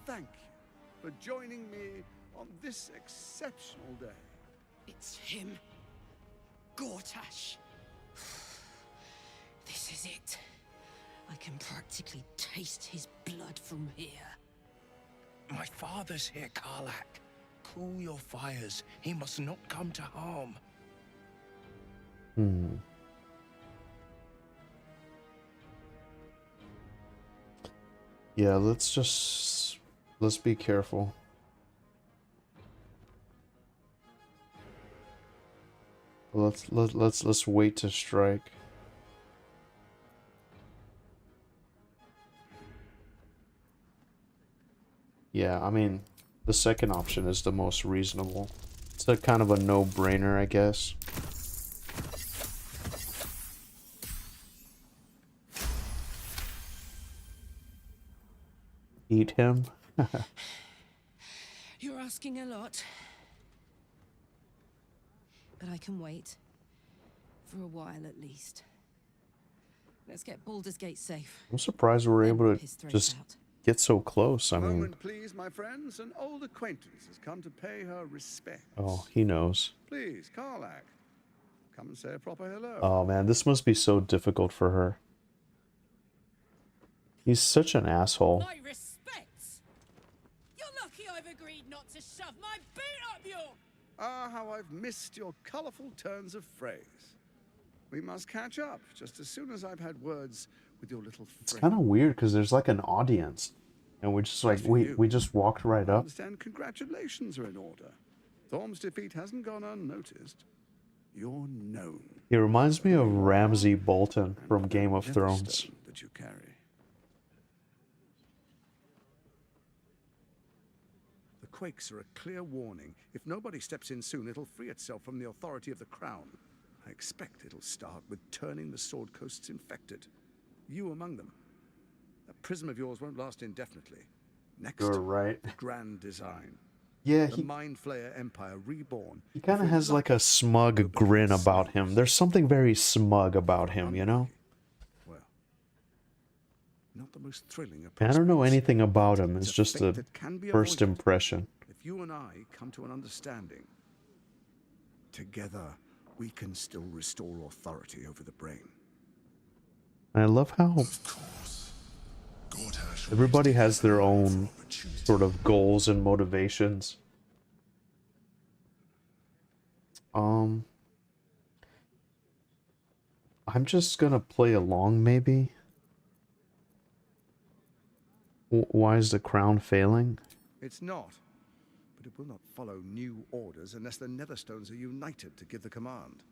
thank you for joining me on this exceptional day. It's him. Gortash. This is it. I can practically taste his blood from here. My father's here, Karlak. Cool your fires. He must not come to harm. Yeah, let's be careful. Let's wait to strike. Yeah, I mean, the second option is the most reasonable. It's a kind of a no-brainer, I guess. Eat him? You're asking a lot. But I can wait. For a while, at least. Let's get Baldur's Gate safe. I'm surprised we're Then able whip to his throat just out. get so close. I mean, Moment, please, my friends. An old acquaintance has come to pay her respects. oh, he knows. Please, Karlak, come and say a proper hello. Oh man, this must be so difficult for her. He's such an asshole. My respects. You're lucky I've agreed not to shove my boot up your... Ah, how I've missed your colourful turns of phrase. We must catch up just as soon as I've had words with your little friend. It's kind of weird because there's like an audience, and we're just like we just walked right I up. understand congratulations are in order. Thorm's defeat hasn't gone unnoticed. You're known. He reminds me of Ramsay Bolton from Game of Thrones. That you carry. The quakes are a clear warning. If nobody steps in soon, it'll free itself from the authority of the crown. I expect it'll start with turning the Sword Coasts infected. You among them. That prism of yours won't last indefinitely. Next, You're right. grand design. Yeah, the he Mind Flayer Empire reborn. he kind of has like a smug grin about him. There's something very smug about him, you know? Well, not the most thrilling of I don't know prospects. anything about him. It's just fate a that can be first avoided. impression. If you and I come to an understanding, together we can still restore authority over the brain. And I love how everybody has their own sort of goals and motivations. I'm just gonna play along, maybe. Why is the crown failing? It's not, but it will not follow new orders unless the Netherstones are united to give the command.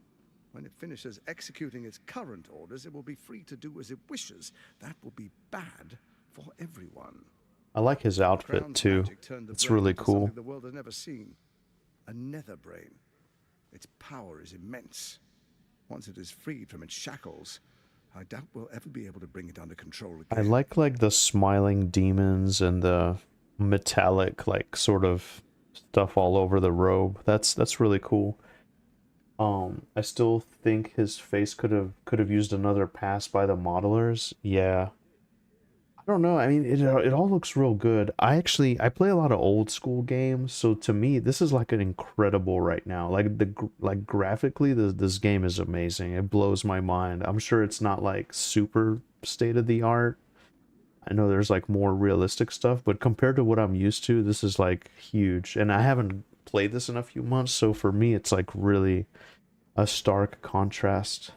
When it finishes executing its current orders, it will be free to do as it wishes. That will be bad for everyone. I like his outfit Crown's too. magic turned the It's brain really into cool. something the world has never seen. A nether brain. Its power is immense. Once it is freed from its shackles, I doubt we'll ever be able to bring it under control I again. like the smiling demons and the metallic like sort of stuff all over the robe. That's really cool. I still think his face could have used another pass by the modelers. Yeah. I don't know. I mean, it all looks real good. I play a lot of old school games, so to me this is like an incredible right now. Like graphically this game is amazing. It blows my mind. I'm sure it's not like super state of the art. I know there's like more realistic stuff, but compared to what I'm used to, this is like huge. And I haven't played this in a few months, so for me it's like really a stark contrast.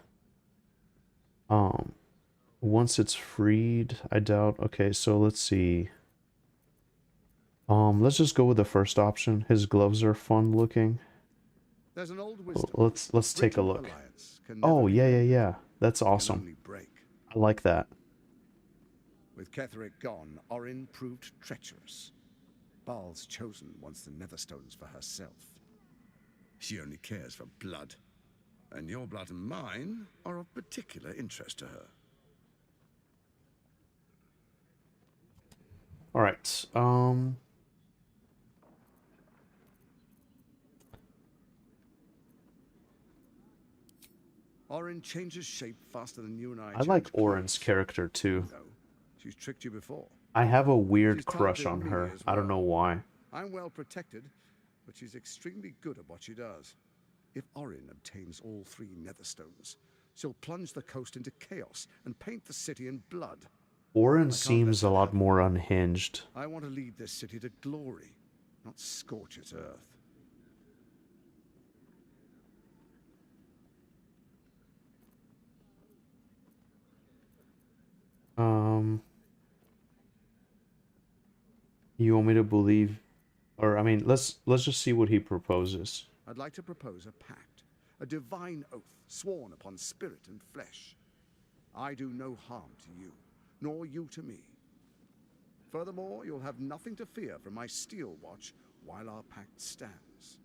Once it's freed, I doubt. Okay, so let's see. Let's just go with the first option. His gloves are fun looking. There's an old wisdom. Let's take a Written look. alliance can Oh, never be yeah. That's broken, can awesome. only break. I like that. With Ketheric gone, Orin proved treacherous. Baal's chosen wants the Netherstones for herself. She only cares for blood. And your blood and mine are of particular interest to her. Alright, Orin changes shape faster than you and I. I like Orin's character too. She's tricked you before. I have a weird She's crush targeted on me her. as I don't know why. I'm well protected, but she's extremely good at what she does. If Orin obtains all 3 Netherstones, she'll plunge the coast into chaos and paint the city in blood. Orin seems a lot more unhinged. I want to lead this city to glory, not scorch its earth. You want me to believe, or I mean, let's just see what he proposes. I'd like to propose a pact, a divine oath sworn upon spirit and flesh. I do no harm to you, nor you to me. Furthermore, you'll have nothing to fear from my steel watch while our pact stands.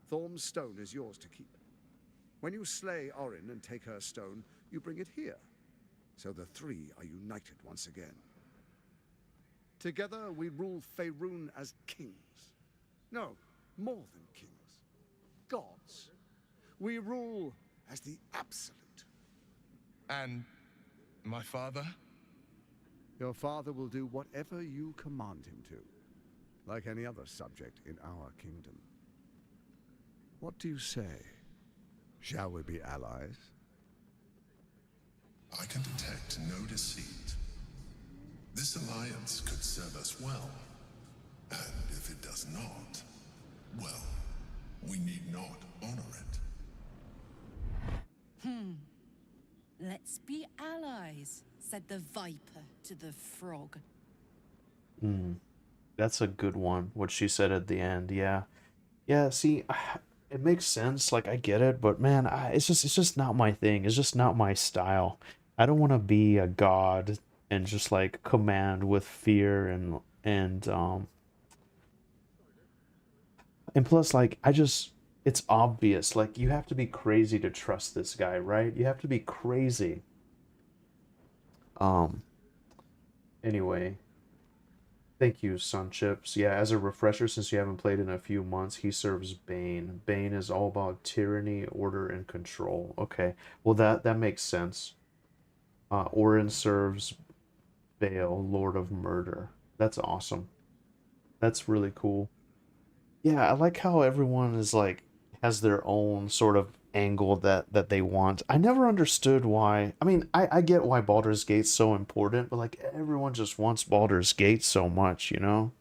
Thorm's stone is yours to keep. When you slay Orin and take her stone, you bring it here, so the 3 are united once again. Together we rule Faerun as kings. No, more than kings. Gods. We rule as the absolute. And my father? Your father will do whatever you command him to, like any other subject in our kingdom. What do you say? Shall we be allies? I can detect no deceit. This alliance could serve us well. And if it does not, well, we need not honor it. Let's be allies, said the viper to the frog. That's a good one, what she said at the end. Yeah. Yeah, see, it makes sense, like I get it, but man, it's just not my thing. It's just not my style. I don't want to be a god and just like command with fear and plus like it's obvious. Like you have to be crazy to trust this guy, right? You have to be crazy. Um anyway, thank you, Sun Chips. Yeah, as a refresher, since you haven't played in a few months, he serves Bane. Bane is all about tyranny, order, and control. Okay, well that makes sense. Orin serves Bale, Lord of Murder. That's awesome. That's really cool. Yeah, I like how everyone is like has their own sort of angle that they want. I never understood why. I mean, I get why Baldur's Gate's so important, but like everyone just wants Baldur's Gate so much, you know?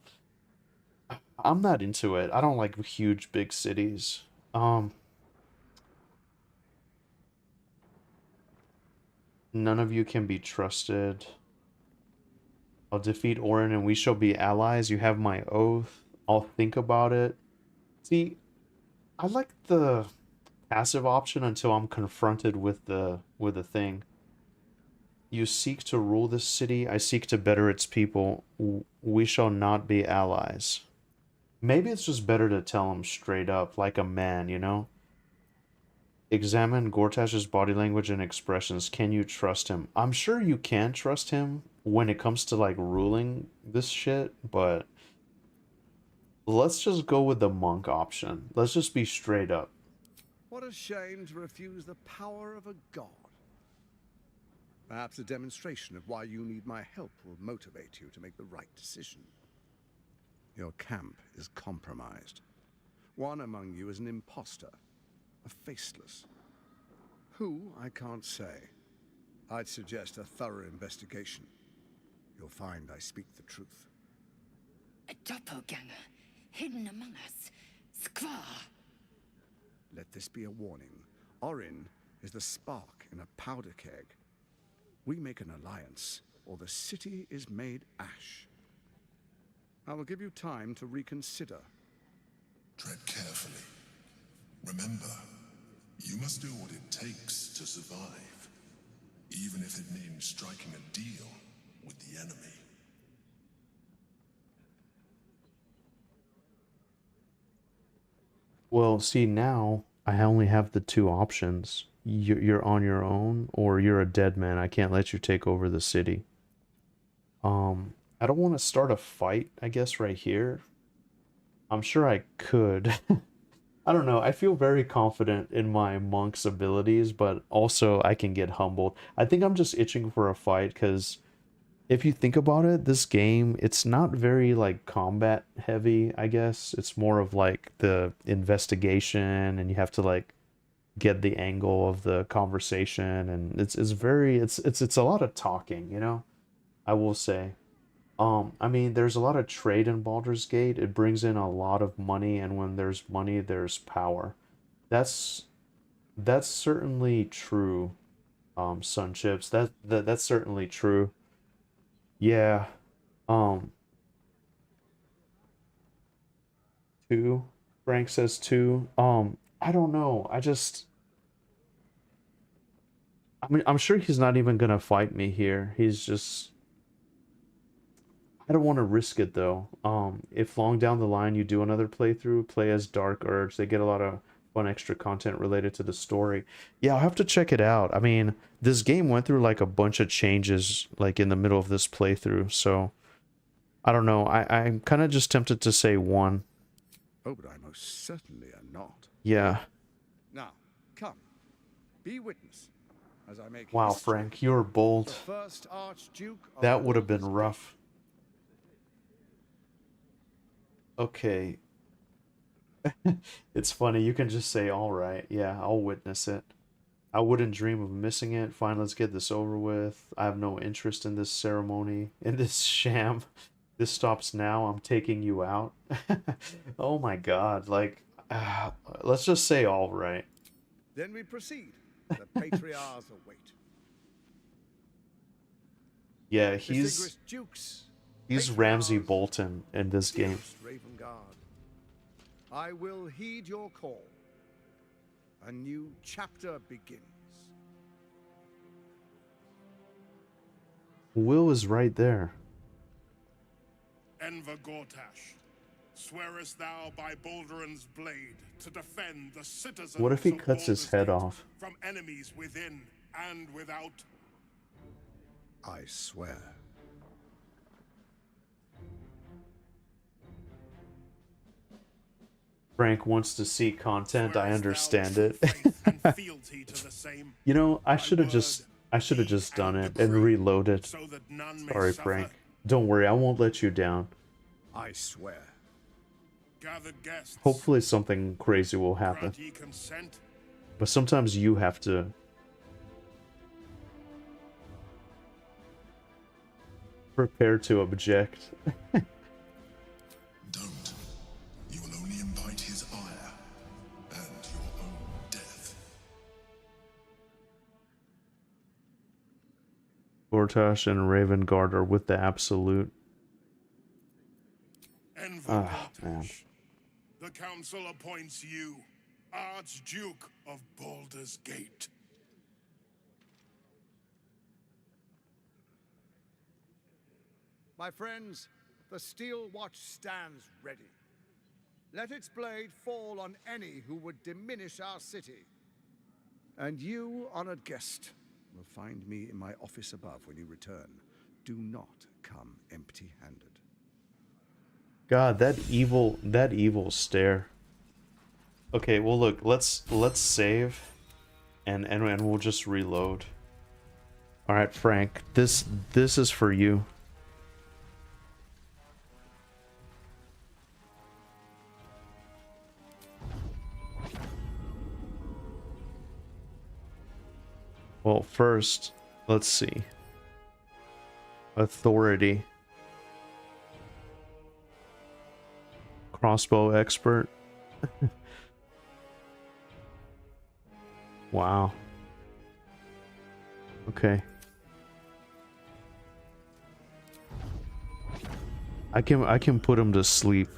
I'm not into it. I don't like huge big cities. None of you can be trusted. I'll defeat Orin and we shall be allies. You have my oath. I'll think about it. See, I like the passive option until I'm confronted with the thing. You seek to rule this city, I seek to better its people. We shall not be allies. Maybe it's just better to tell him straight up, like a man, you know? Examine Gortash's body language and expressions. Can you trust him? I'm sure you can trust him when it comes to like ruling this shit, but let's just go with the monk option. Let's just be straight up. What a shame to refuse the power of a god. Perhaps a demonstration of why you need my help will motivate you to make the right decision. Your camp is compromised. One among you is an imposter, a faceless. Who, I can't say. I'd suggest a thorough investigation. You'll find I speak the truth. A doppelganger, hidden among us. Squaw! Let this be a warning. Orin is the spark in a powder keg. We make an alliance, or the city is made ash. I will give you time to reconsider. Tread carefully. Remember, you must do what it takes to survive, even if it means striking a deal with the enemy. Well, see, now I only have the two options. You're on your own, or you're a dead man. I can't let you take over the city. I don't want to start a fight, I guess, right here. I'm sure I could. I don't know. I feel very confident in my monk's abilities, but also I can get humbled. I think I'm just itching for a fight because if you think about it, this game, it's not very like combat heavy, I guess. It's more of like the investigation and you have to like get the angle of the conversation and it's very it's a lot of talking, you know? I will say. I mean, there's a lot of trade in Baldur's Gate. It brings in a lot of money, and when there's money, there's power. That's that's certainly true, Sun Chips. That's certainly true. Yeah. Um, two. Frank says two. I don't know. I mean, I'm sure he's not even gonna fight me here. He's just I don't want to risk it though. If long down the line you do another playthrough, play as Dark Urge, they get a lot of fun extra content related to the story. Yeah, I'll have to check it out. I mean, this game went through like a bunch of changes like in the middle of this playthrough, so I don't know. I'm kind of just tempted to say 1. Oh, but I most certainly am not. Yeah. Now, come. Be witness as I make Wow, history. Frank, you were bold. The first Archduke of That would have been Baldur's rough. Okay. It's funny, you can just say, all right, yeah, I'll witness it. I wouldn't dream of missing it. Fine, let's get this over with. I have no interest in this ceremony, in this sham. This stops now. I'm taking you out. Oh my god, like, let's just say all right. Then we proceed. The patriarchs await. Yeah, Distinguished dukes, he's Ramsay Bolton in this game. Raven Guard, I will heed your call. A new chapter begins. Will is right there. Enver Gortash, swearest thou by Baldur's blade to defend the citizens What if he of cuts his Baldur's head Gate off? from enemies within and without? I swear. Frank wants to see content. I understand it. You know, I should have just done it and reloaded. Sorry, Frank. Don't worry, I won't let you down. I swear. Gathered guests, Hopefully something crazy will happen. grant ye consent? But sometimes you have to prepare to object. Don't. You will only invite his ire and your own death. Gortash and Raven Guard are with the Absolute. Enver Man. Gortash, the council appoints you Archduke of Baldur's Gate. My friends, the Steel Watch stands ready. Let its blade fall on any who would diminish our city. And you, honored guest, will find me in my office above when you return. Do not come empty-handed. God, that evil stare. Okay, well look, let's save and we'll just reload. All right, Frank, this is for you. Well, first, let's see. Authority. Crossbow expert. Wow. Okay. I can put him to sleep.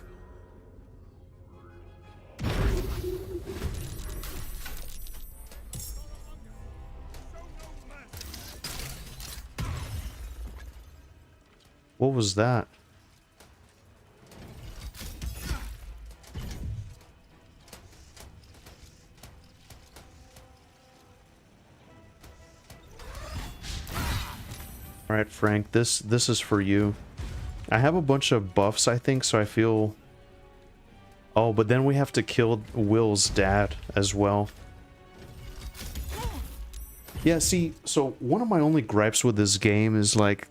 What was that? All right, Frank, this is for you. I have a bunch of buffs, I think, so I feel... Oh, but then we have to kill Will's dad as well. Yeah, see, so one of my only gripes with this game is like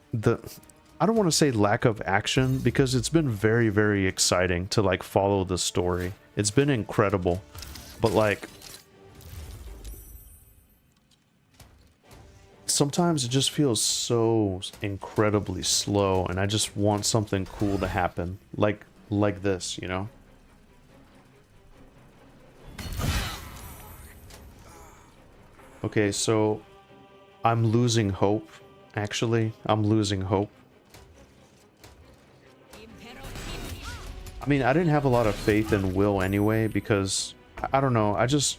I don't want to say lack of action, because it's been very, very exciting to like follow the story. It's been incredible, but like sometimes it just feels so incredibly slow, and I just want something cool to happen, like this, you know? Okay, so I'm losing hope. Actually, I'm losing hope. I mean, I didn't have a lot of faith in Will anyway, because I don't know, I just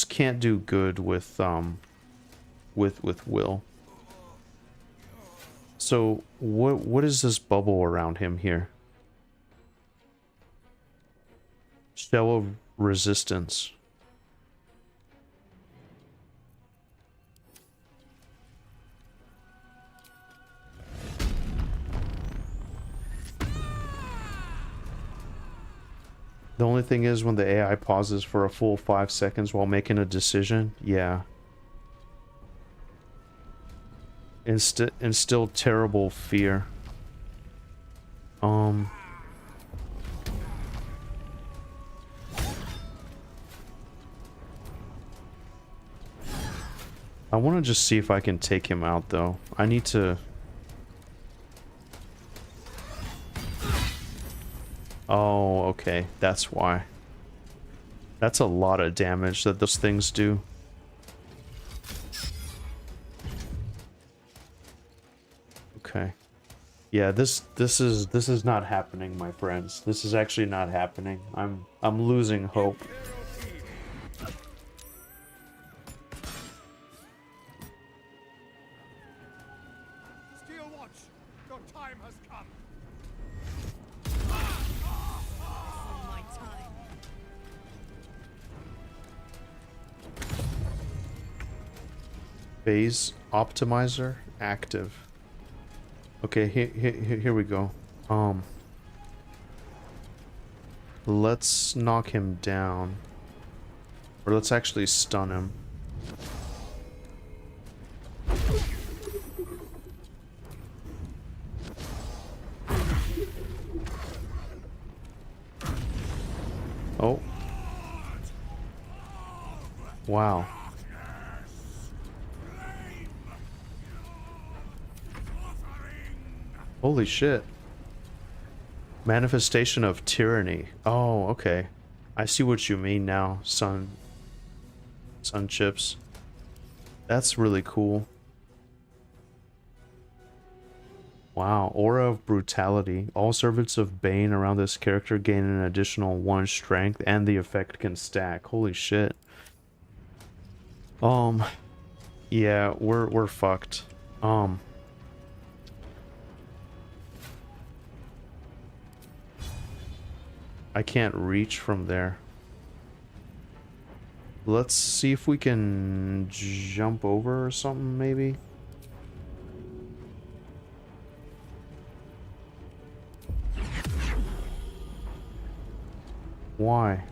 can't do good with Will. So what is this bubble around him here? Shell of resistance. only thing is when the AI pauses for a full 5 seconds while making a decision, yeah. Instill terrible fear. I want to just see if I can take him out, though. I need to... Oh, okay. That's why. That's a lot of damage that those things do. Okay. Yeah, this is not happening, my friends. This is actually not happening. I'm losing hope. Steel Watch, your time has come. My time. Phase optimizer active. Okay, here we go. Let's knock him down. Or let's actually stun him. Oh. Wow. Holy shit. Manifestation of tyranny. Oh, okay. I see what you mean now, Sun Chips. That's really cool. Wow, aura of brutality. All servants of Bane around this character gain an additional 1 strength, and the effect can stack. Holy shit. Yeah, we're fucked. I can't reach from there. Let's see if we can jump over or something, maybe. Why?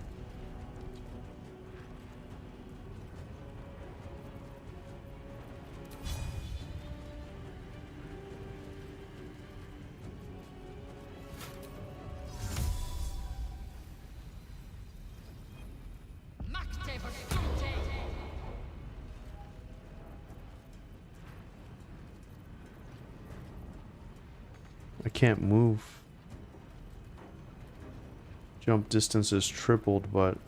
I can't move. Jump distance is tripled, but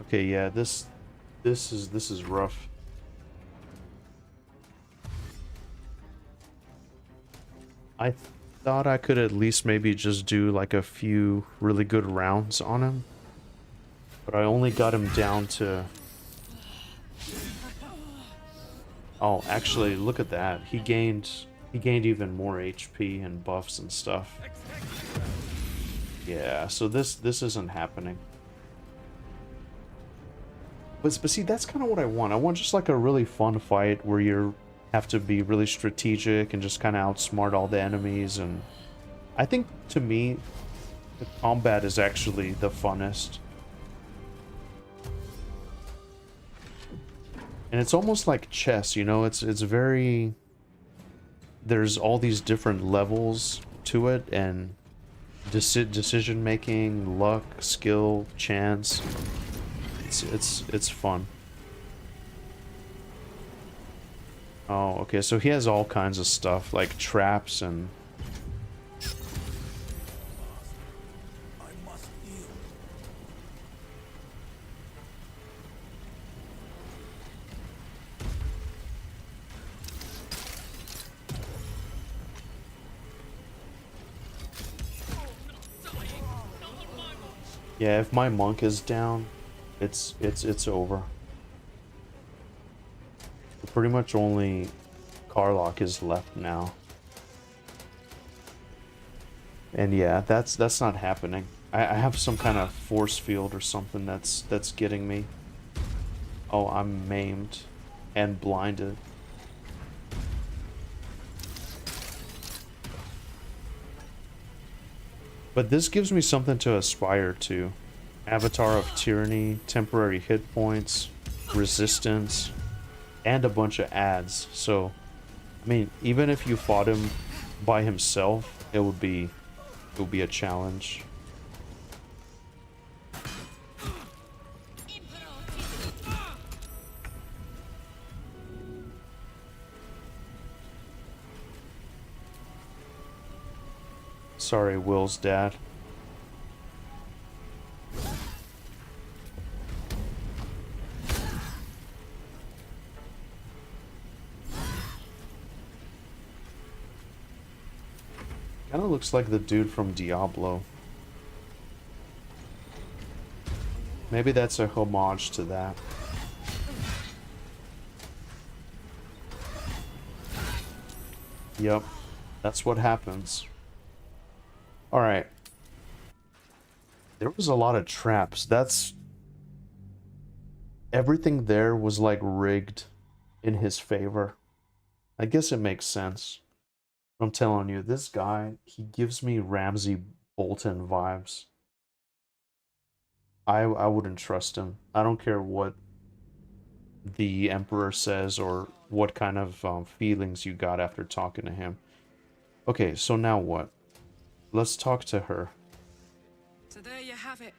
okay, yeah, this is rough. I thought I could at least maybe just do like a few really good rounds on him, but I only got him down to... Oh, actually, look at that. He gained even more HP and buffs and stuff. Yeah, so this isn't happening. But see, that's kind of what I want. I want just like a really fun fight where you have to be really strategic and just kind of outsmart all the enemies. And I think, to me, the combat is actually the funnest. And it's almost like chess, you know? It's very... There's all these different levels to it, and decision making, luck, skill, chance. It's fun. Oh, okay, so he has all kinds of stuff like traps and... Yeah, if my monk is down, it's over. Pretty much only Karlach is left now. And yeah, that's not happening. I have some kind of force field or something that's getting me. Oh, I'm maimed and blinded. But this gives me something to aspire to. Avatar of Tyranny, temporary hit points, resistance, and a bunch of ads. So, I mean, even if you fought him by himself, it would be a challenge. Sorry, Will's dad. Kinda looks like the dude from Diablo. Maybe that's a homage to that. Yep, that's what happens. Alright. There was a lot of traps. Everything there was like rigged in his favor. I guess it makes sense. I'm telling you, this guy, he gives me Ramsay Bolton vibes. I wouldn't trust him. I don't care what the Emperor says or what kind of feelings you got after talking to him. Okay, so now what? Let's talk to her. So there you have it.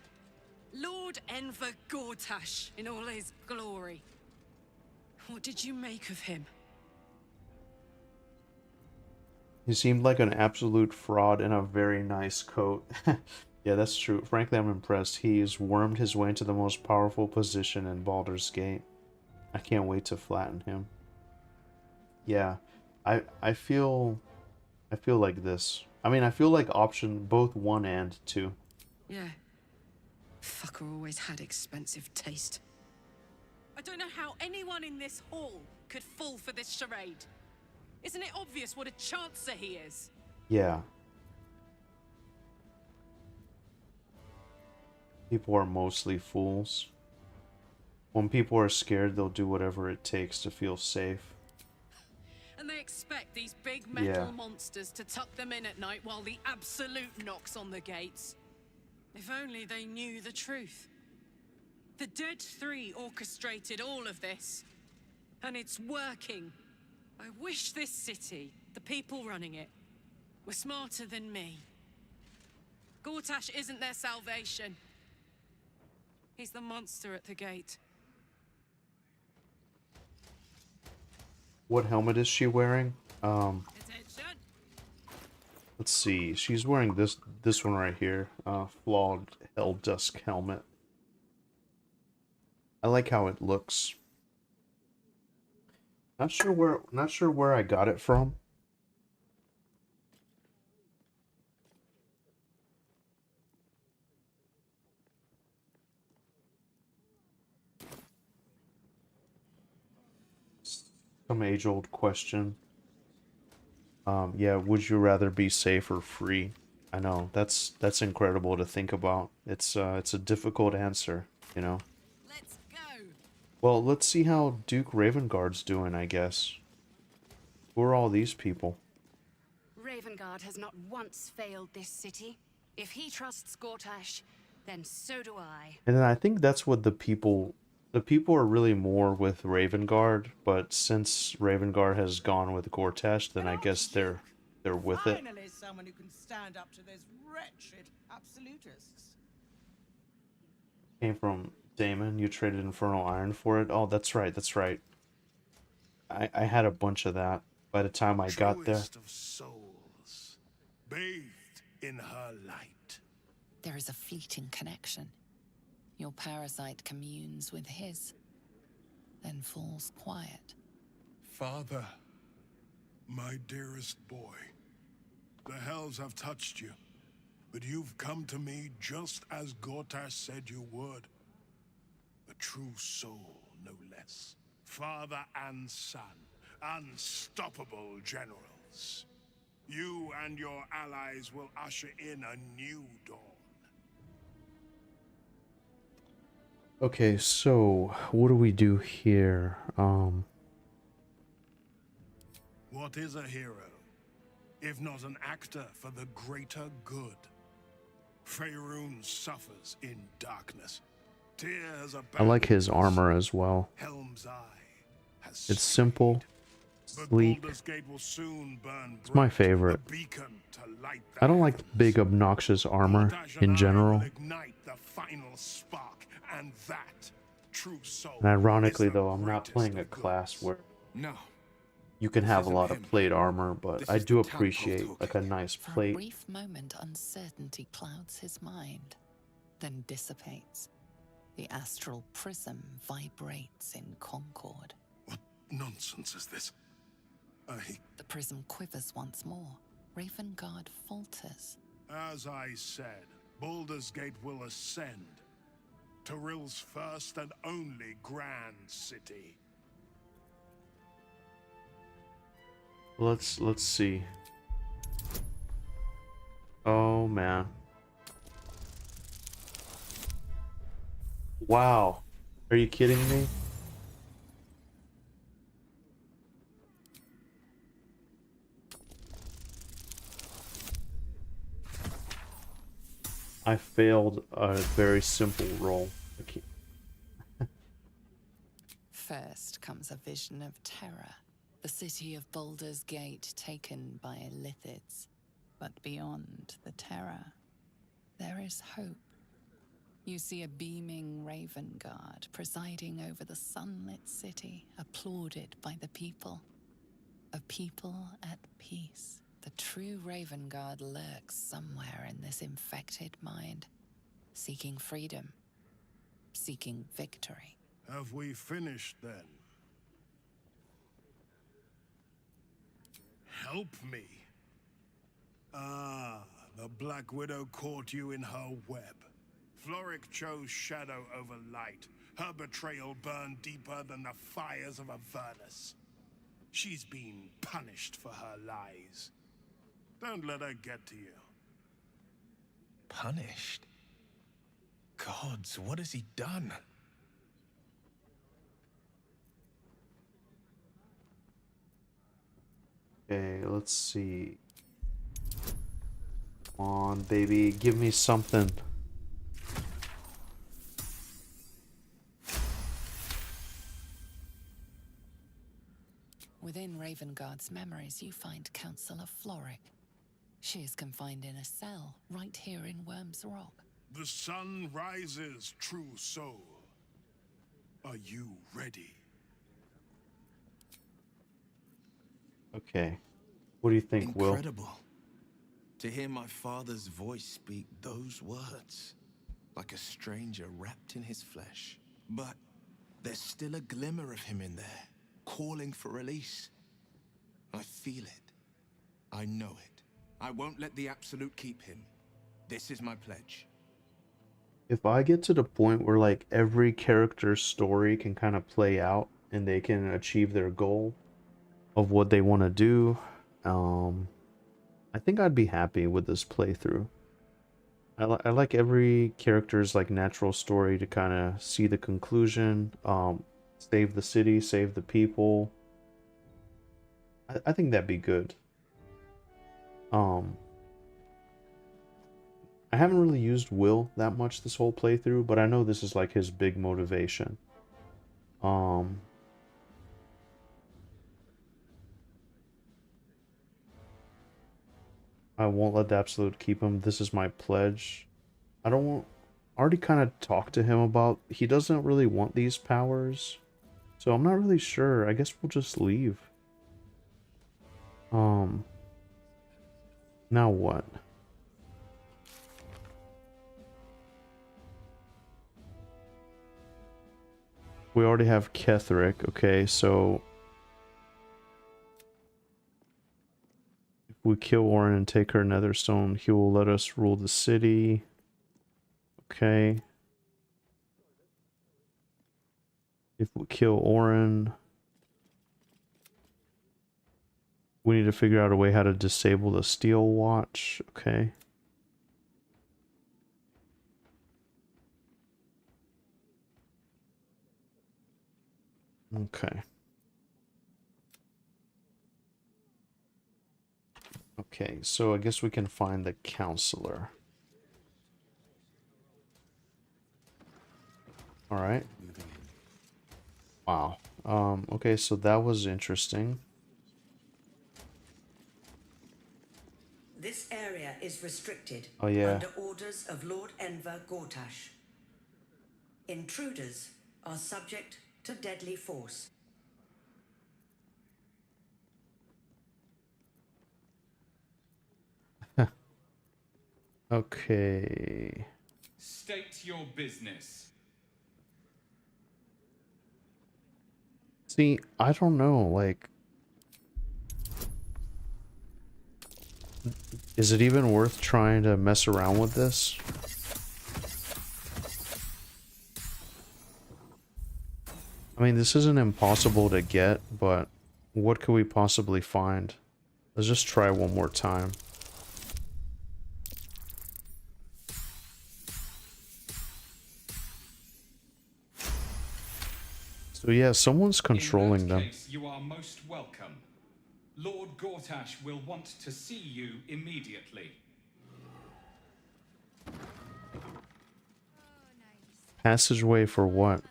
Lord Enver Gortash in all his glory. What did you make of him? He seemed like an absolute fraud in a very nice coat. Yeah, that's true. Frankly, I'm impressed. He's wormed his way into the most powerful position in Baldur's Gate. I can't wait to flatten him. Yeah, I feel like this. I mean, I feel like option both 1 and 2. Yeah. Fucker always had expensive taste. I don't know how anyone in this hall could fall for this charade. Isn't it obvious what a chancer he is? Yeah. People are mostly fools. When people are scared, they'll do whatever it takes to feel safe. And they expect these big metal Yeah. monsters to tuck them in at night while the Absolute knocks on the gates. If only they knew the truth. The Dead Three orchestrated all of this. And it's working. I wish this city, the people running it, were smarter than me. Gortash isn't their salvation. He's the monster at the gate. What helmet is she wearing? Attention! Let's see. She's wearing this one right here. Flawed Helldusk helmet. I like how it looks. Not sure where I got it from. Some age-old question. Yeah, would you rather be safe or free? I know, that's incredible to think about. It's a difficult answer, you know. Let's go. Well, let's see how Duke Ravengard's doing, I guess. Who are all these people? Ravengard has not once failed this city. If he trusts Gortash, then so do I. And then I think that's what the people are really more with Ravengard, but since Ravengard has gone with Gortash, then I guess they're with it. Finally, someone who can stand up to those wretched absolutists. Came from Damon. You traded Infernal Iron for it. Oh, that's right. That's right. I had a bunch of that by the time I got there. Truest of souls, bathed in her light. There is a fleeting connection. Your parasite communes with his, then falls quiet. Father, my dearest boy, the hells have touched you, but you've come to me just as Gortash said you would. A true soul, no less. Father and son, unstoppable generals. You and your allies will usher in a new dawn. Okay, so what do we do here? What is a hero, if not an actor for the greater good? Faerun suffers in darkness. Tyr has I like his abandoned us. armor as well. Helm's Eye has It's simple, But sleek. Baldur's Gate will soon burn It's my bright, favorite. a beacon to light the I don't like big obnoxious armor in general. ignite the final spark, and that true soul. And ironically though, I'm not playing a class where No. you can have a lot of plate armor, but I do appreciate like a nice For a plate. brief moment, uncertainty clouds his mind, then dissipates. The astral prism vibrates in concord. What nonsense is this? The prism quivers once more. Ravengard falters. As I said, Baldur's Gate will ascend. Tyrill's first and only grand city. Let's see. Oh man. Wow. Are you kidding me? I failed a very simple roll. First comes a vision of terror. The city of Baldur's Gate taken by Lithids. But beyond the terror, there is hope. You see a beaming Ravengard presiding over the sunlit city, applauded by the people. A people at peace. The true Ravengard lurks somewhere in this infected mind, seeking freedom, seeking victory. Have we finished then? Help me. Ah, the Black Widow caught you in her web. Floric chose shadow over light. Her betrayal burned deeper than the fires of Avernus. She's been punished for her lies. Don't let her get to you. Punished? Gods, what has he done? Okay, let's see. Come on, baby, give me something. Within Ravengard's memories, you find Councillor Floric. She is confined in a cell right here in Worm's Rock. The sun rises, true soul. Are you ready? Okay. What do you think, Will? Incredible. To hear my father's voice speak those words, like a stranger wrapped in his flesh. But there's still a glimmer of him in there, calling for release. I feel it. I know it. I won't let the Absolute keep him. This is my pledge. If I get to the point where like every character's story can kind of play out and they can achieve their goal of what they want to do, I think I'd be happy with this playthrough. I like every character's like natural story to kind of see the conclusion, save the city, save the people. I think that'd be good. I haven't really used Will that much this whole playthrough, but I know this is like his big motivation. I won't let the Absolute keep him. This is my pledge. I already kind of talked to him about, he doesn't really want these powers. So I'm not really sure. I guess we'll just leave. Now what? We already have Ketherick. Okay, so if we kill Orin and take her Netherstone, he will let us rule the city. Okay. If we kill Orin, we need to figure out a way how to disable the Steel Watch. Okay. Okay. Okay, so I guess we can find the counselor. All right. Wow. Okay, so that was interesting. This area is restricted Oh yeah. under orders of Lord Enver Gortash. Intruders are subject to deadly force. Okay. State your business. See, I don't know, like, is it even worth trying to mess around with this? I mean, this isn't impossible to get, but what could we possibly find? Let's just try one more time. So yeah, someone's controlling them. Case, you are most welcome. Lord Gortash will want to see you immediately. Passageway for what?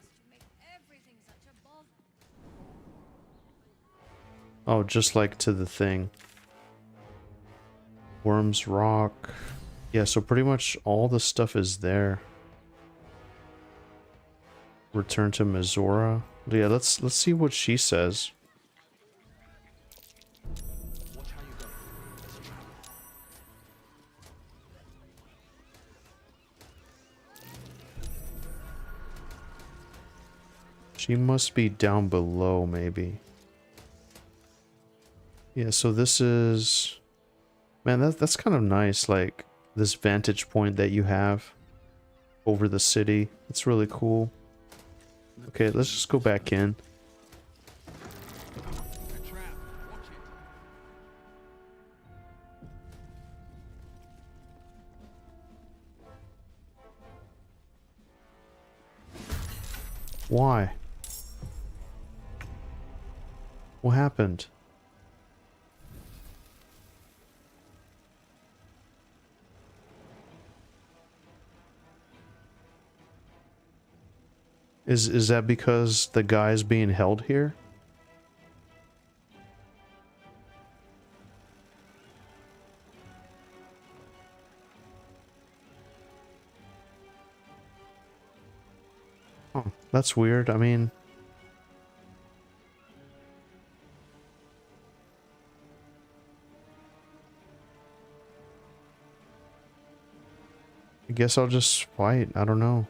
Oh, just like to the thing. Worms Rock. Yeah, so pretty much all the stuff is there. Return to Mizora. Yeah, let's see what she says. She must be down below, maybe. Yeah, so this is... Man, that's kind of nice, like, this vantage point that you have over the city. It's really cool. Okay, let's just go back in. Why? What happened? Is that because the guy's being held here? Oh, that's weird. I mean, I guess I'll just fight. I don't know.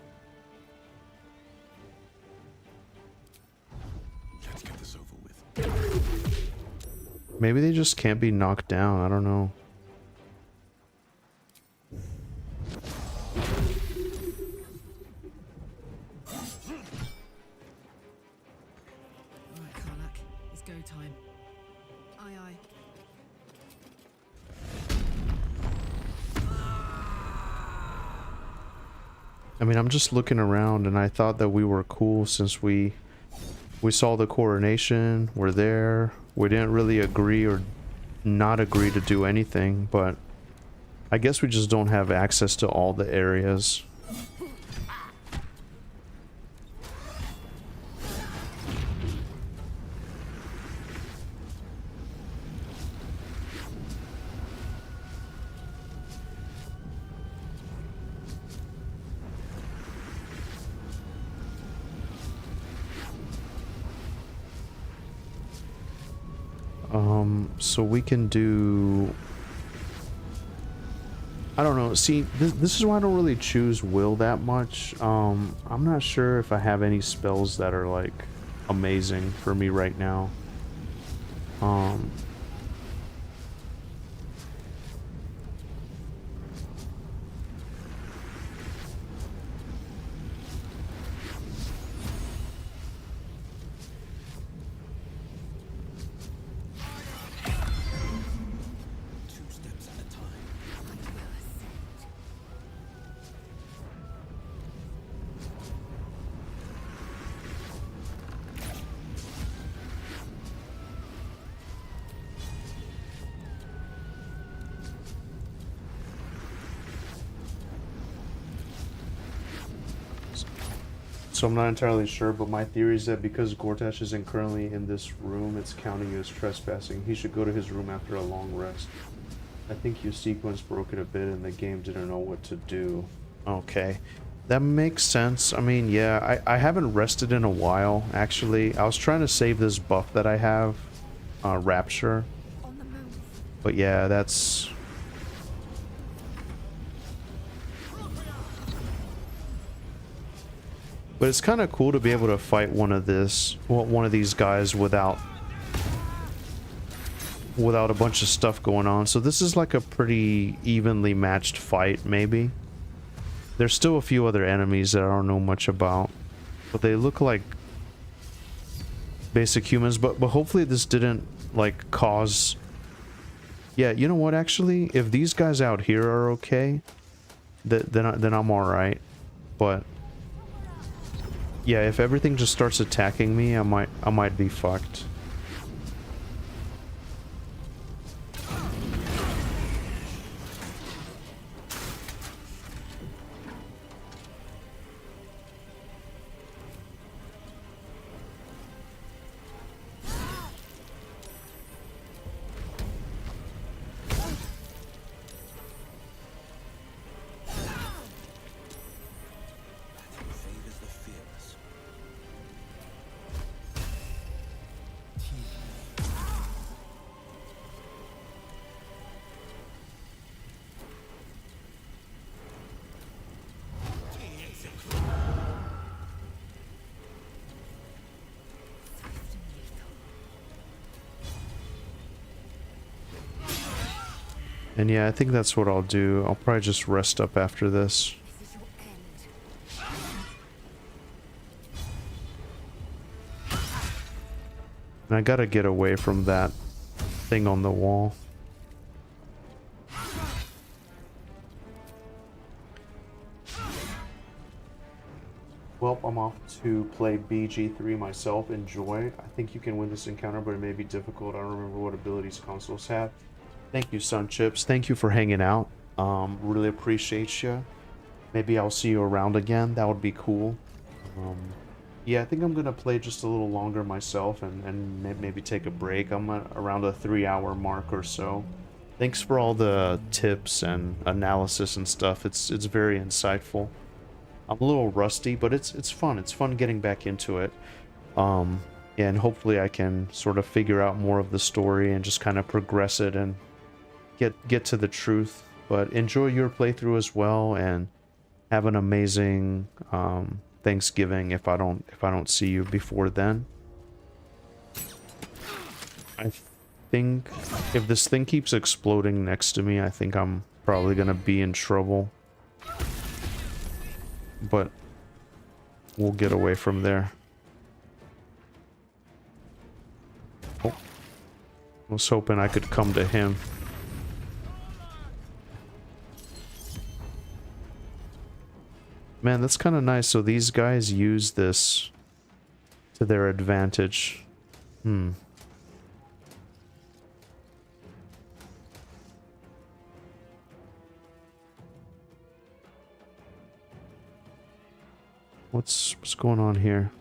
Let's get this over with. Maybe they just can't be knocked down. I don't know. Alright, Karlak. It's go time. Aye, aye. I mean, I'm just looking around and I thought that we were cool since we saw the coronation, we're there. We didn't really agree or not agree to do anything, but I guess we just don't have access to all the areas. So we can do... I don't know. See, this is why I don't really choose will that much. I'm not sure if I have any spells that are, like, amazing for me right now. So I'm not entirely sure, but my theory is that because Gortash isn't currently in this room, it's counting you as trespassing. He should go to his room after a long rest. I think your sequence broke it a bit and the game didn't know what to do. Okay. That makes sense. I mean, yeah, I haven't rested in a while, actually. I was trying to save this buff that I have, Rapture. But yeah, that's... But it's kind of cool to be able to fight one of these guys without a bunch of stuff going on. So this is like a pretty evenly matched fight, maybe. There's still a few other enemies that I don't know much about, but they look like basic humans. But hopefully this didn't like cause... Yeah, you know what? Actually, if these guys out here are okay, then I'm all right. But yeah, if everything just starts attacking me, I might be fucked. And yeah, I think that's what I'll do. I'll probably just rest up after this. And I gotta get away from that thing on the wall. Well, I'm off to play BG3 myself. Enjoy. I think you can win this encounter, but it may be difficult. I don't remember what abilities consoles have. Thank you, Sun Chips. Thank you for hanging out. Really appreciate you. Maybe I'll see you around again. That would be cool. Yeah, I think I'm gonna play just a little longer myself and maybe take a break. I'm around a 3-hour mark or so. Thanks for all the tips and analysis and stuff. It's very insightful. I'm a little rusty, but it's fun. It's fun getting back into it. Yeah, and hopefully I can sort of figure out more of the story and just kind of progress it and get to the truth. But enjoy your playthrough as well, and have an amazing Thanksgiving if I don't see you before then. I think if this thing keeps exploding next to me, I think I'm probably gonna be in trouble. But we'll get away from there. Oh. I was hoping I could come to him. Man, that's kind of nice. So these guys use this to their advantage. What's going on here?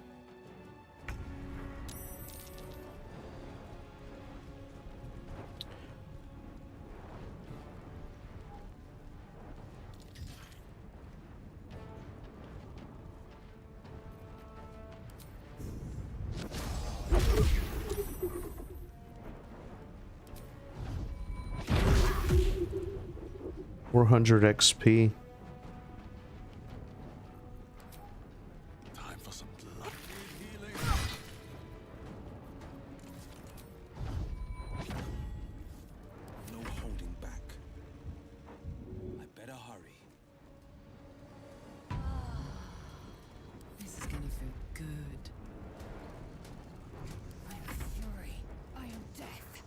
$400 XP. Time for some blood. No holding back. I better hurry. This is gonna feel good. I am fury. I am death.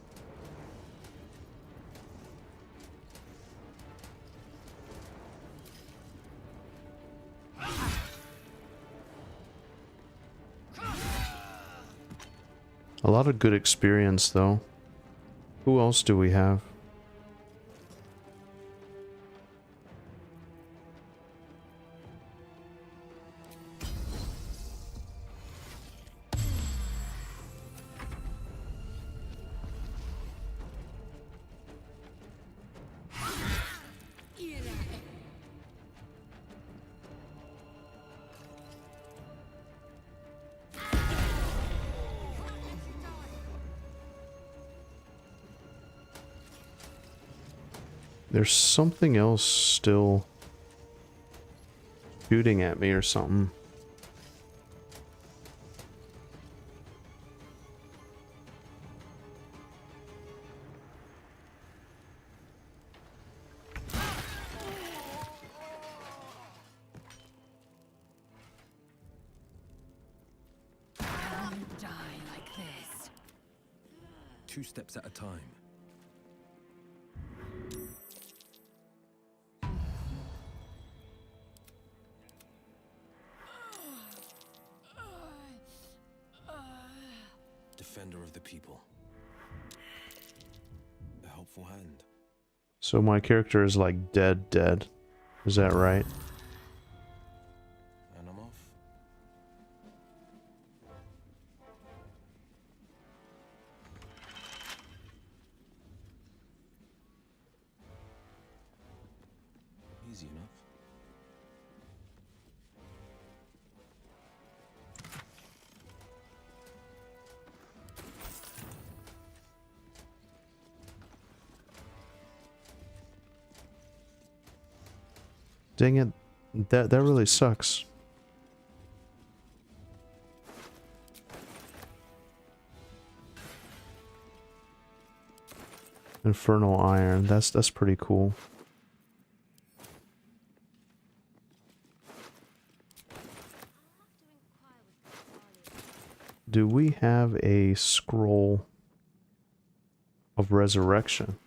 A lot of good experience, though. Who else do we have? There's something else still shooting at me or something. Die like this. 2 steps at a time. Defender of the people. A helpful hand. So my character is like dead. Is that right? And I'm off. Easy enough. Dang it. That really sucks. Infernal Iron. That's pretty cool. Do we have a scroll of resurrection?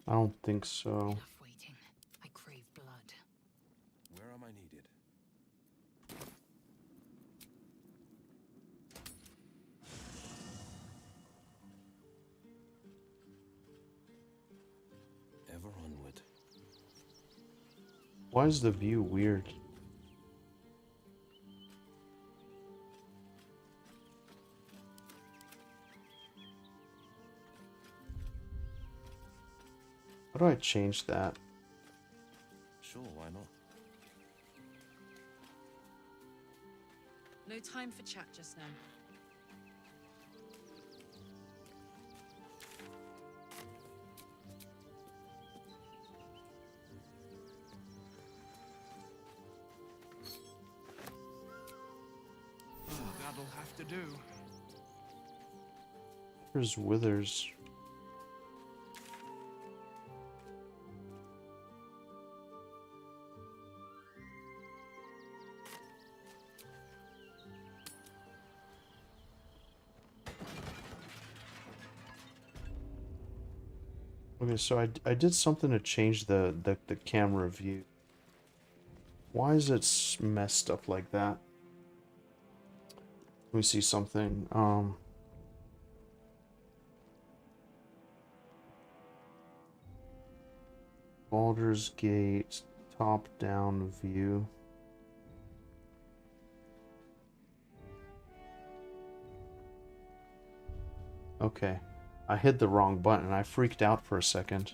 I don't think so. Enough waiting. I crave blood. Where am I needed? Ever onward. Why is the view weird? How do I change that? Sure, why not? No time for chat just now. That'll have to do. There's withers. Okay, so I did something to change the camera view. Why is it messed up like that? Let me see something. Baldur's Gate top-down view. Okay. I hit the wrong button. I freaked out for a second.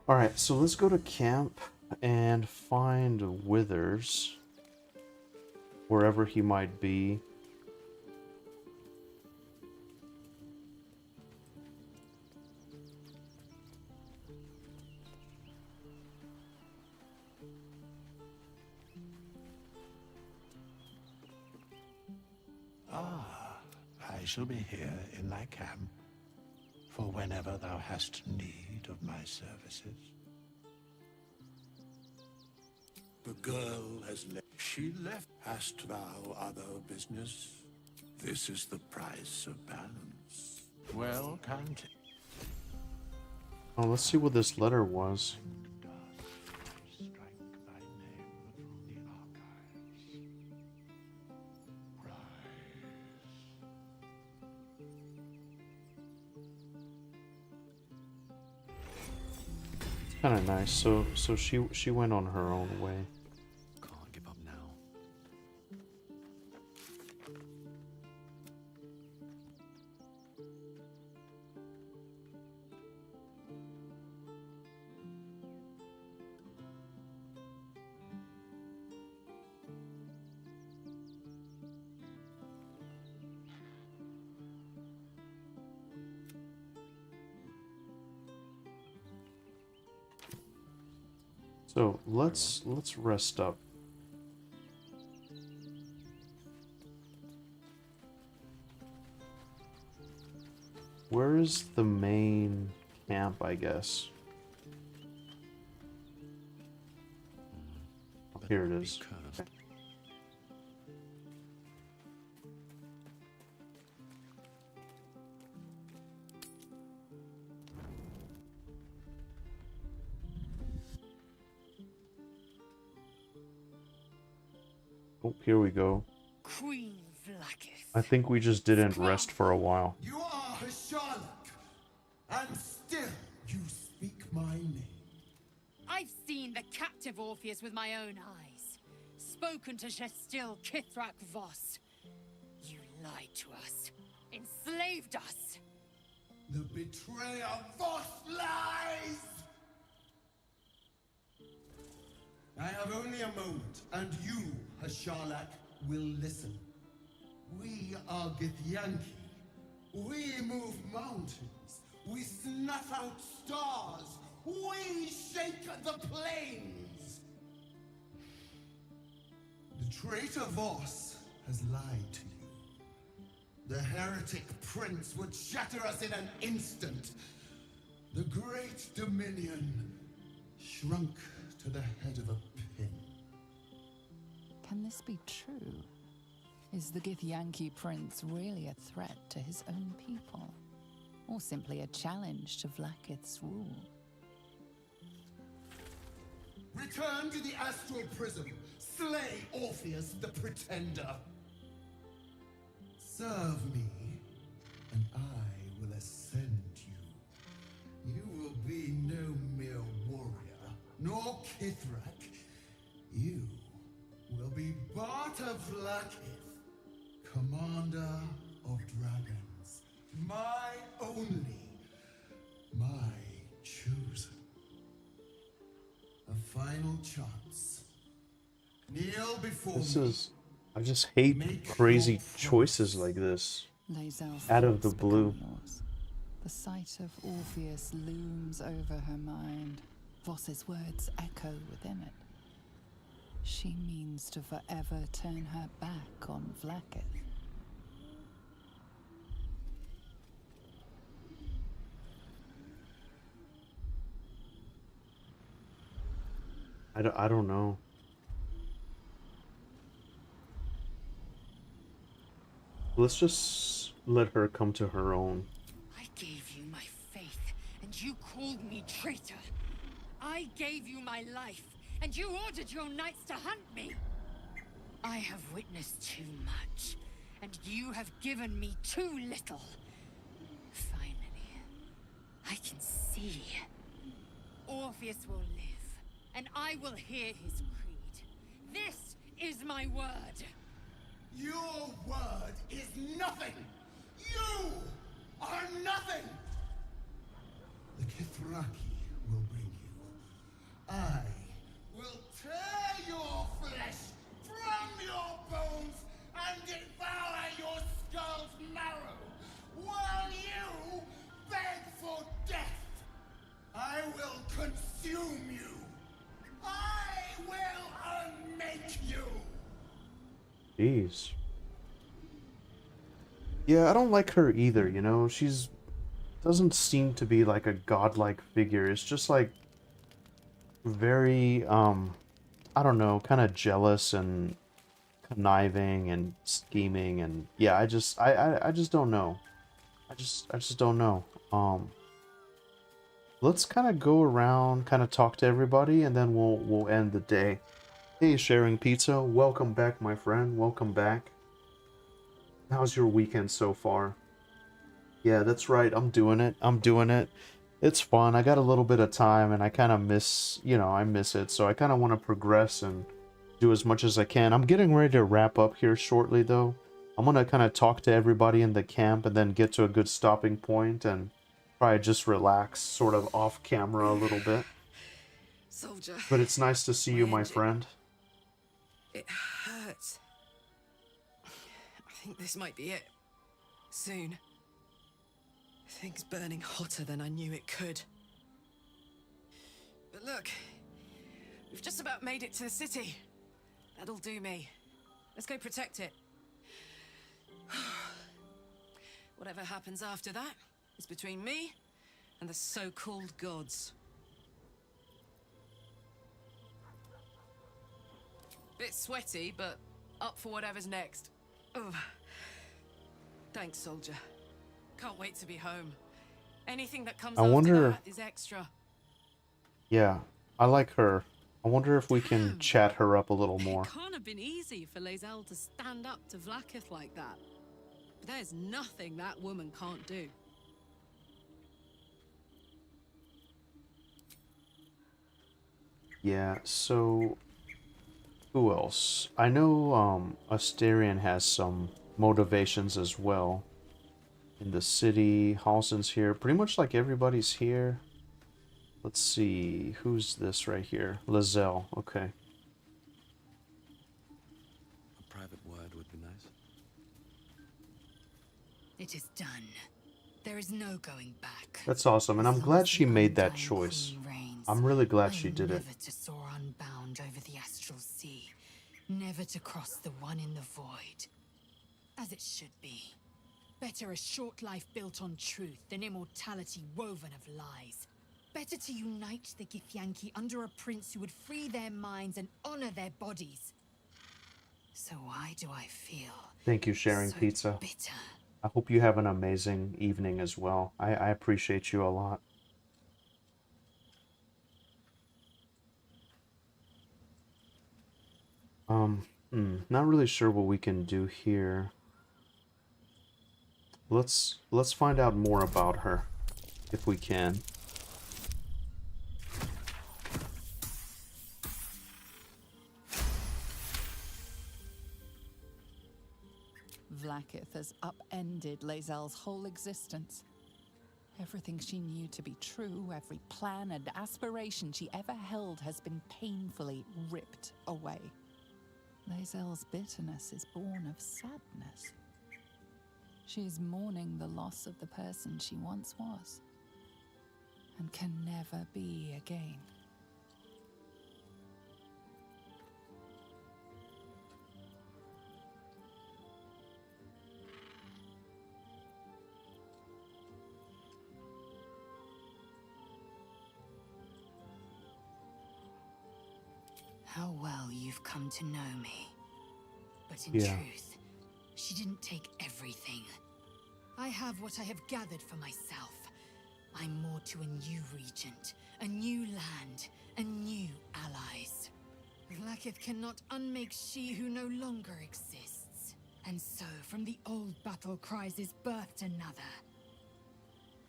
Alright, so let's go to camp and find Withers. Wherever he might be. I shall be here in thy camp for whenever thou hast need of my services. The girl has left. She left. Hast thou other business? This is the price of balance. Well, can't. Oh, let's see what this letter was. Kind of nice. So she went on her own way. Can't give up now. So let's rest up. Where is the main camp, I guess? Oh, here it is. Okay. Oh, here we go. Queen Vlaakith. I think we just didn't rest for a while. You are Hasharlok, and still you speak my name. I've seen the captive Orpheus with my own eyes. Spoken to Gestil Kithrak Voss. You lied to us. Enslaved us. The betrayer Voss lies! I have only a moment, and you, Hasharlok, will listen. We are Githyanki. We move mountains. We snuff out stars. We shake the plains. The traitor Voss has lied to you. The heretic prince would shatter us in an instant. The great dominion shrunk to the head of a pin. Can this be true? Is the Githyanki prince really a threat to his own people? Or simply a challenge to Vlaakith's rule? Return to the astral prism. Slay Orpheus the Pretender. Serve me, and I will ascend you. You will be no mere warrior, nor Kithrak. You will be Barta Vlaakith, commander of dragons. My only, my chosen. A final chance. Kneel before me. I just hate crazy choices like this. Out of the blue. The sight of Orpheus looms over her mind. Voss's words echo within it. She means to forever turn her back on Vlaakith. I don't know. Let's just let her come to her own. I gave you my faith, and you called me traitor. I gave you my life, and you ordered your knights to hunt me. I have witnessed too much, and you have given me too little. Finally, I can see. Orpheus will live, and I will hear his creed. This is my word. Your word is nothing! You are nothing! The Kithraki will bring you. I will tear your flesh from your bones and devour your skull's marrow, while you beg for death. I will consume you. I will unmake you. Jeez. Yeah, I don't like her either, you know? She's doesn't seem to be like a godlike figure. It's just like very I don't know, kind of jealous and conniving and scheming, and yeah, I just don't know. I just don't know. Let's kind of go around, kind of talk to everybody, and then we'll end the day. Hey, Sharing Pizza, welcome back, my friend. Welcome back. How's your weekend so far? Yeah, that's right. I'm doing it. It's fun. I got a little bit of time, and I kind of miss, I miss it. So I kind of want to progress and do as much as I can. I'm getting ready to wrap up here shortly, though. I'm going to kind of talk to everybody in the camp and then get to a good stopping point and probably just relax, sort of off camera a little bit. Soldier. But it's nice to see you, my friend. It hurts. I think this might be it. Soon. Things burning hotter than I knew it could. But look, We've just about made it to the city. That'll do me. Let's go protect it. Whatever happens after that is between me and the so-called gods. Bit sweaty, but up for whatever's next. Ugh. Thanks, soldier. Can't wait to be home. Anything that comes I after wonder... that is extra. Yeah, I like her. I wonder if we can chat her up a little more. It can't have been easy for Lae'zel to stand up to Vlaakith like that. But there's nothing that woman can't do. Yeah, so... Who else? I know Astarion has some motivations as well. In the city, Halsin's here. Pretty much like everybody's here. Let's see, who's this right here? Lae'zel, okay. A private word would be nice. It is done. There is no going back. That's awesome, and I'm glad she made that choice. I'm really glad she did it. Never to soar unbound over the astral sea. Never to cross the one in the void. As it should be. Better a short life built on truth than immortality woven of lies. Better to unite the Githyanki under a prince who would free their minds and honor their bodies. So why do I feel Thank you, Sharing so Pizza. bitter? I hope you have an amazing evening as well. I appreciate you a lot. Not really sure what we can do here. Let's find out more about her, if we can. Vlaakith has upended Lae'zel's whole existence. Everything she knew to be true, every plan and aspiration she ever held has been painfully ripped away. Lae'zel's bitterness is born of sadness. She is mourning the loss of the person she once was, and can never be again. How well you've come to know me. But in Yeah. truth, she didn't take everything. I have what I have gathered for myself. I'm more to a new regent, a new land, and new allies. Vlaakith cannot unmake she who no longer exists. And so, from the old battle cries is birthed another.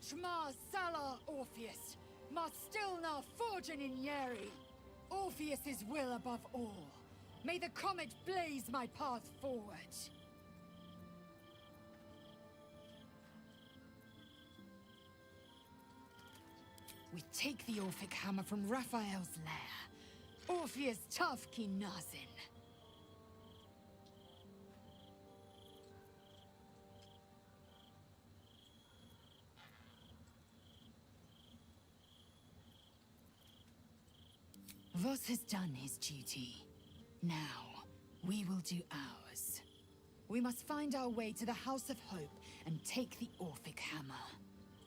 Shma Salar Orpheus, Mat Stilnar Forgen in Yeri. Orpheus's will above all. May the comet blaze my path forward. We take the Orphic hammer from Raphael's lair. Orpheus Tavki Nazin. Voss has done his duty. Now, we will do ours. We must find our way to the House of Hope and take the Orphic hammer.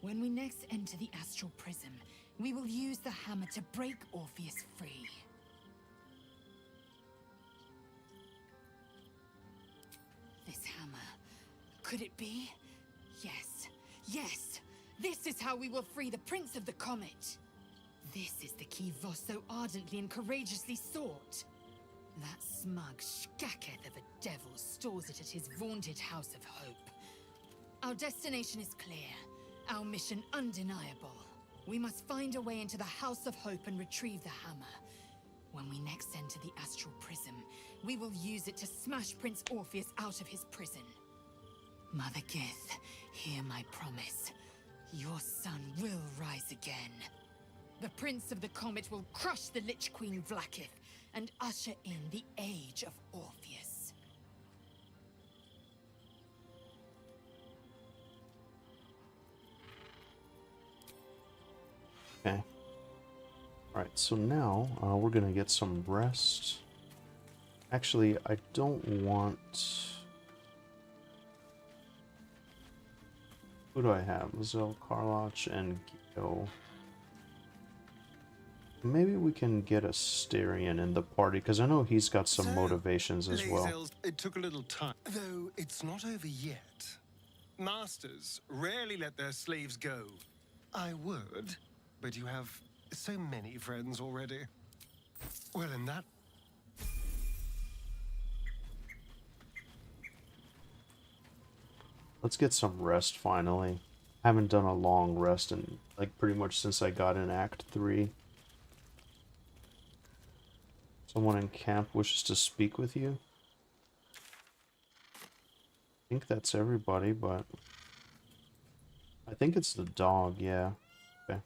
When we next enter the Astral Prism, we will use the hammer to break Orpheus free. This hammer, could it be? Yes, yes! This is how we will free the Prince of the Comet! This is the key Voss so ardently and courageously sought. That smug shkacketh of a devil stores it at his vaunted House of Hope. Our destination is clear, our mission undeniable. We must find a way into the House of Hope and retrieve the hammer. When we next enter the Astral Prism, we will use it to smash Prince Orpheus out of his prison. Mother Gith, hear my promise. Your son will rise again. The Prince of the Comet will crush the Lich Queen Vlaakith and usher in the Age of Orpheus. Okay. Alright, so now we're gonna get some rest. Actually, I don't want... Who do I have? Zel, Karlach, and Gito. Maybe we can get a Styrian in the party, because I know he's got some motivations as well. It took a little time, though it's not over yet. Masters rarely let their slaves go. I would, but you have so many friends already. Well, in that... Let's get some rest finally. I haven't done a long rest in, like, pretty much since I got in Act 3. Someone in camp wishes to speak with you. I think that's everybody, but... I think it's the dog, yeah. Okay.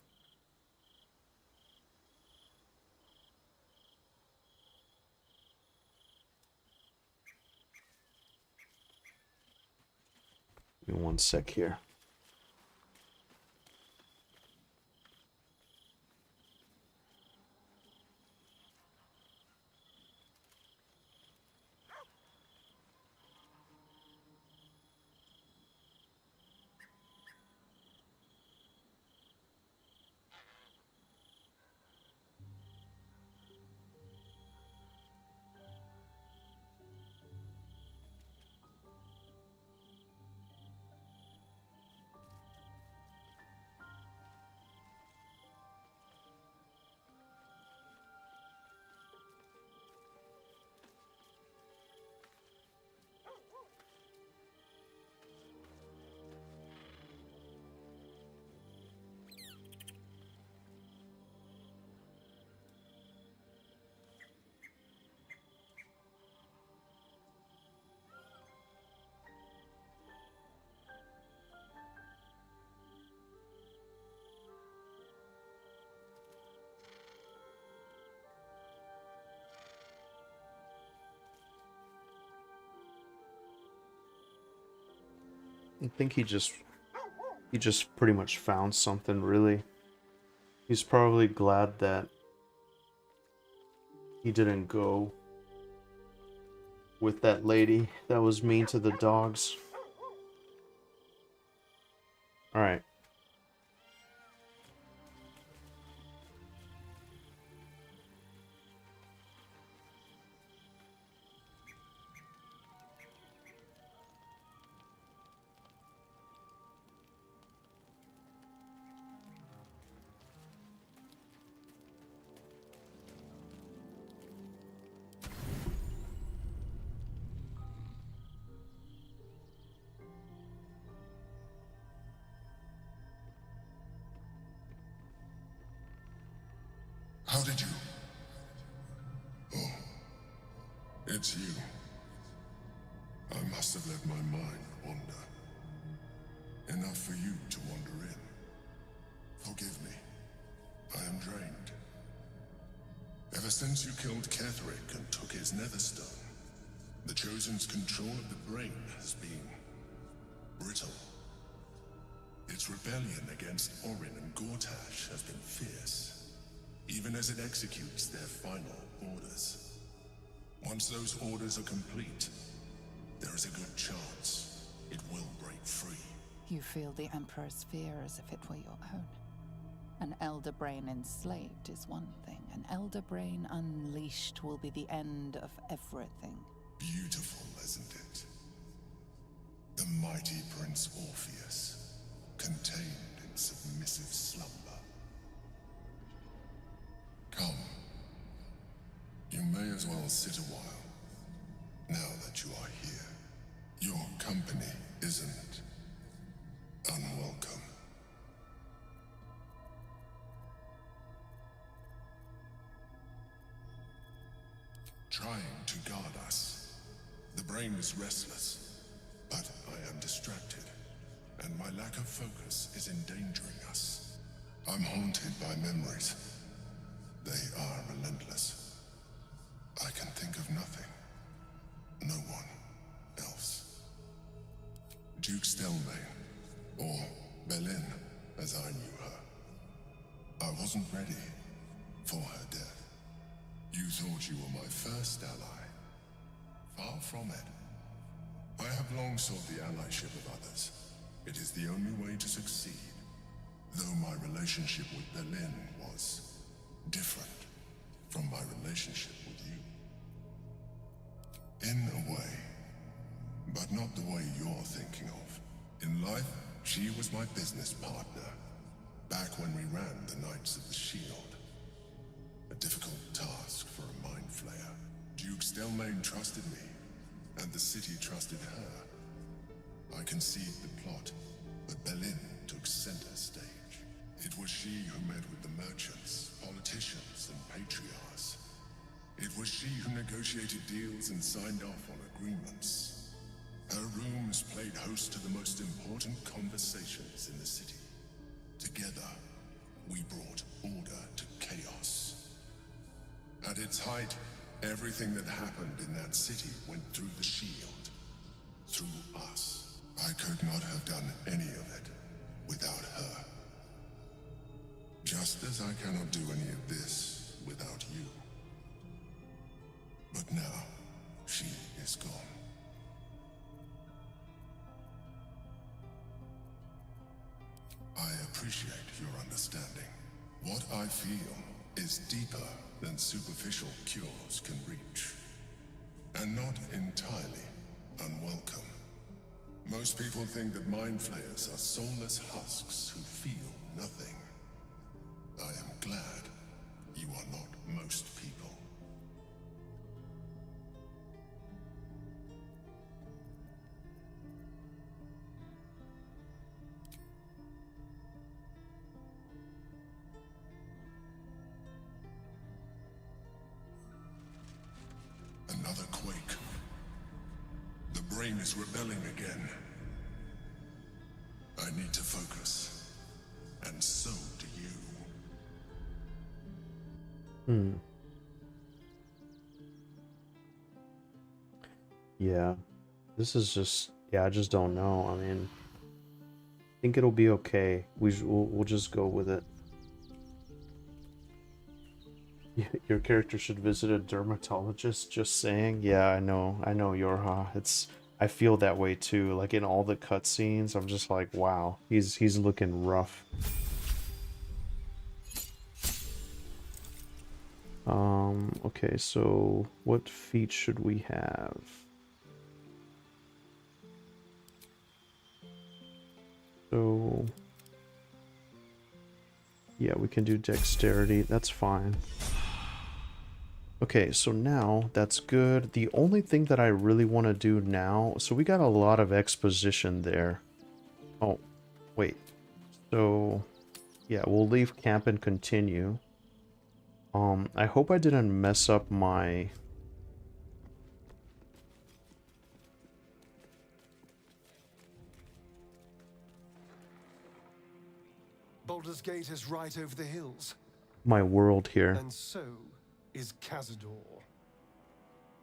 Give me one sec here. I think he just pretty much found something, really. He's probably glad that he didn't go with that lady that was mean to the dogs. Alright. How did you? Oh, it's you. I must have let my mind wander. Enough for you to wander in. Forgive me. I am drained. Ever since you killed Ketherick and took his netherstone, the Chosen's control of the brain has been brittle. Its rebellion against Orin and Gortash has been fierce, even as it executes their final orders. Once those orders are complete, there is a good chance it will break free. You feel the Emperor's fear as if it were your own. An elder brain enslaved is one thing. An elder brain unleashed will be the end of everything. Beautiful, isn't it? The mighty Prince Orpheus, contained in submissive slumber. Come. You may as well sit a while, now that you are here. Your company isn't unwelcome. Trying to guard us. The brain is restless, but I am distracted, and my lack of focus is endangering us. I'm haunted by memories. They are relentless. I can think of nothing. No one else. Duke Stelmane, or Belin, as I knew her. I wasn't ready for her death. You thought you were my first ally. Far from it. I have long sought the allyship of others. It is the only way to succeed. Though my relationship with Berlin was different from my relationship with you. In a way, but not the way you're thinking of. In life, she was my business partner, back when we ran the Knights of the Shield. A difficult task for a mind flayer. Duke Stelmane trusted me, and the city trusted her. I conceived the plot, but Berlin took center stage. It was she who met with the merchants, politicians, and patriarchs. It was she who negotiated deals and signed off on agreements. Her rooms played host to the most important conversations in the city. Together, we brought order to chaos. At its height, everything that happened in that city went through the shield. Through us. I could not have done any of it without her. Just as I cannot do any of this without you. But now, she is gone. I appreciate your understanding. What I feel is deeper than superficial cures can reach. And not entirely unwelcome. Most people think that mind flayers are soulless husks who feel nothing. I am glad you are not most people. Another quake. The brain is rebelling again. I need to focus. And so do you. Yeah. This is just... Yeah, I just don't know. I mean... I think it'll be okay. We'll just go with it. Your character should visit a dermatologist, just saying. Yeah, I know Yorha. I feel that way too. Like in all the cutscenes, I'm just like, wow, he's looking rough. Okay, so what feat should we have? So yeah, we can do dexterity. That's fine. Okay, so now that's good. The only thing that I really want to do now... So we got a lot of exposition there. Oh, wait. So, yeah, we'll leave camp and continue. I hope I didn't mess up my... Baldur's Gate is right over the hills. my world here. And so is Cazador.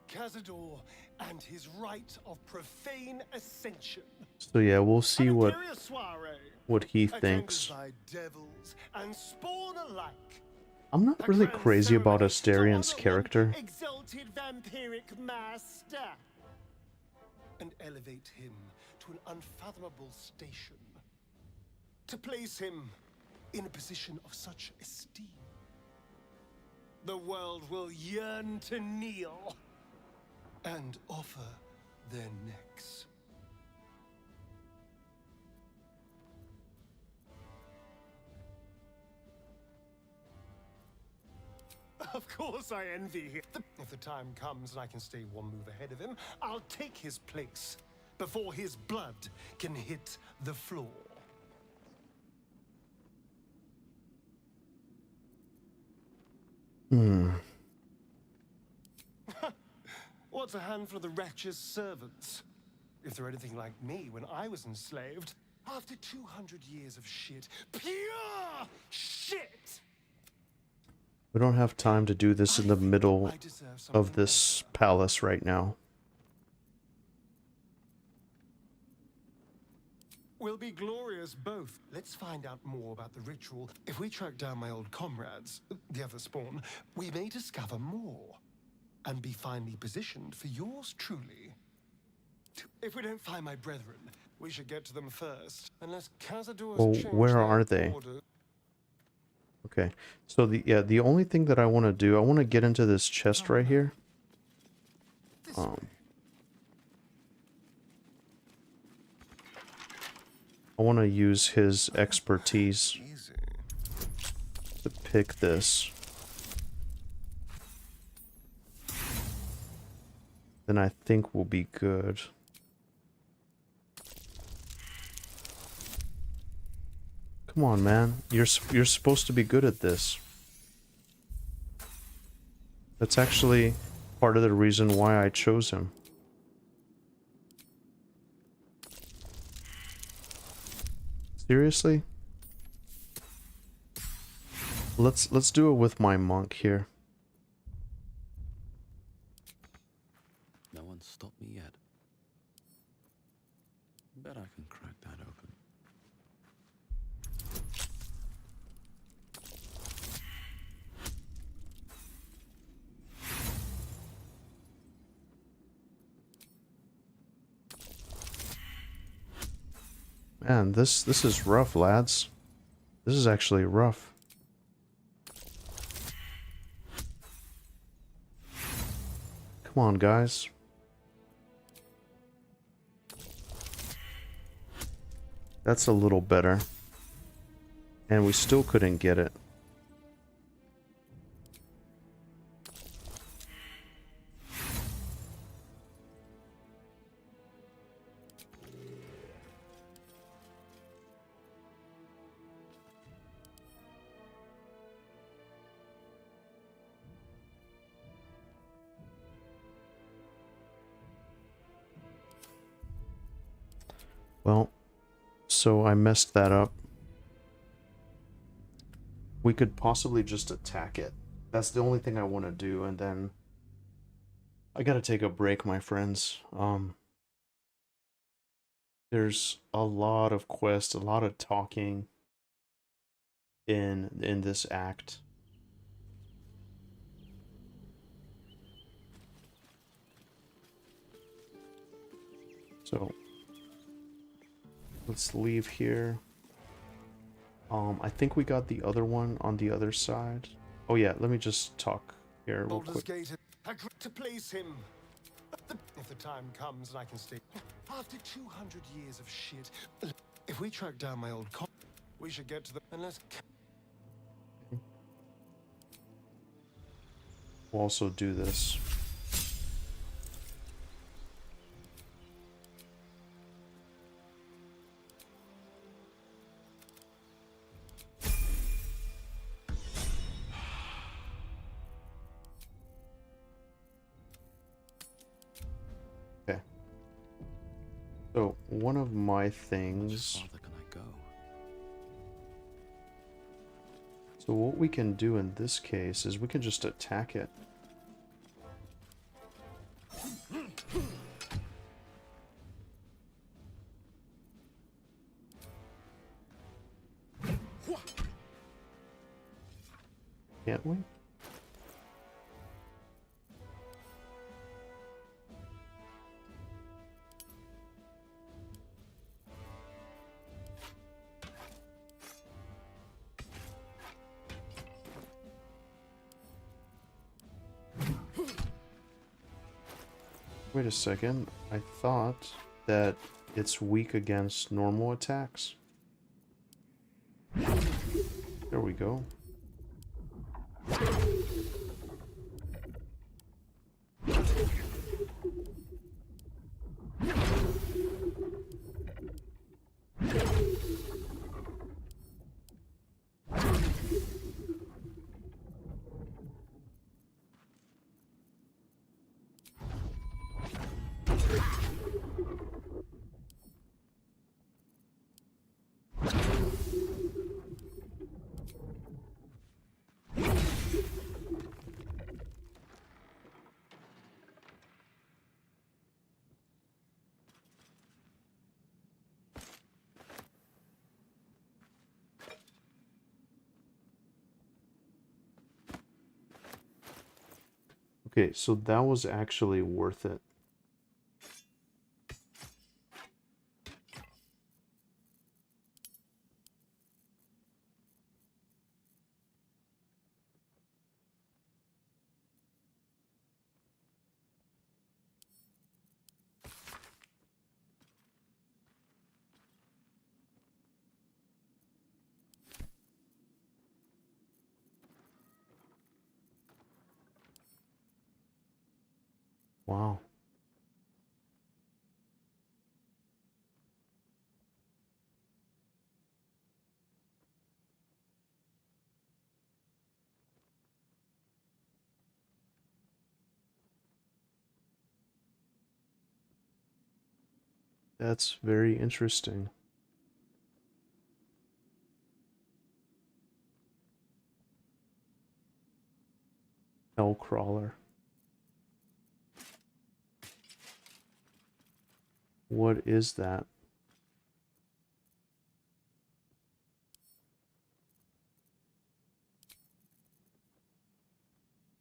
Cazador and his rite of profane ascension. So yeah, we'll see what he thinks. By devils and spawn alike. I'm not really crazy about Asterian's character. Exalted vampiric master. And elevate him to an unfathomable station. To place him in a position of such esteem. The world will yearn to kneel and offer their necks. Of course I envy him. If the time comes and I can stay one move ahead of him, I'll take his place before his blood can hit the floor. What's a handful of the wretch's servants? If they're anything like me when I was enslaved, after 200 years of shit, pure shit! We don't have time to do this in the middle of this palace right now. will be glorious both. Let's find out more about the ritual. If we track down my old comrades, the other spawn, we may discover more and be finally positioned for yours truly. If we don't find my brethren, we should get to them first, unless Cazador's Well, changed where their are they? order. Okay, so the only thing that I want to do, I want to get into this chest right here. I want to use his expertise to pick this. Then I think we'll be good. Come on, man. You're supposed to be good at this. That's actually part of the reason why I chose him. Seriously? Let's do it with my monk here. No one's stopped me yet. Bet I can crack that open. Man, this is rough, lads. This is actually rough. Come on, guys. That's a little better. And we still couldn't get it. Well, so I messed that up. We could possibly just attack it. That's the only thing I want to do, and then I gotta take a break, my friends. There's a lot of quests, a lot of talking in this act. So let's leave here. I think we got the other one on the other side. Oh yeah, let me just talk here real Baldur's quick. Gate, agree to place him. If the time comes and I can stay. After 200 years of shit, if we track down my old we should get to the unless. We'll also do this. Okay. So one of my things. So what we can do in this case is we can just attack it. Can't we? Wait a second, I thought that it's weak against normal attacks. There we go. Okay, so that was actually worth it. Wow. That's very interesting. Hellcrawler. What is that?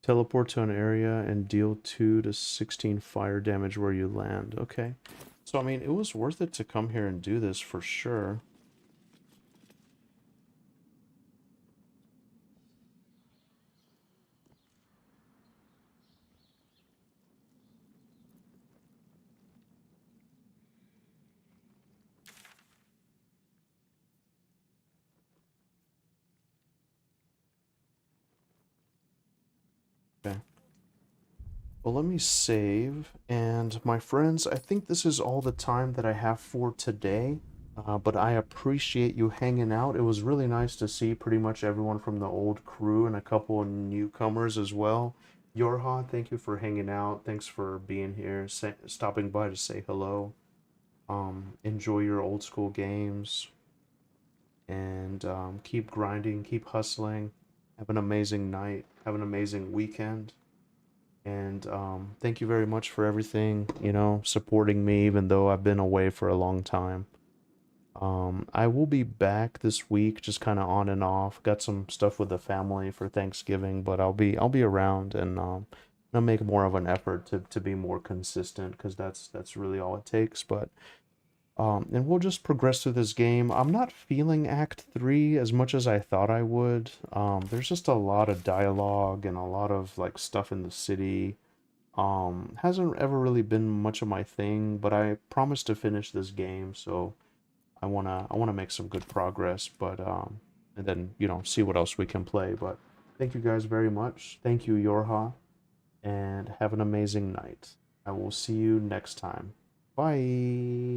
Teleport to an area and deal 2 to 16 fire damage where you land. Okay. So, I mean, it was worth it to come here and do this for sure. Okay. Well, let me save. And my friends, I think this is all the time that I have for today. But I appreciate you hanging out. It was really nice to see pretty much everyone from the old crew and a couple of newcomers as well. Yorha, thank you for hanging out. Thanks for being here, stopping by to say hello. Enjoy your old school games and keep grinding, keep hustling. Have an amazing night. Have an amazing weekend. And thank you very much for everything, you know, supporting me even though I've been away for a long time. I will be back this week, just kind of on and off. Got some stuff with the family for Thanksgiving, but I'll be around and I'll make more of an effort to be more consistent because that's really all it takes. But and we'll just progress through this game. I'm not feeling Act 3 as much as I thought I would. There's just a lot of dialogue and a lot of like stuff in the city. Hasn't ever really been much of my thing, but I promised to finish this game, so I wanna make some good progress, but and then, you know, see what else we can play. But thank you guys very much. Thank you, Yorha, and have an amazing night. I will see you next time. Bye.